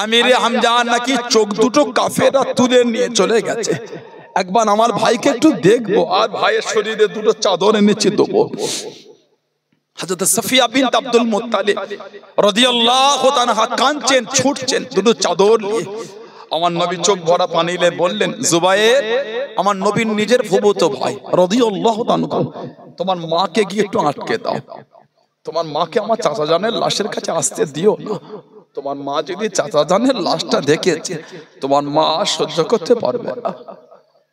আমিরে হামজা নাকি চোখ দুটো কাফেররা তুলে নিয়ে চলে গেছে, একবার আমার ভাইকে একটু দেখবো, আর ভাইয়ের শরীরে দুটো চাদর এনেছি দেবো। হযরত সাফিয়া বিনত আব্দুল মুত্তালিব রাদিয়াল্লাহু তাআলা কাঁদছেন, ছুটছেন দুটো চাদর নিয়ে। আমার নবী চোখ ভরা পানি নিয়ে বললেন, জুবায়ের আমার নবীর নিজের ফুফুতো ভাই রাদিয়াল্লাহু তাআলা, তোমার মাকে গিয়ে একটু আটকে দাও, তোমার মাকে আমার চাচা জানের লাশের কাছে আসতে দিও না, তোমার মা যদি চাচা জানের লাশটা দেখেছে তোমার মা সহ্য করতে পারবে না।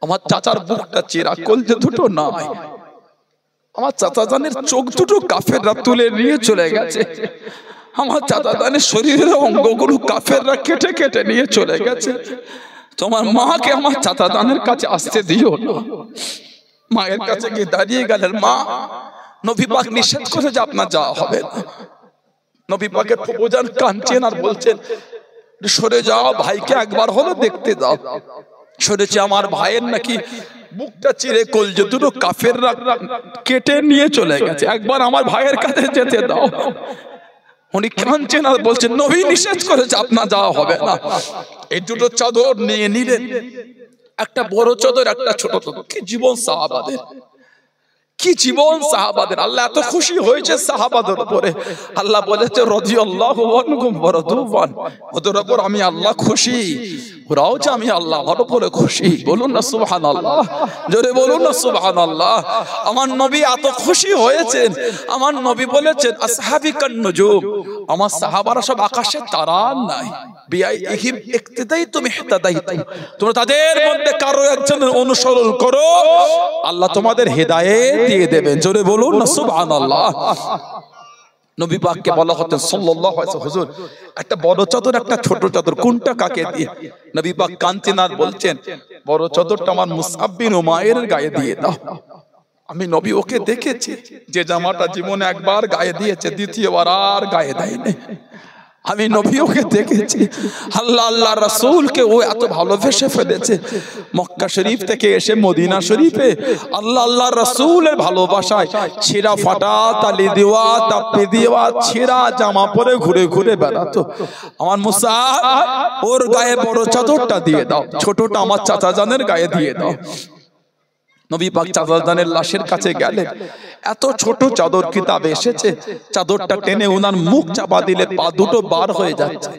আমার চাচার বুকটা চিরা, কলজে দুটো নাই, আমার চাচা জানের চোখ দুটো কাফেররা তুলে নিয়ে চলে গেছে, আমার চাচা জানের শরীরের অঙ্গগুলো কাফেররা কেটে কেটে নিয়ে চলে গেছে, তোমার মাকে আমার চাচা জানের কাছে আসতে দিও না। মায়ের কাছে গিয়ে দাঁড়িয়ে গেলেন, মা নবী পাক নিষেধ করে যে আপনার যাওয়া হবে না। নবী পাকের ফুফুজান কাঁদছেন আর বলছেন, সরে যাও, ভাইকে একবার হলো দেখতে দাও। শুনেছি আমার ভাইয়ের নাকি বুকটা চিরে কলজে দুটো কাফেররা কেটে নিয়ে চলে গেছে, একবার আমার ভাইয়ের কাছে যেতে দাও। উনি কাঁদছেন আর বলছেন, নবী নিষেধ করেছে আপনার যাওয়া হবে না। এই দুটো চাদর নিয়ে নিলেন, একটা বড় চাদর, একটা ছোট চাদর। কি জীবন সাহাবাদের, কি জীবন সাহাবাদের। আল্লাহ এত খুশি হয়েছে সাহাবাদের উপরে। আল্লাহ বলেছে রাদিয়াল্লাহু আনহুম ওয়া রাদু আন, ওদের উপর আমি আল্লাহ খুশি, ওরাও যে আমি আল্লাহর উপরে খুশি। বলুন না সুবহানাল্লাহ, জোরে বলুন না সুবহানাল্লাহ। আমার নবী এত খুশি হয়েছেন, আমার নবী বলেছেন আসহাবি কান নুজুম, আমার সাহাবারা সব আকাশের তারা নাই, বিআইহিম ইক্তিদাইতুম ইহতাদাইতুম, তোমরা তাদের মধ্যে কারো একজনের অনুসরণ করো, আল্লাহ তোমাদের হেদায়েত দিয়ে দেবেন। জোরে বলুন না সুবহানাল্লাহ। নবী পাককে বলা হতো সাল্লাল্লাহু আলাইহি ওয়াসাল্লাম, হুজুর একটা বড় চাদর একটা ছোট চাদর কোনটা কাকে দিয়ে? নবী পাক কাঁদছেন আর বলছেন, বড় চাদরটা আমার মুসআব বিন উমাইরের গায়ে দিয়ে দাও। আমি নবী ওকে দেখেছি যে জামাটা জীবনে একবার গায়ে দিয়েছে, দ্বিতীয়বার আর গায়ে দেয়নি। আমি নবী ওকে দেখেছি, আল্লাহ আল্লাহ রাসূলকে ও এত ভালোবেসে ফেলেছে। মক্কা শরীফ থেকে এসে মদিনা শরীফে আল্লাহ আল্লাহ রাসূলের ভালোবাসায় ছেঁড়া ফাটা তালি দেওয়া তাপি দেওয়া ছেঁড়া জামা পরে ঘুরে ঘুরে বেড়াতো। আমার মুসআব ওর গায়ে বড় চাদরটা দিয়ে দাও, ছোটটা আমার চাচা জানের গায়ে দিয়ে দাও। নবী পাক চাদরদানের লাশের কাছে গেলেন, এত ছোট চাদর কিতাবে এসেছে, চাদরটা টেনে ওনার মুখ চাপা দিলে পা দুটো বার হয়ে যাচ্ছে,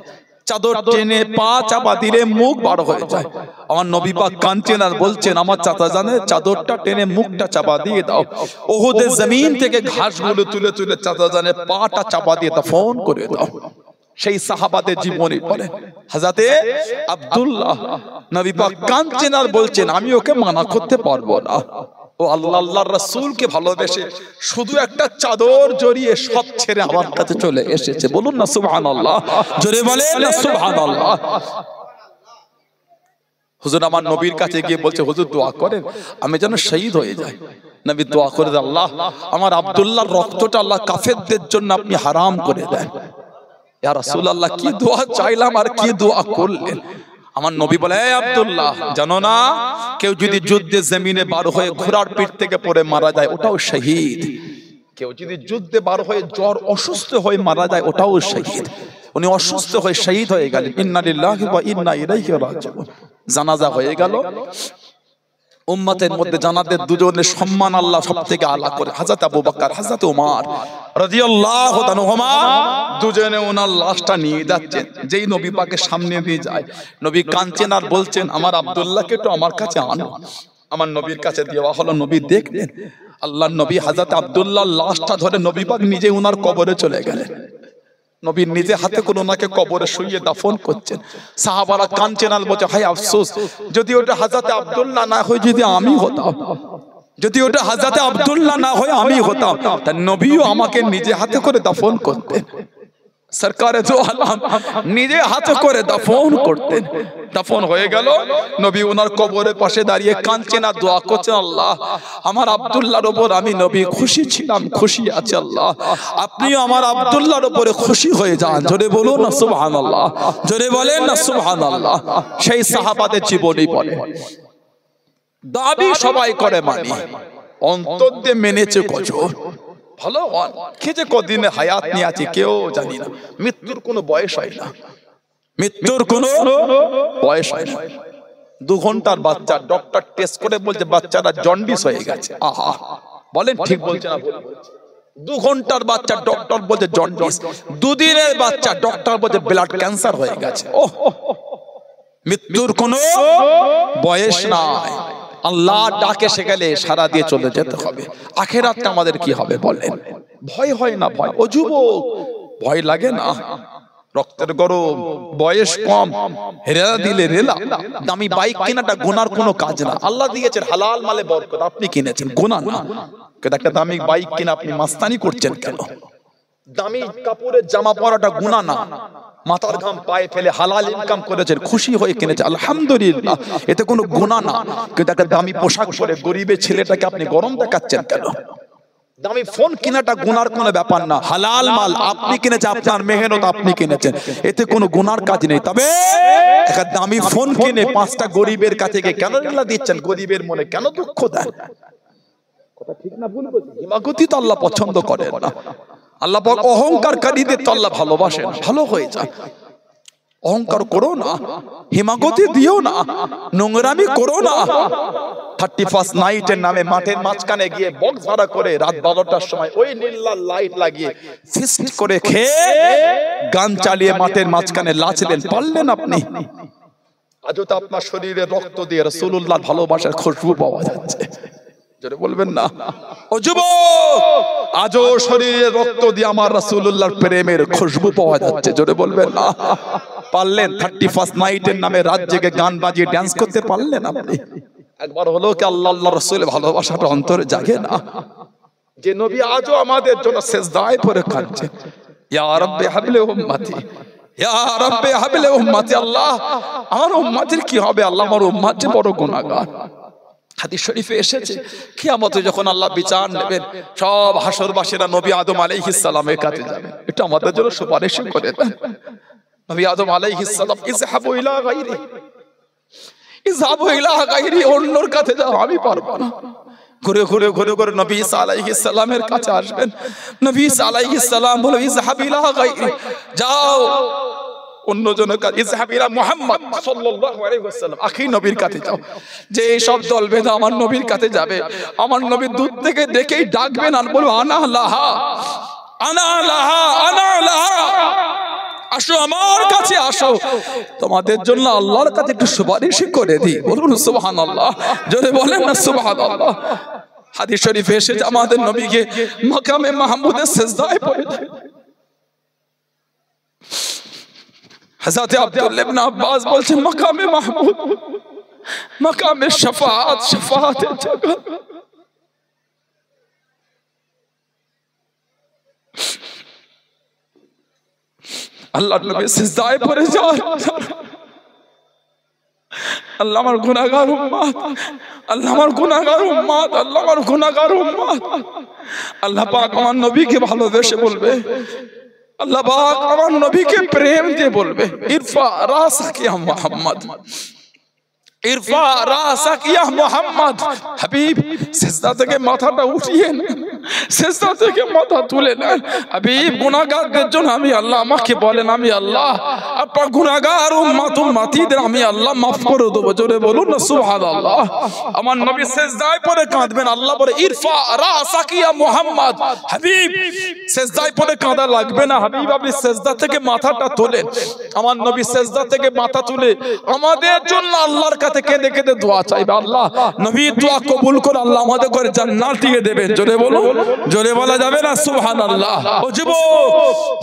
চাদর টেনে পা চাপা দিলে মুখ বার হয়ে যায়। আমার নবী পাক কাঁদছেন আর বলছেন, আমার চাচা জানে চাদরটা টেনে মুখটা চাপা দিয়ে দাও। ওহুদের জমিন থেকে ঘাসগুলো তুলে তুলে চাচা জানে পাটা চাপা দিয়ে দাফন করে দাও। সেই সাহাবাদের জীবনী পড়ে হযরতে আব্দুল্লাহ, নবী পাক কাঁদছেন আর বলছেন, আমি ওকে মানা করতে পারবো না, ও আল্লাহ আল্লাহর রাসূলকে ভালোবেসে শুধু একটা চাদর জড়িয়ে সব ছেড়ে আমার কাছে চলে এসেছে। বলুন না সুবহানাল্লাহ, জোরে বলেন না সুবহানাল্লাহ। হুজুর আমার নবীর কাছে গিয়ে বলছে, হুজুর দোয়া করেন আমি যেন শহীদ হয়ে যাই। নবী দোয়া করে, আল্লাহ আমার আব্দুল্লাহর রক্তটা আল্লাহ কাফেরদের জন্য আপনি হারাম করে দেন। ইয়া রাসূলুল্লাহ, কি দোয়া চাইলাম আর কি দোয়া করলেন। আমার নবী বলে, এই আব্দুল্লাহ জানো না, কেউ যদি যুদ্ধে জমিনে বার হয়ে ঘোড়ার পিঠ থেকে পড়ে মারা যায় ওটাও শহীদ, কেউ যদি যুদ্ধে বার হয়ে জ্বর অসুস্থ হয়ে মারা যায় ওটাও শহীদ। উনি অসুস্থ হয়ে শহীদ হয়ে গেলেন, ইন্না লিল্লাহি ওয়া ইন্না ইলাইহি রাজিউন। জানাজা হয়ে গেল, উম্মতের মধ্যে জানাদের দুজনের সম্মান আল্লাহ সবথেকে আলা করে, হযরত আবু বকর হযরত ওমর রাদিয়াল্লাহু তাআলা দুজনে ওনার লাশটা নিয়ে যাচ্ছেন। যেই নবী পাকের সামনে দিয়ে যায়, নবী কাঁদছেন আর বলছেন, আমার আব্দুল্লাহকে একটু আমার কাছে আনো। আমার নবীর কাছে দেওয়া হলো, নবী দেখলেন আল্লাহর নবী হযরত আব্দুল্লাহর লাশটা ধরে নবী পাক নিজে ওনার কবরে চলে গেলেন। নবী নিজে হাতে করে ওনাকে কবরে শুইয়ে দাফন করছেন। সাহাবারা কাঁদছেন আর বলছে, হায় আফসোস, যদি ওটা হযরত আব্দুল্লাহ না হয় যদি আমি হতাম, যদি ওটা হযরত আব্দুল্লাহ না হয় আমি হতাম, তা নবীও আমাকে নিজে হাতে করে দাফন করতেন। সরকারে দো আলম নিজে হাতে করে দাফন করতেন। দাফন হয়ে গেল, নবী ওনার কবরের পাশে দাঁড়িয়ে কাঁদছেন আর দোয়া করছেন, আল্লাহ আমার আব্দুল্লাহর উপর আমি নবী খুশি ছিলাম, খুশি আছি, আল্লাহ আপনিও আমার আব্দুল্লাহর উপরে খুশি হয়ে যান। জোরে বলুন না সুবহানাল্লাহ, জোরে বলেন না সুবহানাল্লাহ। সেই সাহাবাদের জীবনী বলে, দাবি সবাই করে মানি, অন্তর দিয়ে মেনেছে কজন। ভালো খেয়ে কদিনে হায়াত নিয়ে আছে কেউ জানি না, মৃত্যুর কোনো বয়স হয় না, মৃত্যুর কোনো বয়স হয় না। 2 ঘন্টার বাচ্চা ডক্টর টেস্ট করে বলছে বাচ্চাটা জন্ডিস হয়ে গেছে। আহা, বলেন ঠিক বলছে না? 2 ঘন্টার বাচ্চা ডক্টর বলছে জন্ডিস, 2 দিনের বাচ্চা ডক্টর বলছে ব্লাড ক্যান্সার হয়ে গেছে। ওহ, মৃত্যুর কোনো বয়স নাই। আল্লাহ ডাকে সে গেলে সারা দিয়ে চলে যেতে হবে। আখিরাতটা আমাদের কি হবে বলেন? ভয় হয় না? ভয় ও যুবক, ভয় লাগে না? রক্তের গরম, বয়স কম, হেরা দিলে রেলা। দামি বাইক কেনাটা গুনার কোনো কাজ না। আল্লাহ দিয়েছেন হালাল মালে বরকত, আপনি কিনেছেন গুনাহ না। কিন্তু একটা দামি বাইক কিনে আপনি মাস্তানি করছেন কেন? দামি কাপড়ের জামা পরাটা গুনাহ না, মাথার ঘাম পায়ে ফেলে হালাল ইনকাম করেছেন, খুশি হয়ে কিনেছে, আলহামদুলিল্লাহ, এতে কোনো গুনাহ না। কিন্তু একটা দামি পোশাক পরে গরিবের ছেলেটাকে আপনি গরম দেখাচ্ছেন কেন? দামি ফোন কেনাটা গুনার কোনো ব্যাপার না, হালাল মাল আপনি কিনেছেন, আপনার মেহনত আপনি কিনেছেন, এতে কোনো গুনার কাজ নেই। তবে একটা দামি ফোন কিনে 5টা গরিবের কাছে গিয়ে কেন লীলা দিচ্ছেন? গরিবের মনে কেন দুঃখ দেন? কথা ঠিক না ভুল বলছি? হিমাগতি তো আল্লাহ পছন্দ করেন না। আল্লাহ পাক অহংকারকারীদের তো আল্লাহ ভালোবাসেন। ভালো হয়ে যায়, অহংকার করো না, হিমাগতি দিও না, নোংরামি করো না। 31 নাইটের নামে মাঠের মাঝখানে গিয়ে বক্স ভাড়া করে রাত 12টার সময় ওই নীলা লাইট লাগিয়ে ফিস্ট করে খেয়ে গান চালিয়ে মাঠের মাঝখানে লাচলেন, পারলেন আপনি? আজও তো আপনার শরীরে রক্ত দিয়ে রাসূলুল্লাহর ভালোবাসার খুশবু পাওয়া যাচ্ছে, জোরে বলবেন না? ও যুবক, আজও শরীরে রক্ত দিয়ে আমার রাসূলুল্লাহর প্রেমের খুশবু পাওয়া যাচ্ছে, জোরে বলবেন না? পারলেন? 31 নাইটের নামে রাত জেগে গান বাজিয়ে ড্যান্স করতে পারলেন আপনি? একবার হলো কি আল্লাহ আল্লাহ রাসূলের ভালোবাসাটা অন্তরে জাগে না? যে নবী আজও আমাদের জন্য সিজদায় পড়ে কাঁদছে, ইয়া রাব্বি হাবলি উম্মতি, ইয়া রাব্বি হাবলি উম্মতি। আল্লাহ আমার উম্মতের কি হবে? আল্লাহ আমার উম্মত যে বড় গুনাহগার। হাদিস শরীফে এসেছে কিয়ামতে যখন আল্লাহ বিচার নেবেন, সব হাসরবাসীরা নবী আদম আলাইহিস সালামের কাছে যাবে। এটা আমাদের জন্য সুপারিশ করে দেন। নবী আদম আলাইহিস সালাম, ইযহাবু ইলা গায়রি, ইযহাবু ইলা গায়রি, অন্যর কাছে যাও, আমি পারবো না। ঘুরে ঘুরে ঘুরে ঘুরে নবী ঈসা আলাইহিস সালামের কাছে আসবেন। নবী ঈসা আলাইহিস সালাম বলে, ইযহাব ইলা গায়রি, যাও অন্যজনের কাছে, ইযহাব ইলা মুহাম্মদ সাল্লাল্লাহু আলাইহি ওয়াসাল্লাম, আখি নবীর কাছে যাও। যে এই সব দল বেঁধে আমার নবীর কাছে যাবে, আমার নবী দূর থেকে দেখেই ডাকবেন আর বলবে, আনা লাহা, আনা লাহা, আনা লাহা, আসো আমার কাছে আসো, তোমাদের জন্য আল্লাহর কাছে একটু সুপারিশ করে দিই। বলুন সুবহানাল্লাহ, জোরে বলেন না সুবহানাল্লাহ। হাদিস শরীফে এসেছে আমাদের নবীকে মাকামে মাহমুদের সিজদায় পড়ে দেয়। হযরত আব্দুল্লাহ ইবনে আব্বাস বলছেন, মাকামে মাহমুদ, মাকামে শাফাআত, শাফাআতের জায়গা। আল্লাহর নবী সিজদায় পড়ে যান, আল্লাহ আমার গুনাহগার উম্মত, আল্লাহ আমার গুনাহগার উম্মত, আল্লাহ আমার গুনাহগার উম্মত। আল্লাহ পাক আমার নবীকে ভালোবেসে বলবে, আল্লাহ পাক আমার নবীকে প্রেম দিয়ে বলবে, ইরফা রাসাক ইয়া মুহাম্মদ, ইরফা রাসাক ইয়া মুহাম্মদ। হাবিব, সিজদা থেকে মাথাটা উঠিয়ে নেন, সিজদা থেকে মাথা তুলে নেন। হাবিব, গুনাহগারদের জন্য আমি আল্লাহ, আমাকে বলেন আমি আল্লাহ আপনার গুনাহগার উম্মত উম্মতিদের আমি আল্লাহ মাফ করে দেব। জোরে বলুন না সুবহানাল্লাহ। আমার নবী সিজদায় পড়ে কাঁদবেন, আল্লাহ বলে, ইরফা রাসাক ইয়া মুহাম্মদ। হাবিব, সিজদায় পড়ে কাঁদা লাগবে না। হাবিব, আপনি সিজদা থেকে মাথাটা তোলেন। আমার নবী সিজদা থেকে মাথা তুলে আমাদের জন্য আল্লাহর কাছে কেঁদে কেঁদে দোয়া চাইবে। আল্লাহ নবীর দোয়া কবুল করে আল্লাহ আমাদের করে জান্নাত দিয়ে দেবেন। জোরে বলুন, জোরে বলা যাবে না সুবহানাল্লাহ। ও যুবক,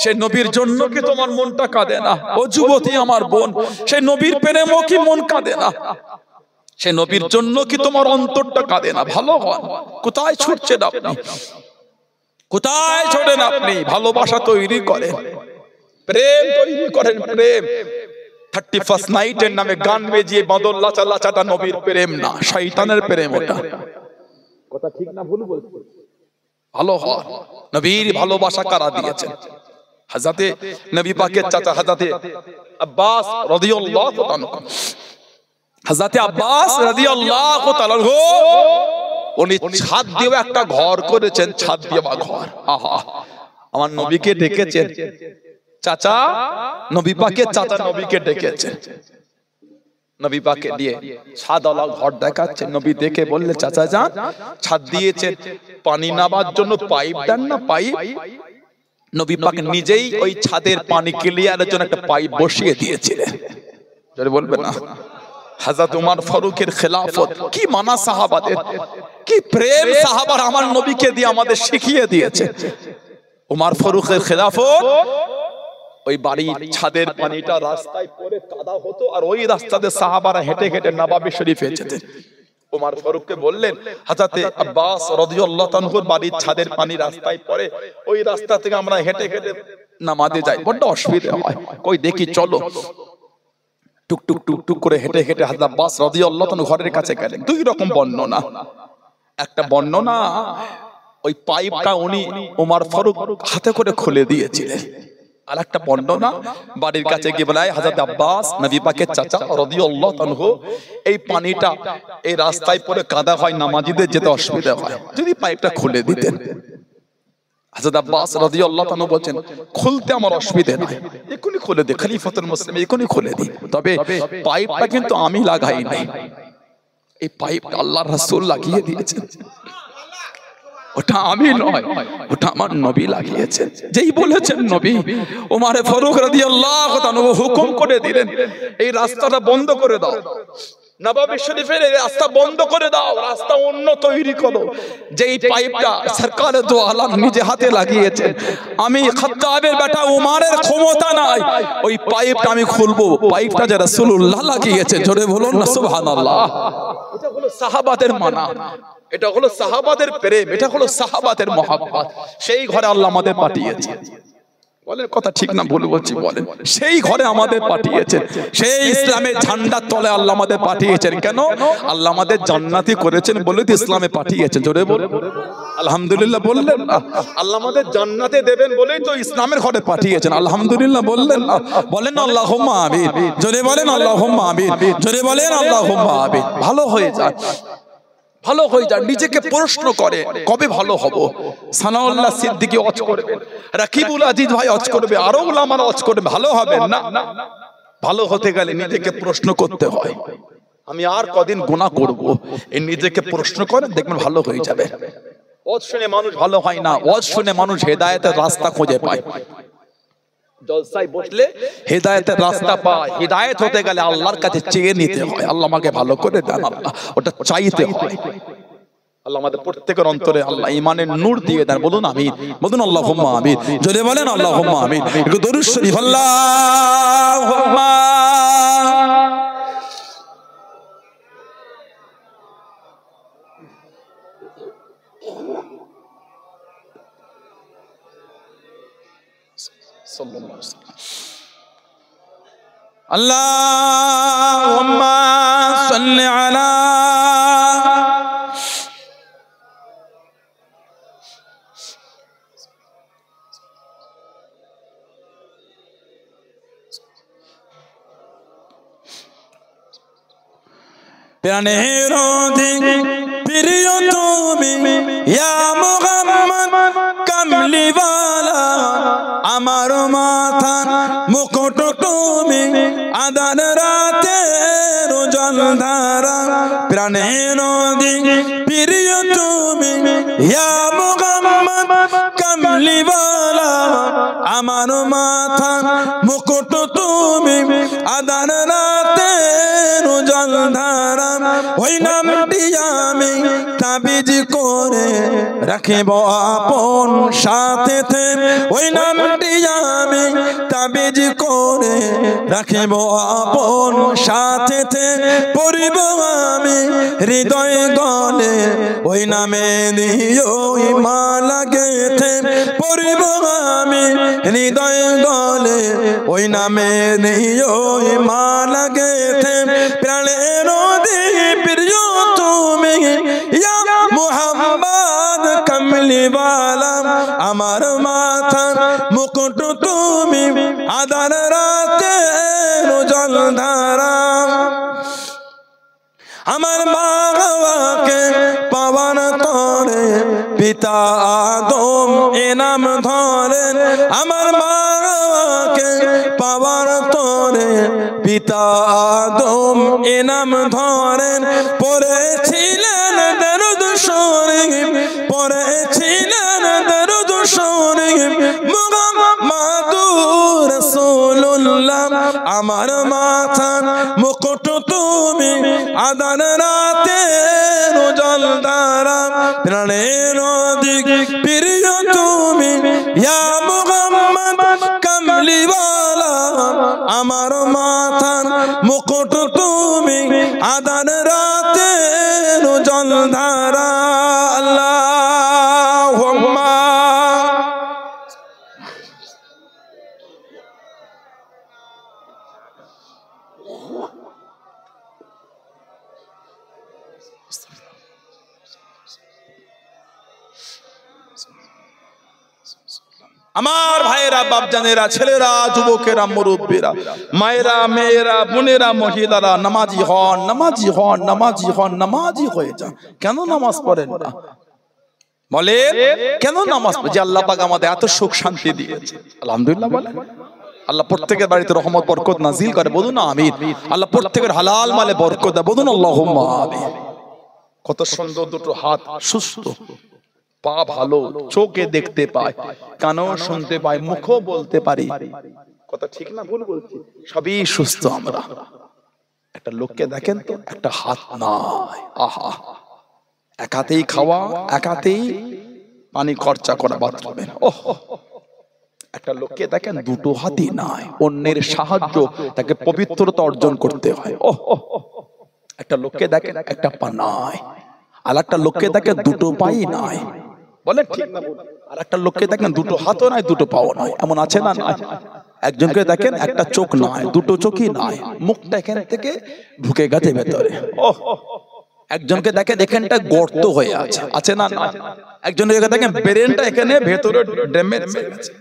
সেই নবীর জন্য কি তোমার মনটা কাঁদে না? ও যুবতী আমার বোন, সেই নবীর প্রেমও কি মন কাঁদে না? সেই নবীর জন্য কি তোমার অন্তরটা কাঁদে না? ভালো হন, কোথায় ছুটছেন আপনি? কোথায় ছোটেন আপনি? ভালোবাসা তৈরি করেন, প্রেম তৈরি করেন, প্রেম। 31 নাইটের নামে গান বেজিয়ে বাদল লাচা লাচাটা নবীর প্রেম না, শয়তানের প্রেম ওটা। কথা ঠিক না ভুল বলছি? ভালো হয়। নবীর ভালোবাসা কারা দিয়েছেন? হযরতে নবী পাকের চাচা হযরতে আব্বাস রাদিয়াল্লাহু আনহু, হযরতে আব্বাস রাদিয়াল্লাহু তাআলা উনি ছাদ দিয়ে একটা ঘর করেছেন, ছাদ দেওয়া ঘর। আহা, আমার নবীকে ডেকেছেন চাচা, নবী পাকের চাচা নবীকে ডেকেছেন, নবী পাকে দিয়ে ছাদওয়ালা ঘর দেখাচ্ছে। নবী দেখে বললে, চাচা যান, ছাদ দিয়েছেন, পানি নামার জন্য পাইপ দেন না, পাইপ। নবী পাক নিজেই ওই ছাদের পানি ক্লিয়ারের জন্য একটা পাইপ বসিয়ে দিয়েছিলেন। যদি বলবেন না, হযরত ওমর ফারুকের খেলাফত, কি মানা সাহাবাদের, কি প্রেম সাহাবার আমার নবীকে দিয়ে আমাদের শিখিয়ে দিয়েছে। ওমর ফারুকের খেলাফত, ওই বাড়ির ছাদের পানিটা রাস্তায় পড়ে কাদা হতো, আর ওই রাস্তাতে সাহাবারা হেঁটে হেঁটে নববী শরীফে যেতেন। ওমর ফারুককে বললেন, হযরতে আব্বাস রাদিয়াল্লাহু তাআলার বাড়ির ছাদের পানি রাস্তায় পড়ে, ওই রাস্তা থেকে আমরা হেঁটে হেঁটে নামাজে যাই, বড় অসুবিধা হয়, কই দেখি চলো। টুক টুক টুক টুক করে হেঁটে হেঁটে হযরত আব্বাস রাদিয়াল্লাহু তাআলা ঘরের কাছে গেলেন। দুই রকম বর্ণনা, একটা বর্ণনা ওই পাইপটা উনি ওমর ফারুক হাতে করে খুলে দিয়েছিলেন, আর একটা বর্ণনা বাড়ির কাছে গিয়ে বলে, হযরত আব্বাস নবী পাকের চাচা রাদিয়াল্লাহু তাআলা, এই পানিটা এই রাস্তায় পড়ে কাদা হয়, নামাজিদের যেতে অসুবিধা হয়, যদি পাইপটা খুলে দিতেন। হযরত আব্বাস রাদিয়াল্লাহু তাআলা বলেন, খুলতে আমার অসুবিধা নেই, এখনই খুলে দে, খলিফাতুল মুসলিম এখনই খুলে দি, তবে পাইপটা কিন্তু আমি লাগাই নাই, এই পাইপটা আল্লাহর রাসূল লাগিয়ে দিয়েছেন, ওটা আমি নয়, ওটা আমার নবী লাগিয়েছেন। যেই বলেছেন নবী, ওমর ফারুক রাদিয়াল্লাহু তাআলা হুকুম করে দিলেন, এই রাস্তাটা বন্ধ করে দাও, নববী শরীফের এই রাস্তা বন্ধ করে দাও, রাস্তা অন্য তৈরি করো। যেই পাইপটা সরকারে দো আলম নিজে হাতে লাগিয়েছেন, আমি খাত্তাবের বেটা উমারের ক্ষমতা নাই, ওই পাইপটা আমি খুলবো, পাইপটা যে রাসূলুল্লাহ লাগিয়েছেন, জোরে বলুন না সুবহানাল্লাহ। এটা হলো সাহাবাদের মানা, এটা হলো সাহাবাদের প্রেম, এটা হলো সাহাবাদের মহব্বত। সেই ঘরে আল্লাহ আমাদের পাঠিয়েছে, বলেন কথা ঠিক না ভুল বলছি বলেন, সেই ঘরে আমাদের পাঠিয়েছেন, সেই ইসলামের ঝান্ডার তলে আল্লাহ আমাদের পাঠিয়েছেন। কেন? আল্লাহ আমাদের জান্নাতি করেছেন বলে তো ইসলামে পাঠিয়েছেন, জোরে বলুন আলহামদুলিল্লাহ বললেন না? আল্লাহ আমাদের জান্নাতে দেবেন বলেই তো ইসলামের ঘরে পাঠিয়েছেন, আলহামদুলিল্লাহ বললেন না? বলেন আল্লাহুম্মা আমিন, জোরে বলেন আল্লাহুম্মা আমিন, জোরে বলেন আল্লাহুম্মা আমিন। ভালো হয়ে যায়, ভালো হয়ে যায়, নিজেকে প্রশ্ন করে কবে ভালো হব। সানাউল্লাহ সিদ্দিকী ওয়াজ করবে, রাকিবুল আজিজ ভাই ওয়াজ করবে, আরো উলামারা ওয়াজ করবে, ভালো হবে না। ভালো হতে গেলে নিজেকে প্রশ্ন করতে হয়, আমি আর কদিন গুনাহ করব, এই নিজেকে প্রশ্ন করে দেখবেন ভালো হয়ে যাবে। ওয়াজ শুনে মানুষ ভালো হয় না, ওয়াজ শুনে মানুষ হেদায়েতের রাস্তা খুঁজে পায়। জলসায় বসলে হেদায়েতের রাস্তা পায়, হেদায়েত হতে গেলে আল্লাহর কাছে চেয়ে নিতে হয়, আল্লাহ আমাকে ভালো করে দেন, আল্লাহ ওটা চাইতে হয়। আল্লাহ আমাদের প্রত্যেকের অন্তরে আল্লাহ ঈমানের নূর দিয়ে দেন, বলুন আমিন, বলুন আল্লাহুম্মা আমিন, জোরে বলেন আল্লাহুম্মা আমিন। একটু দরুদ শরীফ আল্লাহুম্মা আল্লাহুম্মা সাল্লি আলা প্রাণের অধিক প্রিয় তুমি ইয়া মুহাম্মদ কামলিওয়ালা, আমার মাথার মুকুট তুমি আদান রাতে জলধারা, প্রাণের অধিক প্রিয় তুমি ইয়া মুহাম্মদ কামলিওয়ালা, আমার মাথার মুকুট তুমি আদান রাতে জলধারা, ওই নামটি আমি তাবিজ করে রাখিব আপন সাথেতে, ওই নামটি আমি তাবিজ করে রাখিব আপন সাথেতে, পড়িব আমি হৃদয় গলে ওই নামে দিও মালা গেথে, পড়িব আমি হৃদয় গলে ওই নামে দিও মালা গেথে, প্রাণের প্রিয় তুমি ইয়া মুহাম্মদ কামলিওয়ালা, আমার মাথার মুকুট তুমি আদান রাতে জলধারা, আমার মা বাবাকে পাওয়ার তরে পিতা আদম এনাম ধরেন, আমার মা বাবাকে পাওয়ার তরে পিতা আদম এনাম ধরেন, পড়েছিলেন দরুদ শরীফ, পড়েছিলেন দরুদ শরীফ মুহাম্মাদুর রাসূলুল্লাহ, আমার মাথার মুকুট তুমি আদান রাতে জলধারা, প্রাণের অধিক প্রিয় তুমি ইয়া মুহাম্মদ কামলিওয়ালা, আমার মাথার মুকুট তুমি আদান রাতে জলধারা আল্লাহুম্মা আমার ভাইয়েরা, বাপজানেরা, ছেলেরা, যুবকেরা, মুরব্বীরা, মায়েরা, মেয়েরা, বোনেরা, মহিলারা, নামাজি হন, নামাজি হন, নামাজি হন, নামাজি হয়ে যান। কেন নামাজ পড়েন না? বলে কেন নামাজ পড়ে? যে আল্লাহ পাক আমাদের এত সুখ শান্তি দিয়েছে, আলহামদুলিল্লাহ বলে। আল্লাহ প্রত্যেকের বাড়িতে রহমত বরকত নাজিল করে, বলুন না আমিন। আল্লাহ প্রত্যেকের হালাল মালে বরকত দেয়, বলুন আল্লাহুম্মা আমিন। কত সুন্দর দুটো হাত, সুস্থ পা, ভালো চোখে দেখতে পায়, কানও শুনতে পায়, মুখও বলতে পারি। কথা ঠিক না ভুল বলছি? সবই সুস্থ আমরা। একটা লোককে দেখেন তো, একটা হাত নাই, আহা, এক হাতেই খাওয়া, এক হাতেই পানি খরচা করা বাথরুমে। ওহ, একটা লোককে দেখেন দুটো হাতই নাই, অন্যের সাহায্য তাকে পবিত্রতা অর্জন করতে হয়। ওহ, একটা লোককে দেখেন একটা পা নাই, আর একটা লোককে দেখেন দুটো পাই নাই, বলে ঠিক না? আর একটা লোককে দেখেন দুটো হাতও নাই, দুটো পাও নাই, এমন আছে না? নাই। একজনকে দেখেন একটা চোখ নাই, দুটো চোখই নাই, মুখটা এখান থেকে ঢুকে গেছে ভেতরে। ওহ, একজনকে দেখেন এখানটা গর্ত হয়ে আছে, আছে না? না। একজনকে দেখেন ব্রেনটা এখানে ভেতরে ড্যামেজ হয়ে গেছে,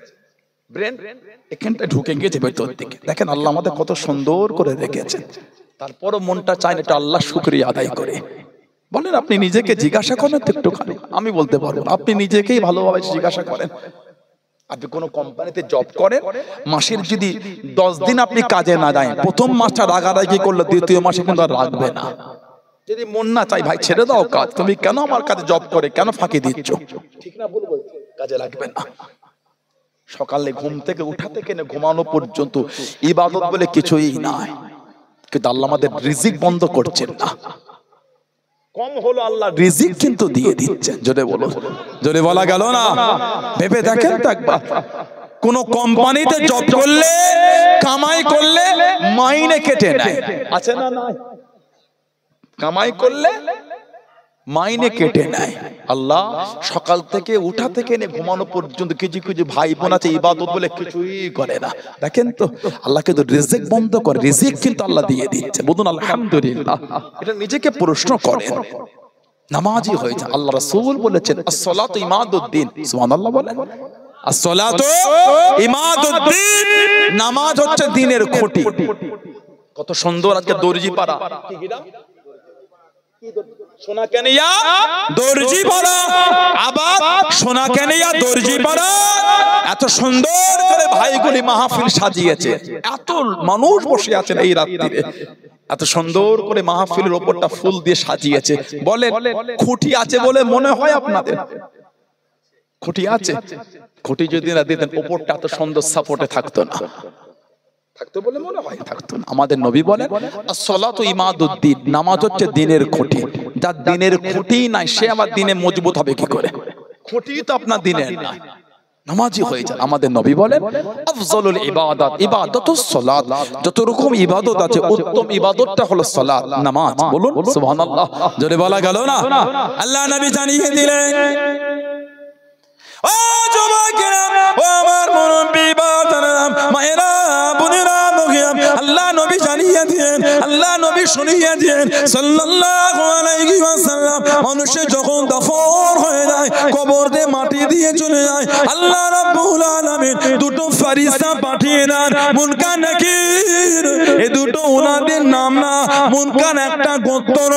ব্রেন এখানটা ঢুকে গেছে ভেতর দিকে। দেখেন আল্লাহ আমাদের কত সুন্দর করে রেখেছেন, তারপরও মনটা চায় না এটা আল্লাহ শুকরিয়া আদায় করে। বলেন, আপনি নিজেকে জিজ্ঞাসা করেন তো একটুখানি, আমি বলতে পারবো না, আপনি নিজেকেই ভালোভাবে জিজ্ঞাসা করেন। আপনি কোনো কোম্পানিতে জব করেন, মাসের যদি 10 দিন আপনি কাজে না যান, প্রথম মাসটা রাগারাগি করলে দ্বিতীয় মাসে কিন্তু আর রাখবে না। যদি মন না চাই, ভাই ছেড়ে দাও কাজ, তুমি কেন আমার কাছে জব করে কেন ফাঁকি দিচ্ছ? ঠিক না ভুল বলছি? কাজে লাগবে না। সকালে ঘুম থেকে উঠা থেকে ঘুমানো পর্যন্ত ইবাদত বলে কিছুই নাই, কিন্তু আল্লাহ আমাদের রিজিক বন্ধ করছেন না। কম হলো আল্লাহ রিজিক কিন্তু দিয়ে দিচ্ছেন। জোরে বলো, জোরে বলা গেল না? ভেবে দেখেন তো একবার, কোন কোম্পানিতে জব করলে, কামাই করলে মাইনে কেটে নেয়, আছে না? নাই। কামাই করলে মাইনে কেটে নেয়। আল্লাহ সকাল থেকে উঠা থেকে ঘুমানো পর্যন্ত কিছু কিছু ভাই বোন আছে ইবাদত বলে কিছুই করে না। দেখেন তো, আল্লাহ কিন্তু রিজিক বন্ধ করে, রিজিক কিন্তু আল্লাহ দিয়ে দিচ্ছে, বলুন আলহামদুলিল্লাহ। এটা নিজেকে প্রশ্ন করেন, নামাজি হয়েছে। আল্লাহ রাসূল বলেছেন as-salatu imaduddin, সুবহানাল্লাহ বলেন। as-salatu imaduddin, নামাজ হচ্ছে দ্বীনের খুঁটি। কত সুন্দর আজকে দর্জি পাড়া, সোনা কেনিয়া দর্জি পাড়া, আবার সোনা কেনিয়া দর্জি পাড়া, এত সুন্দর করে ভাইগুলি মাহফিল সাজিয়েছে, এত মানুষ বসে আছেন এই রাত্রিতে, এত সুন্দর করে মাহফিলের উপরটা ফুল দিয়ে সাজিয়েছে। বলে খুঁটি আছে বলে মনে হয় আপনাদের? খুঁটি আছে? খুঁটি যদি না দিতেন উপরটা এত সুন্দর সাপোর্টে থাকতো না, থাকতো বলে মনে হয়? থাকতো না। আমাদের নবী বলেন as-salatu imaduddin, নামাজ হচ্ছে দ্বীনের খুঁটি। যার দ্বীনের খুঁটি নাই সে আবার দ্বীনে মজবুত হবে কি করে? খুঁটি তো আপনার দ্বীনের নাই, নামাজি হয়ে যান। আমাদের নবী বলেন আফজালুল ইবাদাত ইবাদাতুস সালাত, যত রকম ইবাদত আছে উত্তম ইবাদতটা হলো সালাত, নামাজ। বলুন সুবহানাল্লাহ, জোরে বলা গেল না? আল্লাহ নবী জানিয়ে দিলেন, ও যুবকেরা, ও আমার মুরব্বি বাবারা, মায়েরা, বোনেরা, আল্লাহ নবী জানিয়ে দিয়েন, আল্লাহ নবী শুনিয়ে দিয়েন সাল্লাল্লাহু আলাইহি ওয়াসাল্লাম, মানুষে যখন দাফন হয়ে যায়, কবর দিয়ে মাটি দিয়ে চলে যায়, আল্লাহ রাব্বুল আলামিন দুটো ফেরেশতা পাঠিয়ে দেন, মুনকার নাকির। এই দুটো ওনাদের নাম না, মুনকার একটা গোত্র,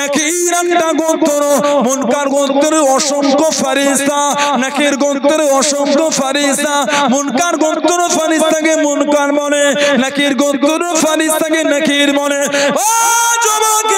নাকির একটা গোত্র। মুনকার গোত্রের অসংখ্য ফেরেশতা, নাকির গোত্রের অসংখ্য ফেরেশতা। মুনকার গোত্র ফেরেশতাকে মুনকার বলে, নাকির গোত্র ফেরেশতাকে নাকির বলে। ও যুবক,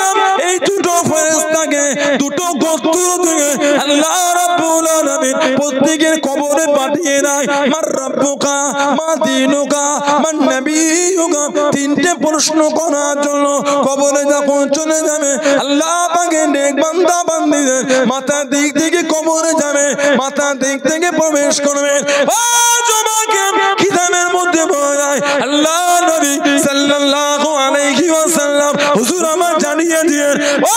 এই দুটো ফেরেশতাকে দুটো গোত্র থেকে আল্লাহ রাব্বুল আলামিন প্রত্যেকের কবরে পাঠিয়ে দেয়। মার রাব্বুকা, মা দীনুকা, মান নবিয়ুকা, তিনটে প্রশ্ন করার জন্য। কবরে যখন চলে যাবে, আল্লাহ পাকে নেক বান্দা বান্দীদের মাথার দিক থেকে কবরে যাবে, মাথার দিক থেকে প্রবেশ করবে। ও যুবক, কিতাবের মধ্যে বলা যায় আল্লাহ নবী সাল্লাল্লাহু আলাইহি ওয়াসাল্লাম হুজুর আমার জানিয়ে দিয়েন, ও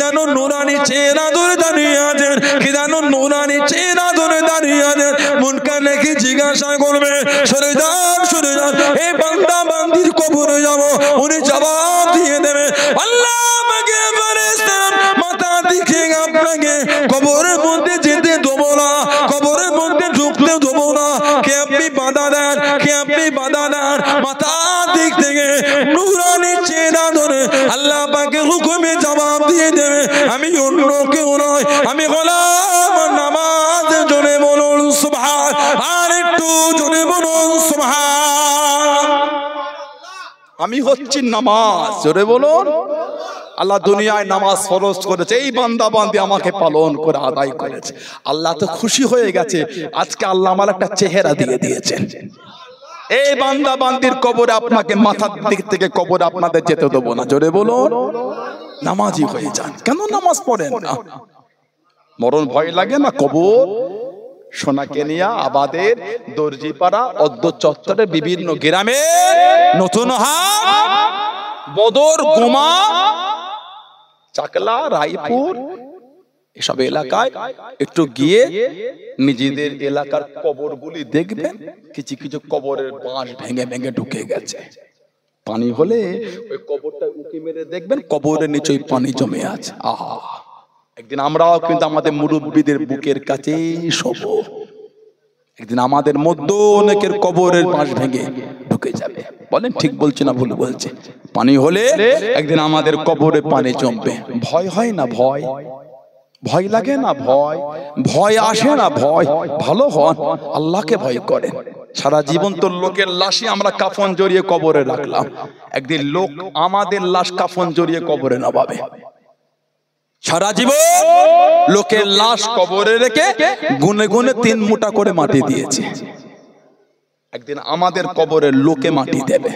যেন নুরানি চেহারা ধরে দাঁড়িয়ে আছেন, কি যেন নুরানি চেহারা ধরে দাঁড়িয়ে আছেন। মুনকার নাকি জিজ্ঞাসা করবে, সরে যান সরে যান, এই বান্দা বান্দির কবরে যাব। উনি জবাব দিয়ে দেবে, আল্লাহ আমাকে ফেরেশতারা মাথা দিকে আপনাকে কবরের মধ্যে যেতে দেবো না, কবরের মধ্যে ঢুকতে দেবো না। কে আপনি বাধা দেন, কে আপনি বাধা দেন? মাথা দিক থেকে নুরানি চেহারা ধরে আল্লাহ পাকের হুকুমে জবাব দিয়ে দেবে, আমি অন্য কেউ নয়, আমি গোলাম। নামাজ জোরে বলুন সুবহান, আর একটু জোরে বলুন সুবহান। আমি হচ্ছি নামাজ, জোরে বলুন। আল্লাহ দুনিয়ায় নামাজ ফরজ করেছে, এই বান্দা বান্দি আমাকে পালন করে আদায় করেছে। আল্লাহ তো খুশি হয়ে গেছে, আজকে আল্লাহ আমার একটা চেহারা দিয়ে দিয়েছেন। এই বান্দা বান্দির কবরে আপনাকে মাথার দিক থেকে কবরে আপনাদের যেতে দেবো না, জোরে বলুন। নামাজি হয়ে যান। কেন নামাজ পড়েন না? মরণ ভয় লাগে না? কবর সোনাকেনিয়া, আবাদের, দর্জিপাড়া, অদ্য চত্বরের বিভিন্ন গ্রামে, নতুন হাট, বদর, গোমা, চাকলা, রায়পুর, এসব এলাকায় একটু গিয়ে নিজেদের এলাকার কবরগুলি দেখবেন। কিছু কিছু কবরের বাঁশ ভেঙে ভেঙে ঢুকে গেছে। পানি হলে ওই কবরটা উঁকি মেরে দেখবেন, কবরের নিচে পানি জমে আছে। আহা, একদিন আমরাও কিন্তু আমাদের মুরব্বীদের বুকের কাছে শোব। একদিন আমাদের মধ্যে অনেকের কবরের বাঁশ ভেঙে ঢুকে যাবে। বলেন ঠিক বলছি না ভুল বলছে? পানি হলে একদিন আমাদের কবরে পানি জমবে। ভয় হয় না? ভয় ভয় লাগে না? ভয় ভয় আসে না? ভয় ভালো হন, আল্লাহকে ভয় করেন। সারা জীবন তো লোকের লাশই আমরা কাফন জড়িয়ে কবরে রাখলাম, একদিন লোক আমাদের লাশ কাফন জড়িয়ে কবরে নামাবে। সারা জীবন লোকের লাশ কবরে রেখে গুনে গুনে 3 মুঠা করে মাটি দিয়েছে, একদিন আমাদের কবরে লোকে মাটি দেবে।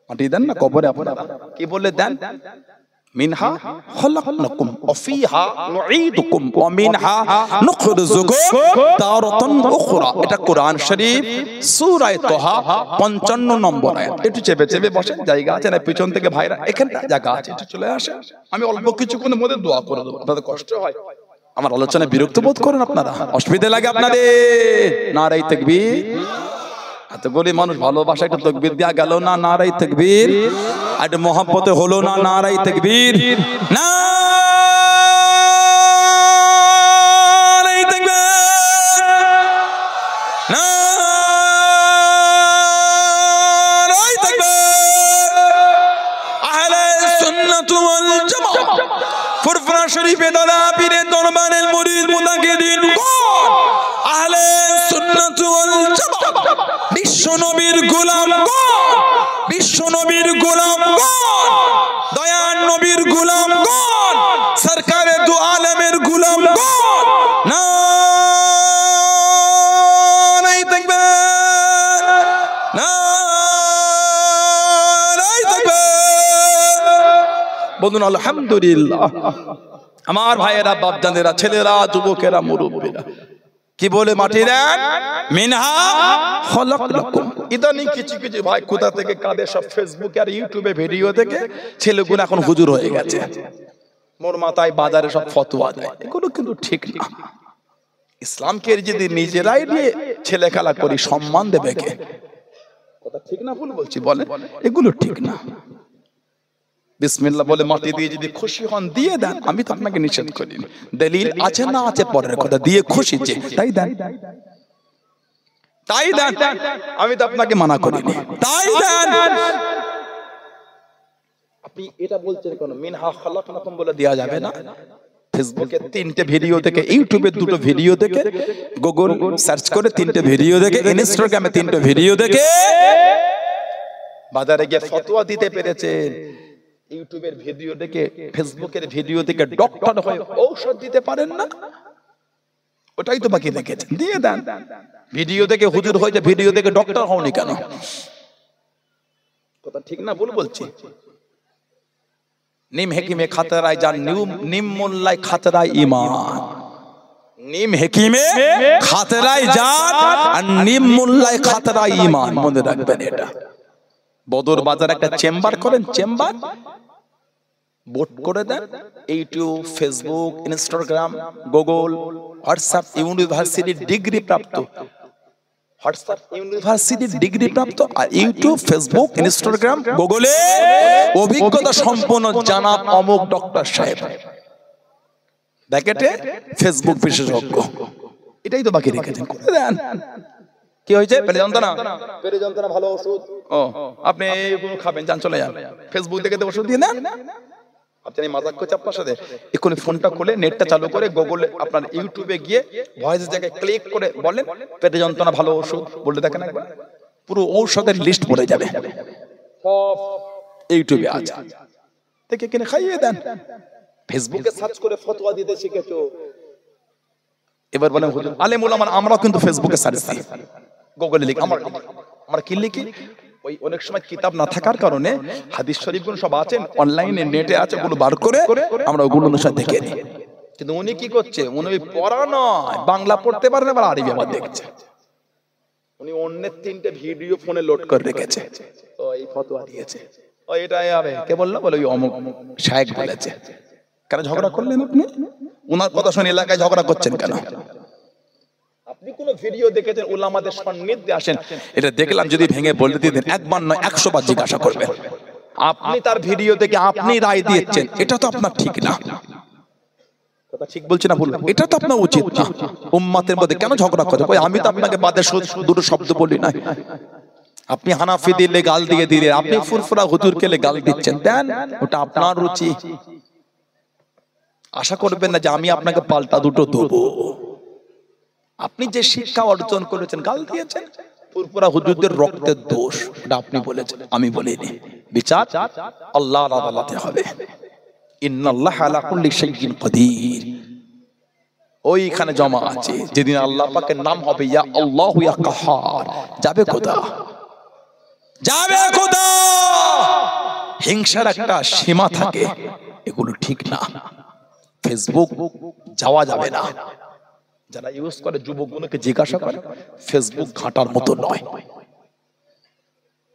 মাটি দেন না কবরে আপনারা? কি বলে দেন? মিনহা খলাকনাকুম ওয়া ফিহা নুঈদুকুম ওয়া মিনহা নুখরিজুকুম তারাতান উখরা। এটা কোরআন শরীফ সূরা তাহা 55 নম্বর আয়াত। একটু চেপে চেপে বসেন, জায়গা আছে না? পিছন থেকে ভাইরা এখানটা জায়গা আছে, একটু চলে আসেন। আমি অল্প কিছুক্ষণের মধ্যে দোয়া করে দেব, আপনাদের কষ্ট হয়, আমার আলোচনায় বিরক্ত বোধ করেন আপনারা, অসুবিধা লাগে আপনাদের? নারায়ে তাকবীর। এতগুলি মানুষ ভালোবাসা একটু তাকবীর দেয়া গেল না? নারায়ে তাকবীর। আর মোহাম্মতে হলো না? নারায়ে তাকবীর। নারায়ে তাকবীর, নারায়ে তাকবীর। আহলে সুন্নাত ওয়াল জামাত ফুরফুরা শরীফে দাদা পীরের দরবারের মুরিদ মুতাকিদিন কোন? আহলে সুন্নাত ওয়াল জামাত। বিশ্ব নবীর গোলাম কোন? বিশ্ব নবীর গোলাম কোন? দয়ার নবীর গোলাম কোন? সরকারে দু আলমের গোলাম কোন? নারায়ে তাকবীর, নারায়ে তাকবীর। বলুন আলহামদুলিল্লাহ। আমার ভাইয়েরা, বাপজানেরা, ছেলেরা, যুবকেরা, মুরব্বীরা কি বলে মাটি দেন? মিনহা খলাকনাকুম। ইদানিং কিছু কিছু ভাই কোথা থেকে কাদের সব ফেসবুকে আর ইউটিউবে ভিডিও দেখে ছেলেগুলো এখন হুজুর হয়ে গেছে, মোর মাথায় বাজারে সব ফতোয়া দেয়। এগুলো কিন্তু ঠিক না। ইসলামকে যদি নিজেরাই নিয়ে ছেলে খেলা করি, সম্মান দেবে কে? কথা ঠিক না ভুল বলছি বলেন? এগুলো ঠিক না। বিসমিল্লাহ বলে মাটি দিয়ে যদি খুশি হন দিয়ে দেন, আমি তো আপনাকে নিষেধ করিনি। দলিল আছে না আছে পরের কথা, দিয়ে খুশি যে তাই দেন, তাই দেন, আমি তো আপনাকে মানা করিনি, তাই দেন। আপনি এটা বলছেন কেন? মিনহা খালাকনাকুম বলে দেয়া যাবে না? ফেসবুকে 3টে ভিডিও দেখে, ইউটিউবে 2টো ভিডিও দেখে, গুগল সার্চ করে 3টে ভিডিও দেখে, ইনস্টাগ্রামে 3টে ভিডিও দেখে বাজারে গিয়ে ফতোয়া দিতে পেরেছেন। ইউটিউবের ভিডিও দেখে, ফেসবুকের ভিডিও দেখে ডক্টর হয়ে ঔষধ দিতে পারেন না? ওটাই তো বাকি দেখেছেন, দিয়ে দেন। ভিডিও দেখে হুজুর হয়ে যায়, ভিডিও দেখে ডক্টর হওনি কেন? কথা ঠিক না ভুল বলছি? নিম হেকিমে খাতরায় যান, নিম মোল্লায় খাতরায় ঈমান। নিম হেকিমে খাতরায় যান আর নিম মোল্লায় খাতরায় ঈমান, মনে রাখবেন এটা। বদর বাজার একটা চেম্বার করেন, চেম্বার বোট করে দেন। YouTube, Facebook, Instagram, Google, WhatsApp university degree প্রাপ্ত, হোয়াটসঅ্যাপ ইউনিভার্সিটি ডিগ্রি প্রাপ্ত, আর ইউটিউব, ফেসবুক, ইনস্টাগ্রাম, গুগলে অভিজ্ঞতা সম্পন্ন জানাব অমুক ডক্টর সাহেব, ব্যাকেটে ফেসবুক বিশেষজ্ঞ। এটাই তো বাকি রেখেছেন, করে দেন। কি হয়েছে? পেটে যন্ত্রণা, পেটে যন্ত্রণা ভালো ওষুধ। ও আপনি এগুলো খাবেন, যান চলে যান, ফেসবুক দেখে তো ওষুধ দিয়ে দেন। আপনি মাজাক করছে আপনার সাথে, এক্ষুনি ফোনটা খুলে নেটটা চালু করে গুগলে আপনার ইউটিউবে গিয়ে ভয়েস জায়গায় ক্লিক করে বলেন পেটে যন্ত্রণা ভালো ওষুধ, বলে দেখেন একবার, পুরো ঔষধের লিস্ট পড়ে যাবে, সব ইউটিউবে আছে, দেখে কিনে খাইয়ে দেন। ফেসবুকে সার্চ করে ফতোয়া দিতে শিখেছো, এবার বলেন হুজুর আলেম ওলামা আমরাও কিন্তু ফেসবুকে সার্চ দিই, গুগলে লিখি, আমরা কি লিখি, ওই অনেক সময় কিতাব না থাকার কারণে হাদিস শরীফগুলো সব আছে অনলাইনে, নেটে আছে, ওগুলো বার করে আমরা ওগুলো অনুসারে দেখে নিই। কিন্তু উনি কি করছে, উনি ওই পড়া নয়, বাংলা পড়তে পারেন আবার আরবি আবার দেখছে, উনি অন্যের 3টে ভিডিও ফোনে লোড করে রেখেছে, তো এই ফতোয়া দিয়েছে, ও এটাই হবে। কে বললো? বলে ওই অমুক শায়েখ বলেছে। কেন ঝগড়া করলেন আপনি? ওনার কথা শুনে এলাকায় ঝগড়া করছেন কেন? আপনি কোন ভিডিও দেখেছেন উলামাদের সান্নিধ্যে আসেন, এটা দেখলাম যদি ভেঙে বলে দিতেন, একবার নয় 100 বার জিজ্ঞাসা করবেন। আপনি তার ভিডিও দেখে আপনি রায় দিয়েছেন, এটা তো আপনার ঠিক না। কথা ঠিক বলছি না ভুল? এটা তো আপনার উচিত না। উম্মতের মধ্যে কেন ঝগড়া করে? আমি তো আপনাকে বাদে দুটো শব্দ বলি না। আপনি হানাফি দিলে গাল দিয়ে দিলে, আপনি ফুরফুরা হুজুর কেলে গাল দিচ্ছেন, দেন, ওটা আপনার রুচি। আশা করবেন না যে আমি আপনাকে পাল্টা দুটো দেবো। আপনি যে শিক্ষা অর্জন করেছেন, গাল দিয়েছেন, ফুরফুরা হুজুরদের রক্তের দোষ, এটা আপনি বলেছেন, আমি বলিনি। বিচার আল্লাহর আদালতে হবে। ইন্নাল্লাহা আলা কুল্লি শাইইন কাদির। ওইখানে জমা আছে, যেদিন আল্লাহ পাকের নাম হবে ইয়া আল্লাহু ইয়া কাহার, যাবে খোদা, যাবে খোদা। হিংসার একটা সীমা থাকে, এগুলো ঠিক না। ফেসবুক যাওয়া যাবে না। যারা ইউজ করে যুবকগুলোকে জিজ্ঞাসা করে, ফেসবুক ঘাটার মতো নয়।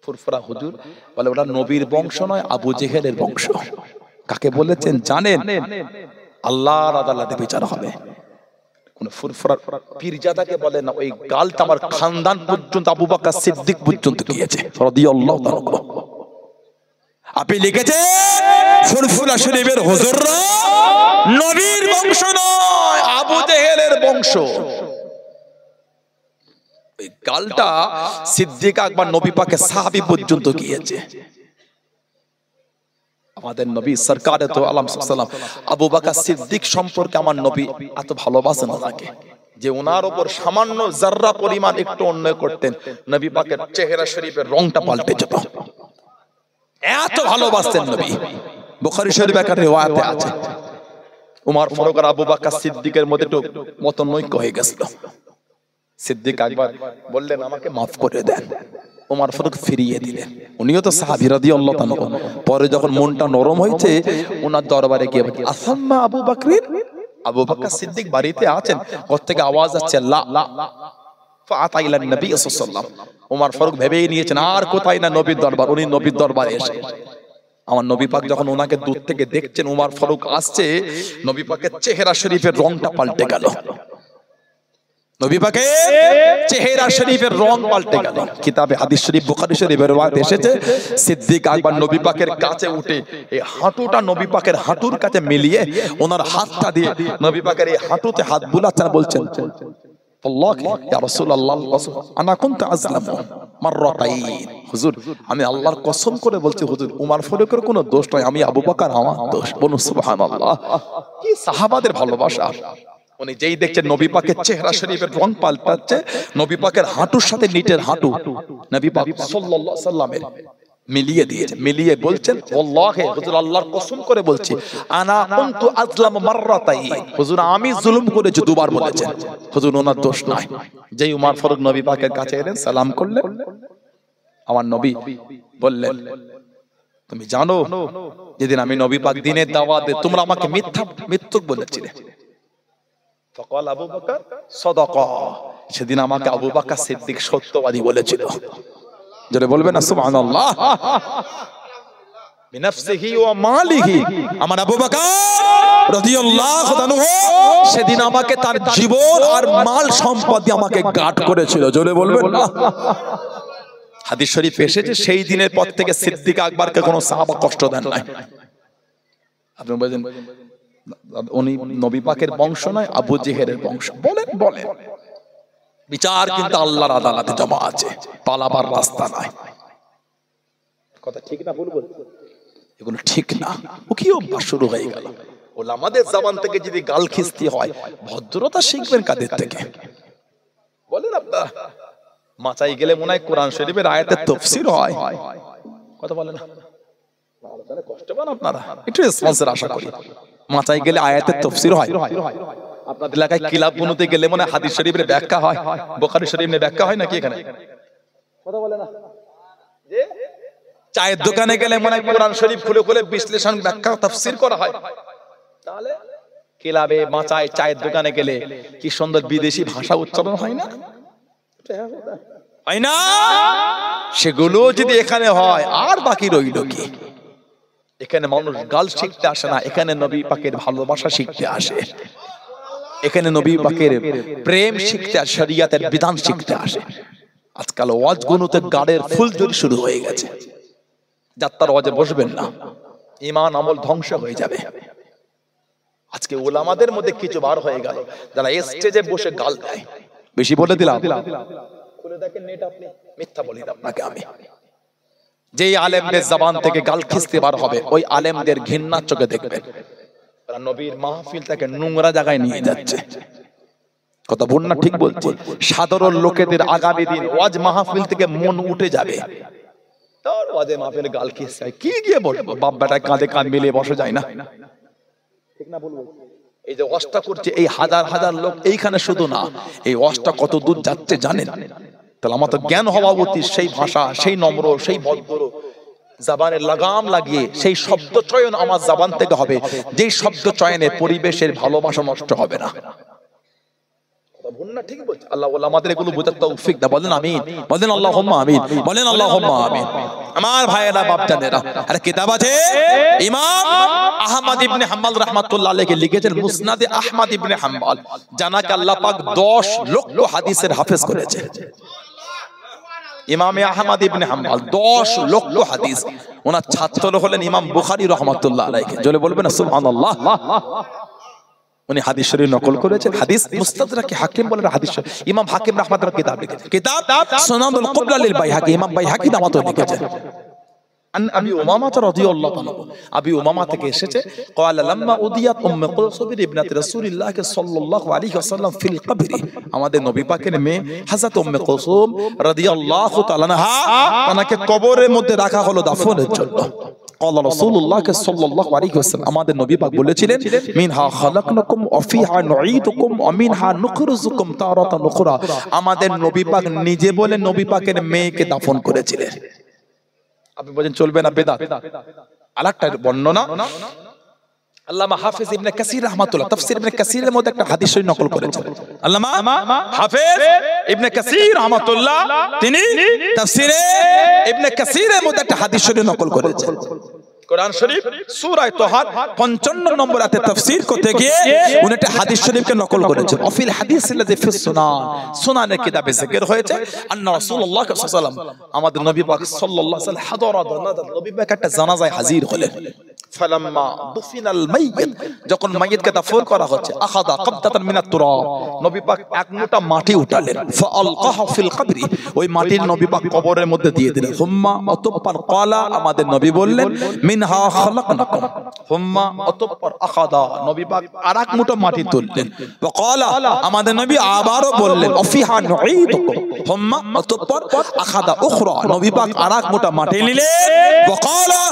ফুরফুরা হুজুর বলে ওরা নবীর বংশ নয়, আবু জেহেলের বংশ। কাকে বলেছেন জানেন? আল্লাহর আদালতে বিচার হবে। কোন ফুরফুরা পীরজাদাকে বলে না, ওই গালটা আমার খানদান পর্যন্ত, আবু বকর সিদ্দিক পর্যন্ত গিয়েছে রাদিয়াল্লাহু তাআলা। আপনি লিখেছেন ফুরফুরা শরীফের হুজুররা নবীর বংশ নয়, আবু জেহেলের বংশ। ওই গালটা সিদ্দিক আকবর নবী পাকের সাহাবী পর্যন্ত গিয়েছে। আমাদের নবী সরকারে তো আলম সাল্লাল্লাহু আলাইহি ওয়াসাল্লাম আবু বকর সিদ্দিক সম্পর্কে আমার নবী এত ভালোবাসেন ওনাকে, যে ওনার উপর সামান্য যাররা পরিমাণ একটু অন্যায় করতেন, নবী পাকের চেহারা শরীফের রংটা পাল্টে যেত। এত ভালোবাসতেন নবী। বুখারী শরীফে একটা রিওয়ায়াতে আছে, উমর ফারুক আর আবু বকর সিদ্দিকের মধ্যে একটু মতনৈক্য হয়ে গেছিল। সিদ্দিক একবার বললেন আমাকে মাফ করে দেন, উমর ফারুক ফিরিয়ে দিলেন। উনিও তো সাহাবী রাদিয়াল্লাহু তাআলা। পরে যখন মনটা নরম হয়েছে, ওনার দরবারে গিয়ে বলে আসাম্মা আবু বকর, আবু বকর সিদ্দিক বাড়িতে আছেন, ওর থেকে আওয়াজ আসছে লা লা ফাআতা ইলা নবী সাল্লাল্লাহু আলাইহি ওয়াসাল্লাম। উমর ফারুক ভেবেই নিয়েছেন আর কোথায় না নবীর দরবার, উনি নবীর দরবারে এসে আমার নবী পাক যখন ওনাকে দূর থেকে দেখছেন, উমর ফারুক আসছে, নবী পাকের চেহারা শরীফের রংটা পাল্টে গেল। নবী পাকের চেহারা শরীফের রং পাল্টে গেল। কিতাবে হাদিস শরীফ বুখারী শরীফের রিওয়ায়াত এসেছে, সিদ্দিক আকবর নবী পাকের কাছে উঠে এই হাঁটুটা নবী পাকের হাঁটুর কাছে মিলিয়ে ওনার হাতটা দিয়ে নবী পাকের এই হাঁটুতে হাত বুলাচ্ছেন, বলছেন আল্লাহকে ইয়া রাসূলুল্লাহ আনা কুনতু আযলামু মাররাতাইন। হুজুর আমি আল্লাহর কসম করে বলছি হুজুর, উমর ফারুকের কোনো দোষ নয়, আমি আবু বকর আমার দোষ। বলুন সুবহানাল্লাহ। কি সাহাবাদের ভালোবাসা! উনি যেই দেখছেন নবী পাকের চেহারা শরীফের রং পাল্টাচ্ছে, নবী পাকের হাঁটুর সাথে নিটের হাঁটু নবী পাক সাল্লাল্লাহু আলাইহি সাল্লামের মিলিয়ে দিয়েছেন, মিলিয়ে বলছেন আল্লাহে হুজুর আল্লাহর কসম করে বলছি আনা কুনতু আযলামু মাররাতাইন, হুজুর আমি জুলুম করেছি দুবার বলেছেন। হুজুর ওনার দোষ নাই। যেই উমর ফারুক নবী পাকের কাছে এলেন, সালাম করলেন, আমার নবী বললেন তুমি জানো যেদিন আমি নবী পাক দ্বীনের দাওয়াতে তোমরা আমাকে মিথ্যুক বলেছিলে, ফকাল আবু বকর সাদাকা, সেদিন আমাকে আবু বকর সিদ্দিক সত্যবাদী বলেছিল। যারা বলবেন না সুবহানাল্লাহ। বিনাফসিহি ওয়া মালিহি। আমার আবু বকর রাদিয়াল্লাহু আনহু সেদিন আমাকে তার জীবন আর মাল সম্পদ দিয়ে আমাকে গার্ড করেছিল, জোরে বলবেন না? হাদিস শরীফ এসেছে সেই দিনের পর থেকে সিদ্দিক আকবরকে কোনো সাহাবা কষ্ট দেন নাই। আপনি বলেন উনি নবী পাকের বংশ নয়, আবু জেহেলের বংশ। বলেন বলেন, বিচার কিন্তু আল্লাহর আদালতে জমা আছে, পালাবার রাস্তা নাই। কথা ঠিক না ভুল বলছি? এগুলো ঠিক না। ও কি অভ্যাস শুরু হয়ে গেল? ওলামাদের জবান থেকে যদি গাল খিস্তি হয়, ভদ্রতা শিখবেন কাদের থেকে? বলেন আপনারা। মাচাই গেলে মনে হয় কোরআন শরীফের আয়াতের তাফসীর হয়। কথা বলেন না? কষ্ট পান আপনারা? একটু রেসপন্সের আশা করি। মাচাই গেলে আয়াতের তাফসীর হয়। আপনাদের এলাকায় কিলাব বুনুতে গেলে মনে হয় হাদিস শরীফের ব্যাখ্যা হয়, বুখারী শরীফের ব্যাখ্যা হয় নাকি এখানে? কথা বলেন না? যে চায়ের দোকানে গেলে মনে হয় কোরআন শরীফ খুলে খুলে বিশ্লেষণ ব্যাখ্যা তাফসীর করা হয়। তাহলে কিলাবে মাচায় চায়ের দোকানে গেলে কি সুন্দর বিদেশি ভাষা উচ্চারণ হয় না? হয় না? সেগুলো যদি এখানে হয় আর বাকি রইল কি? এখানে মানুষ গাল শিখতে আসে না, এখানে নবী পাকের ভালোবাসা শিখতে আসে, এখানে নবী পাকের প্রেম শিখতে আসে, শরিয়তের বিধান শিখতে আসে। আজকাল ওয়াজ গুনুতে গাড়ের ফুলঝুরি শুরু হয়ে গেছে। যাত্রার ওয়াজে বসবেন না, ঈমান আমল ধ্বংস হয়ে যাবে। আজকে ওলামাদের মধ্যে কিছু বার হয়ে গেল যারা স্টেজে বসে গাল দেয়। বেশি বলে দিলাম? খুলে দেখেন নেট আপনি, মিথ্যা বলি না আপনাকে আমি। যেই আলেমদের জবান থেকে গাল খিস্তি বার হবে, ওই আলেমদের ঘৃণার চোখে দেখবেন। ওরা নবীর মাহফিল থেকে নোংরা জায়গায় নিয়ে যাচ্ছে। কথা ভুল না ঠিক বলছি? সাধারণ লোকেদের আগামী দিন ওয়াজ মাহফিল থেকে মন উঠে যাবে। তোর ওয়াজে মাহফিলে গাল খিস্তি কি গিয়ে বলবো? বাপ বেটা কাঁধে কাঁধ মিলিয়ে বসে যায় না? ঠিক না বলবো? এই যে ওয়াজটা করছে এই হাজার হাজার লোক এইখানে শুধু না, এই ওয়াজটা কত দূর যাচ্ছে জানেন? তাহলে আমার তো জ্ঞান হওয়া উচিত, সেই ভাষা, সেই নম্র, সেই ভদ্র জবানের লাগাম লাগিয়ে সেই শব্দ চয়ন আমার জবান থেকে হবে, যেই শব্দ চয়নে পরিবেশের ভালোবাসা নষ্ট হবে না। ভুল না ঠিক বলছি? আল্লাহ আমাদের এগুলো বোঝার তৌফিক দাও। বলেন আমিন, বলেন আল্লাহুম্মা আমিন, বলেন আল্লাহুম্মা আমিন। আমার ভাইয়েরা বাপজানেরা, আরে কিতাব আছে ইমাম আহমদ ইবনে হাম্বল রাহমাতুল্লাহ আলাইহি লিখেছেন মুসনাদে আহমদ ইবনে হাম্বল, জানাকে আল্লাহ পাক 10 লক্ষ হাদিসের হাফেজ করেছে। ইমামে আহমদ ইবনে হাম্বল 10 লক্ষ হাদিস। ওনার ছাত্র হলেন ইমাম বুখারী রাহমাতুল্লাহ আলাইহি। জোরে বলবেন না সুবহানাল্লাহ? উনি হাদিস শরীফ নকল করেছেন। হাদিস মুস্তাদরাকে হাকিম বলেন হাদিস, ইমাম হাকিম রাহমাতুল্লাহ কিতাব লিখেছেন, কিতাব সুনানুল কুবরা লিল বাইহাকি, ইমাম বাইহাকি নামে লিখেছেন। আবি উমামা রাদিয়াল্লাহু আনহু, আবি উমামা থেকে এসেছে, ক্বালা লাম্মা উদিয়াত উম্মে কুলসুম ইবনাত রাসূলিল্লাহ সাল্লাল্লাহু আলাইহি ওয়াসাল্লাম ফিল কবরি, আমাদের নবী পাকের মেয়ে হযরত উম্মে কুলসুম রাদিয়াল্লাহু তাআলা আনহা, তাকে কবরের মধ্যে রাখা হলো দাফনের জন্য। ক্বালা রাসূলুল্লাহ সাল্লাল্লাহু আলাইহি ওয়াসাল্লাম, আমাদের নবী পাক বলেছিলেন মিনহা খালাকনাকুম ওয়া ফিহা নুঈদুকুম ওয়া মিনহা নুখরিজুকুম তারাতান উখরা। আমাদের নবী পাক নিজে বলে নবী পাকের মেয়েকে দাফন করেছিলেন। আপনি বলেন চলবে না, বেদাত। আরেকটা বর্ণনা আল্লামা হাফেজ ইবনে কাসির রাহমাতুল্লাহ তাফসীর ইবনে কাসিরের মধ্যে একটা হাদিস শরীফ নকল করেছেন। আল্লামা হাফেজ ইবনে কাসির রাহমাতুল্লাহ তিনি তাফসীরে ইবনে কাসিরের মধ্যে একটা হাদিস শরীফ নকল করেছেন। কোরআন শরীফ সূরা তাহার 55 নম্বর আয়াতে তাফসীর করতে গিয়ে উনি একটা হাদিস শরীফকে নকল করেছেন। অফিল হাদিসিল্লাযী ফিস সুনান, সুনানের কিতাবে যিকির হয়েছে আন্না রাসূলুল্লাহ সাল্লাল্লাহু আলাইহি ওয়াসাল্লাম, আমাদের নবী পাক সাল্লাল্লাহু আলাইহি ওয়াসাল্লাম হাদরা জানাজা, নবী পাক একটা জানাজায় হাজির হলেন। ফালাম্মা দুফিনাল মাইয়িত, যখন মাইয়িতকে দাফন করা হচ্ছে, আখাযা কবদাতান মিনাত তুরাব, নবী পাক এক মুঠা মাটি উঠালেন, ফাআলকাহা ফিল কবরি, ওই মাটির নবী পাক কবরের মধ্যে দিয়ে দিলেন। হুম্মা অতঃপর ক্বালা, আমাদের নবী বললেন মিনহা খালাকনাকুম, হুম্মা অতঃপর আখাযা, নবী পাক আরেক মুঠা মাটি তুললেন। ওয়া ক্বালা, আমাদের নবী আবারও বললেন অফিহা নুঈদুকুম, হুম্মা অতঃপর আখাযা উখরা, নবী পাক আরেক মুঠা মাটি নিলেন। ওয়া ক্বালা,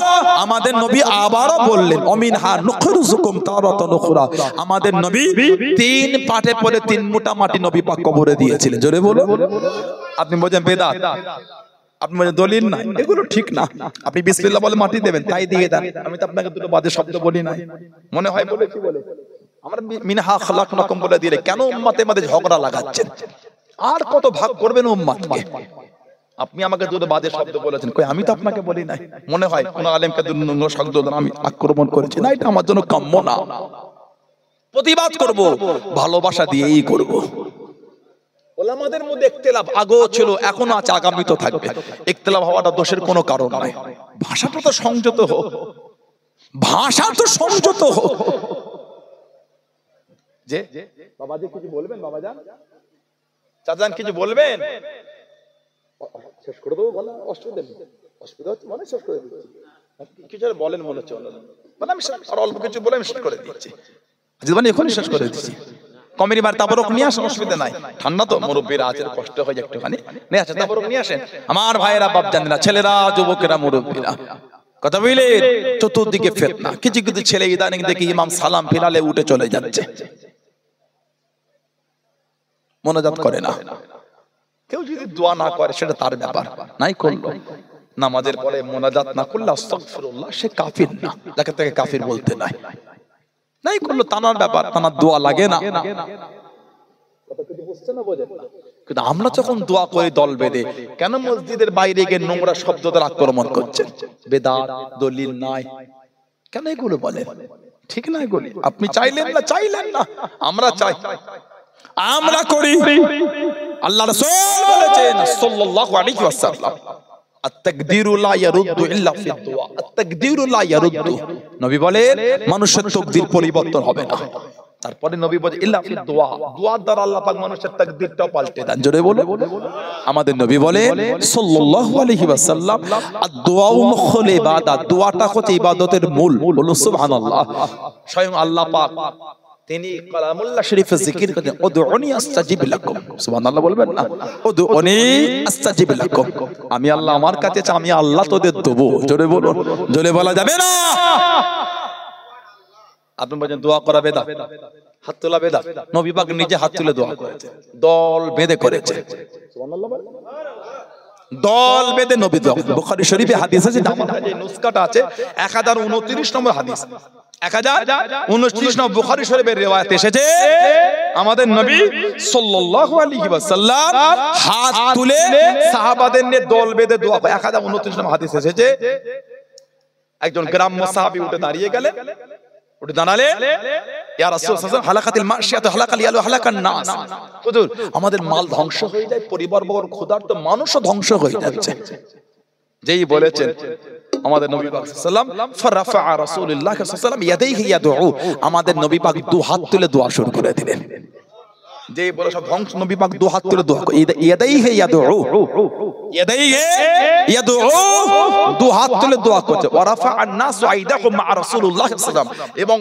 আমাদের নবী আবারও বললেন অমিনহা নুখরিজুকুম তারাতান উখরা, আমাদের নবী 3 পাটে পরে 3 মুঠা মাটি নবী পাক কবরে দিয়েছিলেন। জোরে বলুন। আপনি বলেন বেদাত, আপনি বলেন দলিল না, এগুলো ঠিক না। আপনি বিসমিল্লাহ বলে মাটি দেবেন, তাই দিয়ে দেন। আমি তো আপনাকে দুটো বাজে শব্দ বলি না, মনে হয় বলে কি বলে আমরা মিনহা খালাকনাকুম বলে দিলে কেন উম্মতের মধ্যে ঝগড়া লাগাচ্ছেন? আর কত ভাগ করবেন উম্মতকে? আপনি আমাকে দুটো বাজে শব্দ বলেছেন, কই আমি তো আপনাকে বলি নাই। মনে হয় কোন আলেমকে দুটো শব্দ আমি আক্রমণ করেছি না, এটা আমার জন্য কাম্য না। প্রতিবাদ করব, ভালোবাসা দিয়েই করব। ওলামাদের মধ্যে ইখতিলাফ আগেও ছিল, এখনো আছে, আগামীতেও থাকবে। ইখতিলাফ হওয়াটা দোষের কোনো কারণ নয়। ভাষাটা তো সংযত হোক, ভাষা তো সংযত হোক। যে বাবাজি কিছু বলবেন? বাবাজান, চাচান কিছু বলবেন? শেষ করে দেবো বলা, অসুবিধা হচ্ছে মানে শেষ করে দিচ্ছি। কিছু বলেন মনে হচ্ছে, মানে আমি আর অল্প কিছু বলে আমি শেষ করে দিচ্ছি। মানে এখনই শেষ করে দিচ্ছি। কমেরি বার তাবরক নিয়ে আসেন, অসুবিধা নাই। ঠান্ডা তো, মুরব্বীরা আছে, কষ্ট হয়ে যায় একটুখানি, নিয়ে আসেন তাবরক নিয়ে আসেন। আমার ভাইয়েরা, বাপ জানেনা, ছেলেরা, যুবকেরা, মুরব্বীরা, কথা বুঝলে? চতুর্দিকে ফিতনা। কিছু কিছু ছেলে ইদানিং দেখি ইমাম সালাম ফিরালে উঠে চলে যাচ্ছে, মোনাজাত করে না। কেউ যদি দোয়া না করে সেটা তার ব্যাপার, নাই করলো। নামাজের পরে মোনাজাত না করলে আস্তাগফিরুল্লাহ, সে কাফির না, যাকে তাকে কাফির বলতে নাই। নাই করলো তানার ব্যাপার, তানার দোয়া লাগে না। কিন্তু আমরা যখন দোয়া করি দল বেঁধে, কেন মসজিদের বাইরে গিয়ে নোংরা শব্দ দ্বারা আক্রমণ করছেন? বেদাত, দলিল নাই, কেন এগুলো বলেন? ঠিক না এগুলি? আপনি চাইলেন না, চাইলেন না, আমরা চাই, আমরা করি। আল্লাহ রাসূল বলেছেন সাল্লাল্লাহু আলাইহি ওয়াসাল্লাম, আত-তাকদীরু লা ইয়ারুদ্দু ইল্লা ফিদ-দুআ, আত-তাকদীরু লা ইয়ারুদ্দু। নবী বলেন মানুষের তাকদীর পরিবর্তন হবে না। তারপরে নবী বলেন ইল্লা ফিদ-দুআ, দোয়ার দ্বারা আল্লাহ পাক মানুষের তাকদীরটাও পাল্টে দেন। জোরে বলো। আমাদের নবী বলেন সাল্লাল্লাহু আলাইহি ওয়াসাল্লাম, আদ-দুআউ মুখুল ইবাদত, দোয়াটা হচ্ছে ইবাদতের মূল। বলো সুবহানাল্লাহ। স্বয়ং আল্লাহ পাক তিনি কালামুল্লাহ শরীফে জিকির করেন, উদউনি আস্তাজিব লাকুম। সুবহানাল্লাহ বলবেন না? উদউনি আস্তাজিব লাকুম, আমি আল্লাহ আমার কাছে চাই, আমি আল্লাহ তোদের দেব। জোরে বলুন। জোরে বলা যাবে না। আপনি বলেন দোয়া করা বেদাত, হাত তোলা বেদাত। নবী পাক নিজে হাত তুলে দোয়া করেছে, দল বেঁধে করেছে। সুবহানাল্লাহ বলেন। দল বেঁধে নবী দোয়া। বুখারী শরীফে হাদিস আছে, যে নুসখাটা আছে 1029 নম্বর হাদিস, 1029 নম্বর বুখারী শরীফের রিওয়ায়াত এসেছে, আমাদের নবী সাল্লাল্লাহু আলাইহি ওয়াসাল্লাম হাত তুলে সাহাবাদের নিয়ে দল বেঁধে দোয়া করে। 1029 নম্বর হাদিস এসেছে, একজন গ্রাম্য সাহাবী উঠে দাঁড়িয়ে গেলেন, উঠে দাঁড়ালে, ইয়া রাসূলুল্লাহ সাল্লাল্লাহু আলাইহি ওয়াসাল্লাম, হালাকাতিল মাশিয়াতু হালাকাল ইয়ালু হালাকান নাস। হুজুর, আমাদের মাল ধ্বংস হয়ে যায়, পরিবার বর্গ ক্ষুধার্ত মানুষও ধ্বংস হয়ে যাচ্ছে। যেই বলেছেন আমাদের নবী পাক সাল্লাল্লাহু আলাইহি ওয়াসাল্লাম, ফারাফা রাসূলুল্লাহ সাল্লাল্লাহু আলাইহি ওয়াসাল্লাম ইয়াদাইহি ইয়াদউ, আমাদের নবী পাক দু হাত তুলে দোয়া শুরু করে দিলেন। যেই বলে সব ধ্বংস, নবী পাক দু হাত তুলে দোয়া করে, ইয়াদাইহি ইয়াদউ, ইয়াদাইহি ইয়াদউ, দু হাত তুলে দোয়া করছে। ওয়ারাফা আন-নাস আইদাহুম মা রাসূলুল্লাহ সাল্লাল্লাহু আলাইহি ওয়াসাল্লাম, এবং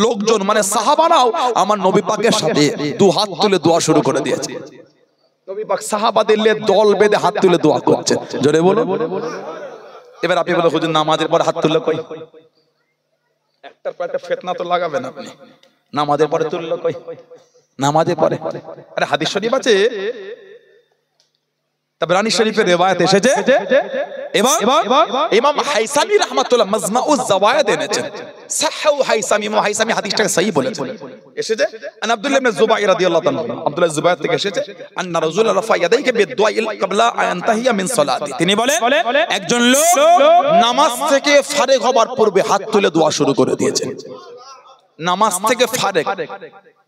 লোকজন মানে সাহাবারাও আমার নবী পাকের সাথে দু হাত তুলে দোয়া শুরু করে দিয়েছে। নবী পাক সাহাবাদের নিয়ে দল বেঁধে হাত তুলে দোয়া করছে। জোরে বলো। এবার আপনি বলে হুজুর নামাজের পর হাত তুললে কই? একটার পর একটা ফিতনা তো লাগাবেন আপনি। নামাজের পরে তুললে কই? নামাজের পরে। আরে হাদিস শরীফ আছে, তাবরানী শরীফের রিওয়ায়াত এসেছে, এবং ইমাম হাইসামি রাহমাতুল্লাহ মাজমাউজ জাওয়ায়েদ এনেছেন। সাহহু হাইসামি, ইমাম হাইসামি হাদিসটাকে সহিহ বলেছেন। এসেছে আন আব্দুল্লাহ ইবনে জুবাইর রাদিয়াল্লাহু তাআলা, আব্দুল্লাহ জুবাইর থেকে এসেছে, আন্না রাসূলুল্লাহ রাফা ইয়াদাইহি বিদ-দুআ ক্বাবলা আন তাহিয়া মিন সালাতি, তিনি বলেন একজন লোক নামাজ থেকে ফারেগ হবার পূর্বে হাত তুলে দোয়া শুরু করে দিয়েছেন। নামাজ থেকে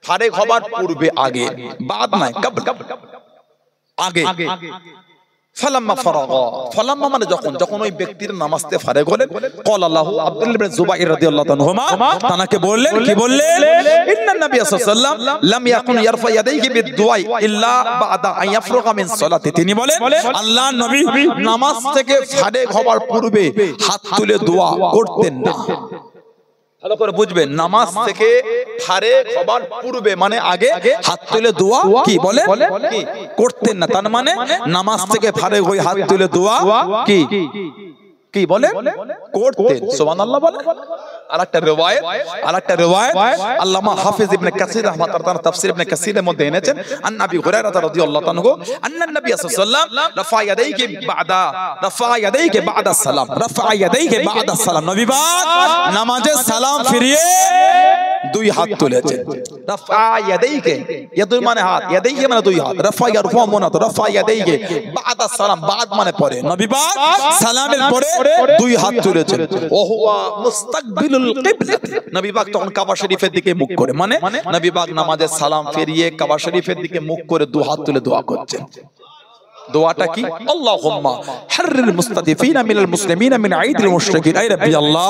ফারেগ হবার পূর্বে, আগে, বাদ নাই, আগে। ফালাম্মা ফারাগা, ফালাম্মা মানে যখন, যখন ওই ব্যক্তির নামাজ থেকে ফারেগ হলেন, ক্বালা লাহু, আব্দুল্লাহ ইবনে জুবাইর রাদিয়াল্লাহু তাআলা তাকে বললেন, কি বললেন? ইন্নান নবী সাল্লাল্লাহু আলাইহি ওয়াসাল্লাম লাম ইয়াকুন ইয়ারফা ইয়াদাইহি বিদ-দুআ ইল্লা বা'দা আন ইয়াফরুগা মিন সালাতি, তিনি বলেন আল্লাহর নবী নামাজ থেকে ফারেগ হবার পূর্বে হাত তুলে দোয়া করতেন না। ভালো করে বুঝবেন, নামাজ থেকে ফারেগ হবার পূর্বে মানে আগে হাত তুলে দোয়া কি বলে কি করতেন না। তার মানে নামাজ থেকে ফারেগ হয়ে হাত তুলে দোয়া কি কি বলে করতেন। সুবহানাল্লাহ বলে। আরেকটা রিওয়ায়াত আল্লামা হাফেজ ইবনে কাসির রাহমাতুল্লাহ তাফসীর ইবনে কাসিরের মধ্যে এনেছেন, আন নবী হুরায়রা রাদিয়াল্লাহু আনহু আন্না নবী সাল্লাল্লাহু আলাইহি ওয়াসাল্লাম রাফা ইয়াদাইহি বা'দা সালাম, রাফা ইয়াদাইহি বা'দা সালাম, নবী পাক নামাজে সালাম ফিরিয়ে দুই হাত তুলেছেন। রাফা ইয়াদাইকে, ইয়াদুল মানে হাত, ইয়াদাইকে মানে দুই হাত। রাফা ইয়ারফা মানে তো রাফা ইয়াদাইকে বাদা সালাম, বাদ মানে পরে। নবী পাক সালামের পরে দুই হাত তুলেছেন। ও হুয়া মুস্তাকবিলুল কিবলা, নবী পাক তখন কাবা শরীফের দিকে মুখ করে, মানে নবী পাক নামাজের সালাম ফিরিয়ে কাবা শরীফের দিকে মুখ করে দু হাত তুলে দোয়া করছেন। দোয়াটা কি? আল্লাহুম্মা হাররির মুস্তাদিফিনা মিনাল মুসলিমিনা মিন আইদিল মুশরিকিন, আই রাব্বি আল্লাহ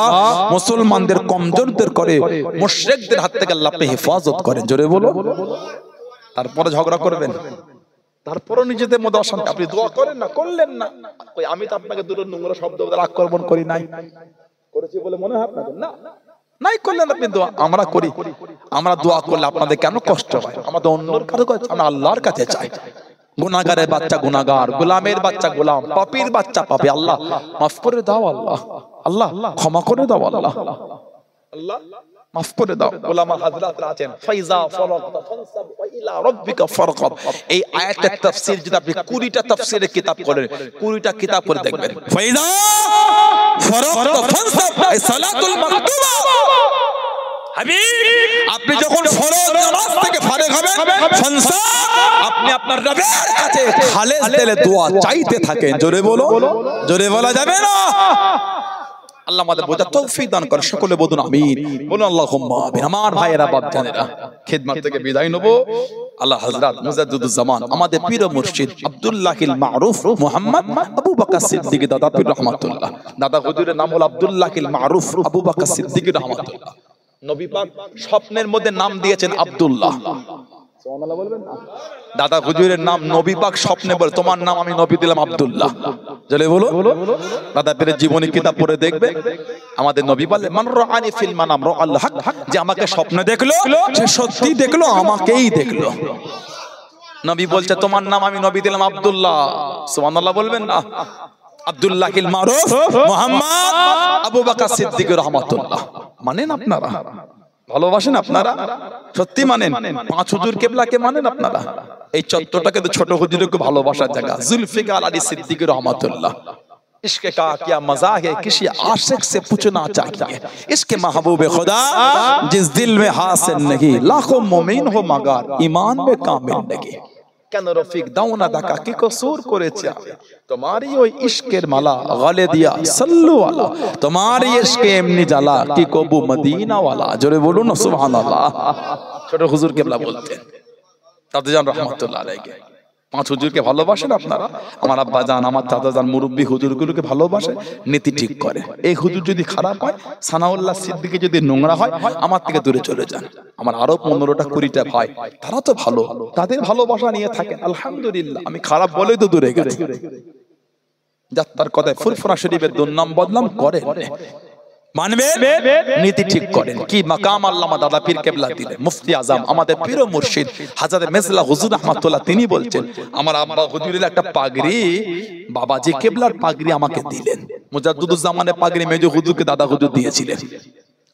মুসলমানদের কমজোরদের করে মুশরিকদের হাত থেকে আল্লাহ আপনি হেফাজত করেন। জোরে বলো। তারপরে ঝগড়া করবেন, তারপরে নিজেদের মধ্যে অশান্তি, আপনি দোয়া করেন না, করলেন না। কই আমি তো আপনাকে দুটো নোংরা শব্দ দ্বারা আক্রমণ করি নাই, করেছি বলে মনে হয় আপনাদের? না, নাই করলেন আপনি দোয়া, আমরা করি। আমরা দোয়া করলে আপনাদের কেন কষ্ট হয়? আমাদের অন্যর কাছে, আমরা আল্লাহর কাছে চাই। গুনাহগারের বাচ্চা গুনাহগার, গোলামের বাচ্চা গোলাম, পাপীর বাচ্চা পাপী, আল্লাহ মাফ করে দাও, আল্লাহ আল্লাহ ক্ষমা করে দাও, আল্লাহ আল্লাহ মাফ করে দাও। ওলামা হযরতরা আছেন, ফাইজা ফারাগতা ফানসাব ওয়া ইলা রাব্বিকা ফারগাব, এই আয়াতের তাফসীর যদি আপনি 20টা তাফসীরের কিতাব করেন, 20টা কিতাব করে দেখবেন, ফাইজা ফারাগতা ফানসাব এই সালাতুল মাকতুবা। হাবিব আপনি যখন ফরজ নামাজ থেকে ফারেগ হবেন, ফানসাব আপনি আপনার রবের কাছে খালেস দিলে দোয়া চাইতে থাকেন। জোরে বলো, জোরে বলা যাবে না। আল্লাহ আমাদের বোঝার তৌফিক দান করে, সকলে বলুন আমিন, বলুন আল্লাহুম্মা আমিন। আমার ভাইয়েরা বাপজানেরা, খিদমত থেকে বিদায় নেব। আল্লাহ হযরত মুজাদ্দিদুজ জামান আমাদের পীর মুর্শিদ আব্দুল্লাহিল মারুফ মুহাম্মদ আবু বকর সিদ্দিকী দাদা পীর রহমাতুল্লাহ, দাদা হুজুরের নাম হলো আব্দুল্লাহিল মারুফ আবু বকর সিদ্দিকী রহমাতুল্লাহ। নবী পাক স্বপ্নের মধ্যে নাম দিয়েছেন আব্দুল্লাহ, সুবহানাল্লাহ বলবেন না? দাদা হুজুরের নাম নবী পাক স্বপ্নে বলে, তোমার নাম আমি নবী দিলাম আব্দুল্লাহ। জলে বলো। দাদা পীরের জীবনী কিতাব পড়ে দেখবে, আমাদের নবী বলে মান রাআনি ফিল মানাম রাআল হক, যে আমাকে স্বপ্নে দেখলো সে সত্যি দেখলো, আমাকেই দেখলো। নবী বলছে তোমার নাম আমি নবী দিলাম আব্দুল্লাহ, সুবহানাল্লাহ বলবেন না? আব্দুল্লাহিল মারুফ মুহাম্মদ আবু বকর সিদ্দিক রহমাতুল্লাহ। মানেন আপনারা? ভালোবাসেন আপনারা? সত্যি মানেন? পাঁচ হুজুর কেবলাকে মানেন আপনারা? এই চত্বরটাকে তো ছোট হুজুরকে ভালোবাসার জায়গা। जुल्फिकार अली सिद्दीक रहमतुल्लाह, इश्क का क्या मजा है किसी आशिक से पूछना चाहिए, इसके महबूब खुदा जिस दिल में हासिल नहीं, लाखों मोमिन हो मगर ईमान में कामिल नहीं। কেন রফিক দাও না দেখা, কি কসুর করেছে আমি? তোমারই ওই ইশকের মালা গলে দিয়া সাল্লু আলা, তোমারই ইশকে এমনি জ্বালা কি কবু মদিনা ওয়ালা। জোরে বলুন না সুবহানাল্লাহ। ছোট হুজুর কেবলা বলতেন, দাদাজান রহমাতুল্লাহ আলাইহি। পাঁচ হুজুরকে ভালোবাসেন আপনারা? আমার আব্বা জান, আমার দাদা জান, মুরব্বী হুজুরগুলোকে ভালোবাসে, নীতি ঠিক করে। এই হুজুর যদি খারাপ হয়, সানাউল্লাহ সিদ্দিকী যদি নোংরা হয়, আমার থেকে দূরে চলে যান। আমার আরো 15টা 20টা ভাই, তারা তো ভালো, তাদের ভালোবাসা নিয়ে থাকেন, আলহামদুলিল্লাহ। আমি খারাপ বলেই তো দূরে গেছি। যাত্রার কথায় ফুরফুরা শরীফের দুর্নাম বদনাম করেন, মানবেন, নীতি ঠিক করেন। কি মাকাম আল্লামা দাদা পীর কেবলা দিলেন, মুফতি আজম আমাদের পীর ও মুর্শিদ হযরত মেজলা হুজুর রাহমাতুল্লাহ, তিনি বলছেন আমার আব্বা হুজুরের একটা পাগড়ি বাবাজি কেবলার পাগড়ি আমাকে দিলেন। মুজাদ্দিদুজ জামানের পাগড়ি মেজো হুজুরকে দাদা হুজুর দিয়েছিলেন।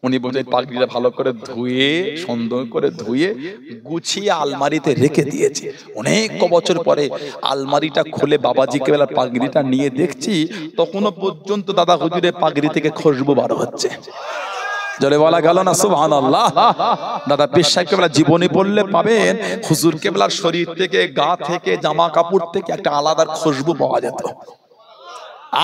উনি বলছেন পাগড়িটা ভালো করে ধুয়ে, সুন্দর করে ধুয়ে গুছিয়ে আলমারিতে রেখে দিয়েছে। অনেক বছর পরে আলমারিটা খুলে বাবাজি কেবলার পাগড়িটা নিয়ে দেখছি, তখনও পর্যন্ত দাদা হুজুরের পাগড়ি থেকে খুশবু বার হচ্ছে। জলে বলা গেল না সুবহানাল্লাহ। দাদা পীর সাহেব কেবলা জীবনী পড়লে পাবেন, হুজুর কেবলার শরীর থেকে, গা থেকে, জামা কাপড় থেকে একটা আলাদা খুশবু পাওয়া যেত।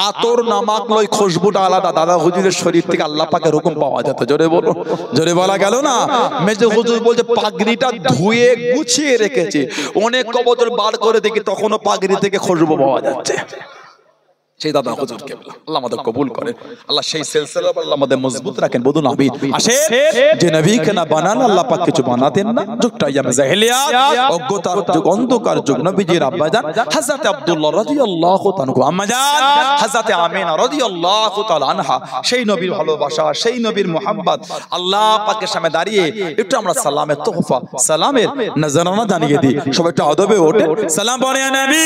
আতর নামাক লই খুশবুটা আলাদা, দাদা হুজুরের শরীর থেকে আল্লাহ পাকের হুকুম পাওয়া যেত। জোরে বলো, জোরে বলা গেল না? মেজো হুজুর বলছে পাগড়িটা ধুয়ে গুছিয়ে রেখেছে, অনেক বছর বার করে দেখি তখনও পাগড়ি থেকে খুশবু পাওয়া যাচ্ছে। সেই দাদা হুজুর কেবলা আল্লাহ আমাদের কবুল করেন, আল্লাহ সেই সিলসিলা আল্লাহ আমাদের মজবুত রাখেন। বলুন আমিন। আসে যে নবীকে না বানান, আল্লাহ পাক কিছু বানাতেন না। যুগটা ইয়াম জাহেলিয়াত, অজ্ঞতার যুগ, অন্ধকার যুগ। নবীজির আব্বা জান হযরত আব্দুল্লাহ রাদিয়াল্লাহু তাআলা, আম্মা জান হযরত আমিনা রাদিয়াল্লাহু তাআলা আনহা, সেই নবীর ভালোবাসা, সেই নবীর মুহাব্বত আল্লাহ পাকের সামনে দাঁড়িয়ে একটু আমরা সালামের তোহফা, সালামের নজরানা জানিয়ে দিই। সবাই একটু আদবে ওঠে সালাম পড়ে নবী